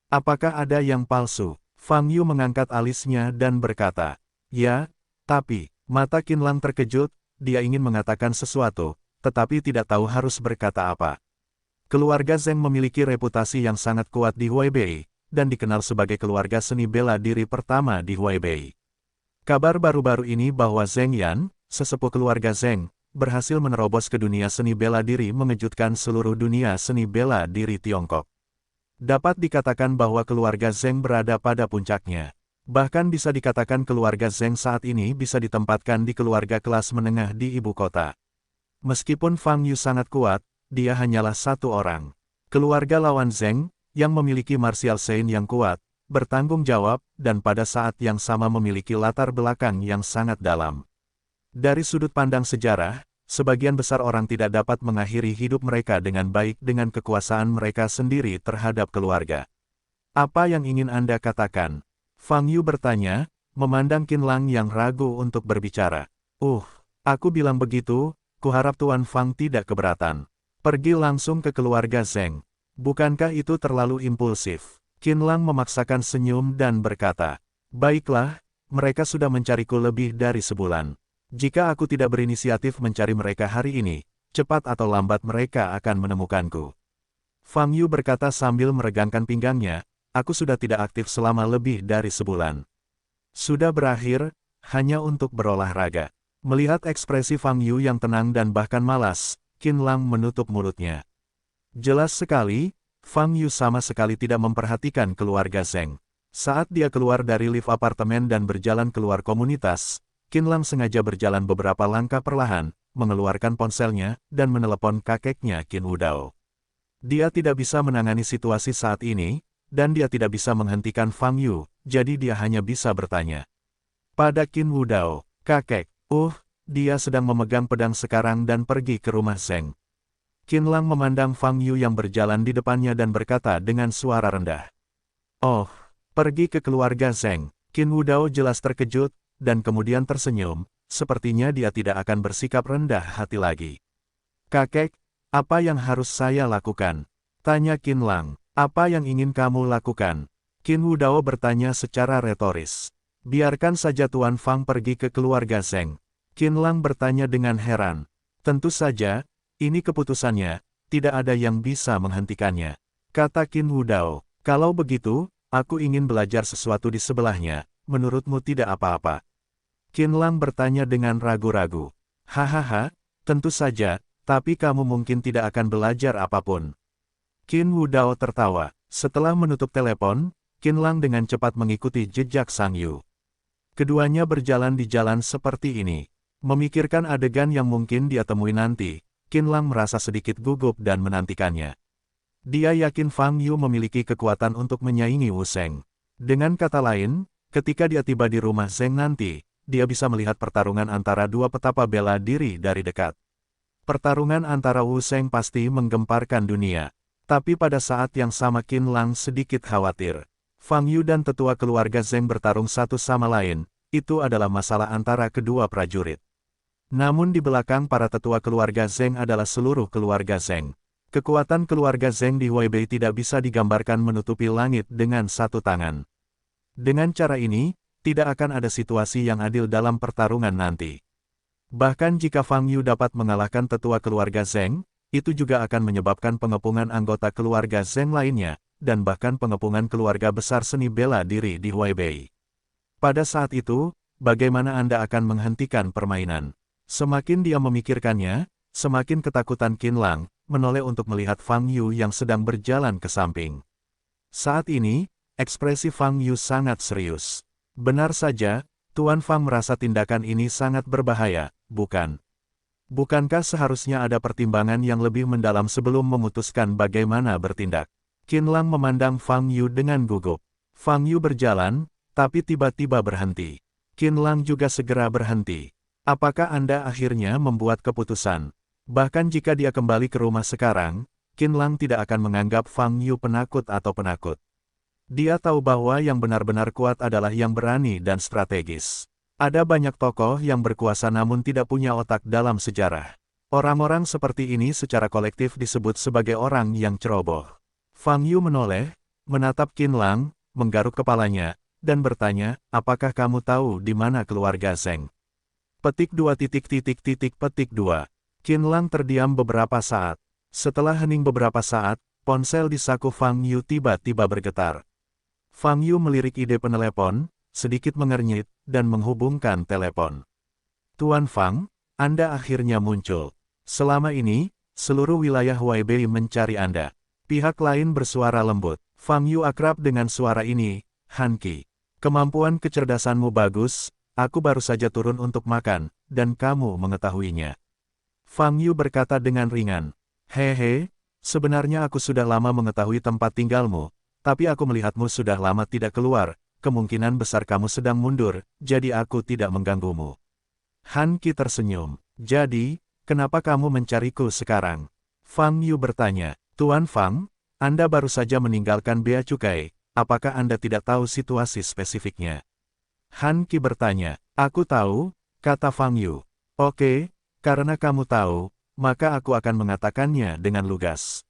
Apakah ada yang palsu?" Fang Yu mengangkat alisnya dan berkata, "Ya, tapi," mata Qin Lang terkejut, dia ingin mengatakan sesuatu, tetapi tidak tahu harus berkata apa. Keluarga Zheng memiliki reputasi yang sangat kuat di Huaibei, dan dikenal sebagai keluarga seni bela diri pertama di Huaibei. Kabar baru-baru ini bahwa Zheng Yan, sesepuh keluarga Zheng, berhasil menerobos ke dunia seni bela diri mengejutkan seluruh dunia seni bela diri Tiongkok. Dapat dikatakan bahwa keluarga Zheng berada pada puncaknya. Bahkan bisa dikatakan keluarga Zheng saat ini bisa ditempatkan di keluarga kelas menengah di ibu kota. Meskipun Fang Yu sangat kuat, dia hanyalah satu orang. Keluarga lawan Zheng, yang memiliki martial Sein yang kuat, bertanggung jawab, dan pada saat yang sama memiliki latar belakang yang sangat dalam. Dari sudut pandang sejarah, sebagian besar orang tidak dapat mengakhiri hidup mereka dengan baik dengan kekuasaan mereka sendiri terhadap keluarga. Apa yang ingin Anda katakan? Fang Yu bertanya, memandang Qin Lang yang ragu untuk berbicara. Aku bilang begitu, kuharap Tuan Fang tidak keberatan. Pergi langsung ke keluarga Zheng. Bukankah itu terlalu impulsif? Qin Lang memaksakan senyum dan berkata, baiklah, mereka sudah mencariku lebih dari sebulan. Jika aku tidak berinisiatif mencari mereka hari ini, cepat atau lambat mereka akan menemukanku. Fang Yu berkata sambil meregangkan pinggangnya, aku sudah tidak aktif selama lebih dari sebulan. Sudah berakhir, hanya untuk berolahraga. Melihat ekspresi Fang Yu yang tenang dan bahkan malas, Qin Lang menutup mulutnya. Jelas sekali, Fang Yu sama sekali tidak memperhatikan keluarga Zheng. Saat dia keluar dari lift apartemen dan berjalan keluar komunitas, Qin Lang sengaja berjalan beberapa langkah perlahan, mengeluarkan ponselnya, dan menelepon kakeknya Qin Wudao. Dia tidak bisa menangani situasi saat ini, dan dia tidak bisa menghentikan Fang Yu, jadi dia hanya bisa bertanya. Pada Qin Wudao, kakek, dia sedang memegang pedang sekarang dan pergi ke rumah Zheng. Qin Lang memandang Fang Yu yang berjalan di depannya dan berkata dengan suara rendah. Pergi ke keluarga Zheng. Qin Wudao jelas terkejut, dan kemudian tersenyum, sepertinya dia tidak akan bersikap rendah hati lagi. Kakek, apa yang harus saya lakukan? Tanya Qin Lang. Apa yang ingin kamu lakukan? Qin Wudao bertanya secara retoris. Biarkan saja Tuan Fang pergi ke keluarga Zheng. Qin Lang bertanya dengan heran. Tentu saja, ini keputusannya, tidak ada yang bisa menghentikannya. Kata Qin Wudao, kalau begitu, aku ingin belajar sesuatu di sebelahnya, menurutmu tidak apa-apa? Qin Lang bertanya dengan ragu-ragu. Hahaha, tentu saja, tapi kamu mungkin tidak akan belajar apapun. Qin Wudao tertawa. Setelah menutup telepon, Qin Lang dengan cepat mengikuti jejak Sang Yu. Keduanya berjalan di jalan seperti ini. Memikirkan adegan yang mungkin dia temui nanti, Qin Lang merasa sedikit gugup dan menantikannya. Dia yakin Fang Yu memiliki kekuatan untuk menyaingi Wu Sheng. Dengan kata lain, ketika dia tiba di rumah Zheng nanti, dia bisa melihat pertarungan antara dua petapa bela diri dari dekat. Pertarungan antara Wu Sheng pasti menggemparkan dunia. Tapi pada saat yang sama Qin Lang sedikit khawatir. Fang Yu dan tetua keluarga Zheng bertarung satu sama lain, itu adalah masalah antara kedua prajurit. Namun di belakang para tetua keluarga Zheng adalah seluruh keluarga Zheng. Kekuatan keluarga Zheng di Huaibei tidak bisa digambarkan menutupi langit dengan satu tangan. Dengan cara ini, tidak akan ada situasi yang adil dalam pertarungan nanti. Bahkan jika Fang Yu dapat mengalahkan tetua keluarga Zheng, itu juga akan menyebabkan pengepungan anggota keluarga Zheng lainnya, dan bahkan pengepungan keluarga besar seni bela diri di Huaibei. Pada saat itu, bagaimana Anda akan menghentikan permainan? Semakin dia memikirkannya, semakin ketakutan Qin Lang menoleh untuk melihat Fang Yu yang sedang berjalan ke samping. Saat ini, ekspresi Fang Yu sangat serius. Benar saja, Tuan Fang merasa tindakan ini sangat berbahaya, bukan? Bukankah seharusnya ada pertimbangan yang lebih mendalam sebelum memutuskan bagaimana bertindak? Qin Lang memandang Fang Yu dengan gugup. Fang Yu berjalan, tapi tiba-tiba berhenti. Qin Lang juga segera berhenti. Apakah Anda akhirnya membuat keputusan? Bahkan jika dia kembali ke rumah sekarang, Qin Lang tidak akan menganggap Fang Yu penakut atau penakut. Dia tahu bahwa yang benar-benar kuat adalah yang berani dan strategis. Ada banyak tokoh yang berkuasa namun tidak punya otak dalam sejarah. Orang-orang seperti ini secara kolektif disebut sebagai orang yang ceroboh. Fang Yu menoleh, menatap Qin Lang, menggaruk kepalanya, dan bertanya, apakah kamu tahu di mana keluarga Zheng? Petik 2. Qinlang terdiam beberapa saat. Setelah hening beberapa saat, ponsel di saku Fang Yu tiba-tiba bergetar. Fang Yu melirik ide penelepon, sedikit mengernyit, dan menghubungkan telepon. Tuan Fang, Anda akhirnya muncul. Selama ini, seluruh wilayah Huaibei mencari Anda. Pihak lain bersuara lembut. Fang Yu akrab dengan suara ini, Han Qi. Kemampuan kecerdasanmu bagus, aku baru saja turun untuk makan, dan kamu mengetahuinya. Fang Yu berkata dengan ringan. Hehe, sebenarnya aku sudah lama mengetahui tempat tinggalmu, tapi aku melihatmu sudah lama tidak keluar, kemungkinan besar kamu sedang mundur, jadi aku tidak mengganggumu. Han Qi tersenyum. Jadi, kenapa kamu mencariku sekarang? Fang Yu bertanya. Tuan Fang, Anda baru saja meninggalkan Bea Cukai, apakah Anda tidak tahu situasi spesifiknya? Han Qi bertanya. Aku tahu, kata Fang Yu. Oke, karena kamu tahu, maka aku akan mengatakannya dengan lugas.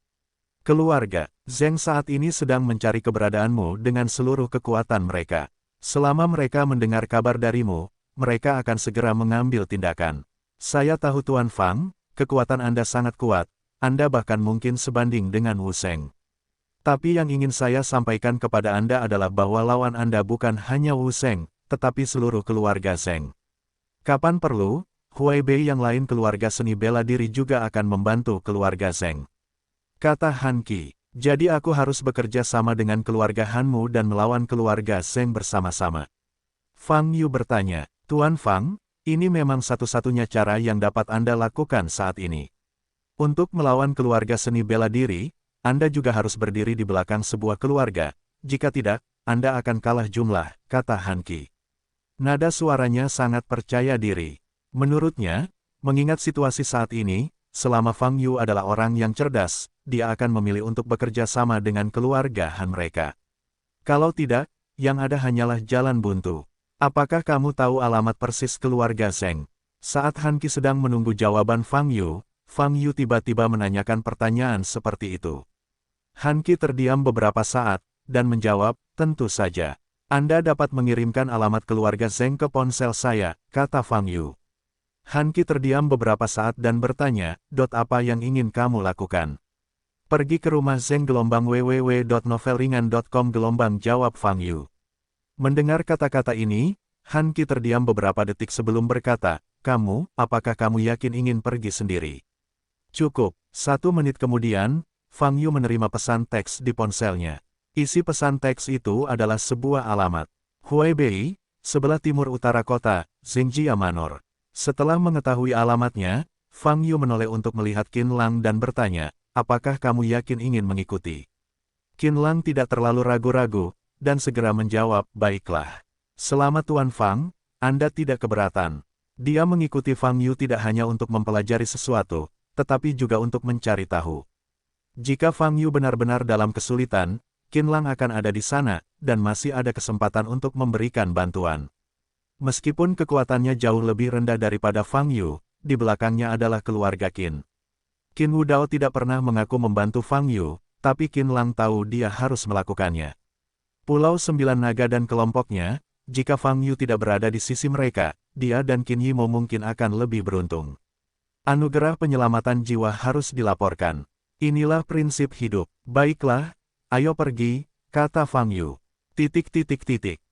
Keluarga Zheng saat ini sedang mencari keberadaanmu dengan seluruh kekuatan mereka. Selama mereka mendengar kabar darimu, mereka akan segera mengambil tindakan. Saya tahu Tuan Fang, kekuatan Anda sangat kuat, Anda bahkan mungkin sebanding dengan Wu Sheng. Tapi yang ingin saya sampaikan kepada Anda adalah bahwa lawan Anda bukan hanya Wu Sheng, tetapi seluruh keluarga Zheng. Kapan perlu, Huaibei yang lain keluarga seni bela diri juga akan membantu keluarga Zheng. Kata Han Qi, jadi aku harus bekerja sama dengan keluarga Hanmu dan melawan keluarga Zheng bersama-sama. Fang Yu bertanya, Tuan Fang, ini memang satu-satunya cara yang dapat Anda lakukan saat ini. Untuk melawan keluarga seni bela diri, Anda juga harus berdiri di belakang sebuah keluarga, jika tidak, Anda akan kalah jumlah, kata Han Qi. Nada suaranya sangat percaya diri. Menurutnya, mengingat situasi saat ini, selama Fang Yu adalah orang yang cerdas, dia akan memilih untuk bekerja sama dengan keluarga Han mereka. Kalau tidak, yang ada hanyalah jalan buntu. Apakah kamu tahu alamat persis keluarga Zheng? Saat Han Qi sedang menunggu jawaban Fang Yu tiba-tiba menanyakan pertanyaan seperti itu. Han Qi terdiam beberapa saat, dan menjawab, tentu saja. Anda dapat mengirimkan alamat keluarga Zheng ke ponsel saya, kata Fang Yu. Han Qi terdiam beberapa saat dan bertanya, apa yang ingin kamu lakukan? Pergi ke rumah Zheng www.novelringan.com jawab Fang Yu. Mendengar kata-kata ini, Han Qi terdiam beberapa detik sebelum berkata, apakah kamu yakin ingin pergi sendiri? Cukup, 1 menit kemudian, Fang Yu menerima pesan teks di ponselnya. Isi pesan teks itu adalah sebuah alamat. Huaibei, sebelah timur utara kota, Xingjia Manor. Setelah mengetahui alamatnya, Fang Yu menoleh untuk melihat Qinlang dan bertanya, apakah kamu yakin ingin mengikuti? Qinlang tidak terlalu ragu-ragu, dan segera menjawab, baiklah. Selama Tuan Fang, Anda tidak keberatan. Dia mengikuti Fang Yu tidak hanya untuk mempelajari sesuatu, tetapi juga untuk mencari tahu. Jika Fang Yu benar-benar dalam kesulitan, Qinlang akan ada di sana, dan masih ada kesempatan untuk memberikan bantuan. Meskipun kekuatannya jauh lebih rendah daripada Fang Yu, di belakangnya adalah keluarga Qin. Qin Wudao tidak pernah mengaku membantu Fang Yu, tapi Qinlang tahu dia harus melakukannya. Pulau Sembilan Naga dan kelompoknya, jika Fang Yu tidak berada di sisi mereka, dia dan Qin Yimo mungkin akan lebih beruntung. Anugerah penyelamatan jiwa harus dilaporkan. Inilah prinsip hidup. Baiklah, ayo pergi, kata Fang Yu.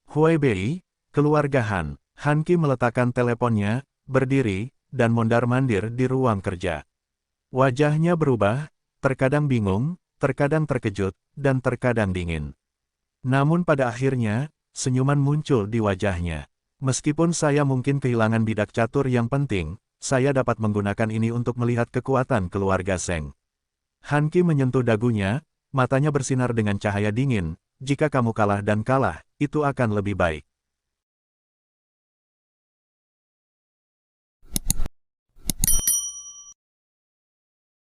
Huaibei, keluarga Han. Han Qi meletakkan teleponnya, berdiri, dan mondar-mandir di ruang kerja. Wajahnya berubah, terkadang bingung, terkadang terkejut, dan terkadang dingin. Namun pada akhirnya, senyuman muncul di wajahnya. Meskipun saya mungkin kehilangan bidak catur yang penting, saya dapat menggunakan ini untuk melihat kekuatan keluarga Zheng. Han Qi menyentuh dagunya, matanya bersinar dengan cahaya dingin, jika kamu kalah dan kalah, itu akan lebih baik.